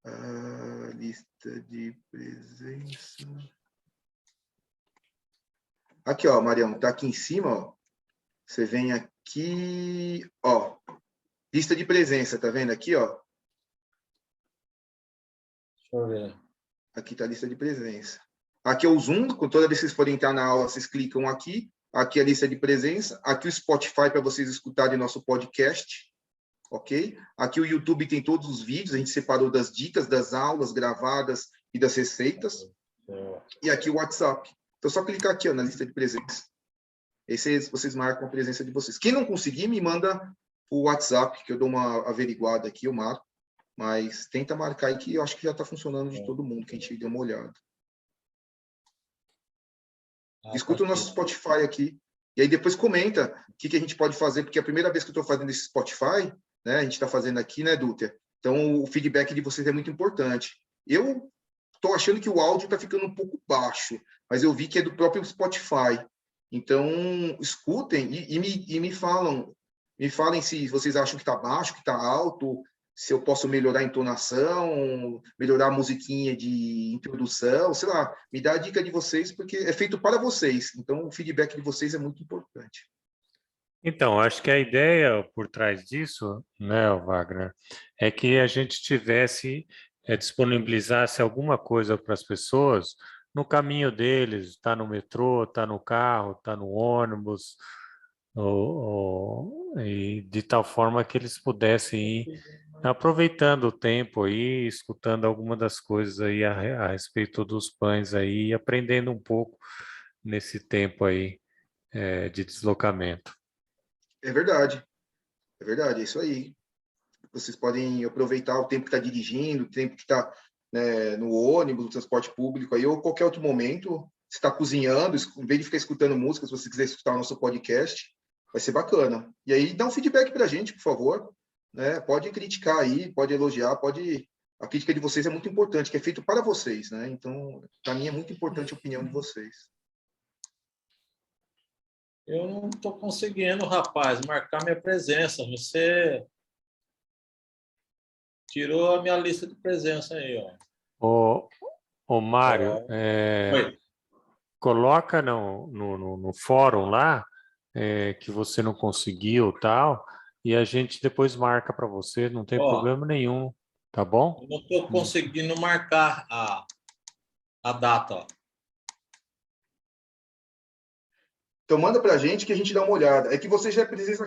A lista de presença. Aqui, ó, Marião, tá aqui em cima, ó. Você vem aqui, ó. Lista de presença, tá vendo aqui, ó? Deixa eu ver. Aqui tá a lista de presença. Aqui é o Zoom, toda vez que vocês forem entrar na aula, vocês clicam aqui. Aqui é a lista de presença. Aqui o Spotify para vocês escutarem nosso podcast. Ok? Aqui o YouTube tem todos os vídeos, a gente separou das dicas, das aulas gravadas e das receitas. E aqui o WhatsApp. Então, só clicar aqui, ó, na lista de presença. Aí vocês marcam a presença de vocês. Quem não conseguir, me manda o WhatsApp, que eu dou uma averiguada aqui, eu marco. Mas tenta marcar aí, que eu acho que já está funcionando de todo mundo, que a gente deu uma olhada. Escuta o nosso Spotify aqui. E aí depois comenta o que a gente pode fazer, porque é a primeira vez que eu estou fazendo esse Spotify, né? A gente está fazendo aqui, né, Dúter? Então, o feedback de vocês é muito importante. Eu estou achando que o áudio está ficando um pouco baixo, mas eu vi que é do próprio Spotify. Então, escutem e me falem se vocês acham que está baixo, que está alto, se eu posso melhorar a entonação, melhorar a musiquinha de introdução, sei lá, me dá a dica de vocês, porque é feito para vocês. Então, o feedback de vocês é muito importante. Então, acho que a ideia por trás disso, né, Wagner, é que a gente disponibilizasse alguma coisa para as pessoas no caminho deles, está no metrô, está no carro, está no ônibus, e de tal forma que eles pudessem ir aproveitando o tempo aí, escutando alguma das coisas aí a respeito dos pães aí, e aprendendo um pouco nesse tempo aí de deslocamento. É verdade, é isso aí. Vocês podem aproveitar o tempo que está dirigindo, o tempo que está, né, no ônibus, no transporte público, aí, ou qualquer outro momento, se está cozinhando, em vez de ficar escutando música, se você quiser escutar o nosso podcast, vai ser bacana. E aí, dá um feedback para a gente, por favor. Né? Pode criticar aí, pode elogiar, pode... A crítica de vocês é muito importante, que é feito para vocês, né? Então, para mim, é muito importante a opinião de vocês. Eu não estou conseguindo, rapaz, marcar minha presença. Você tirou a minha lista de presença aí, ó. Ô Mário, coloca no fórum lá que você não conseguiu tal, e a gente depois marca para você, não tem problema nenhum. Tá bom? Eu não estou conseguindo marcar a data, ó. Então, manda para a gente que a gente dá uma olhada. É que você já precisa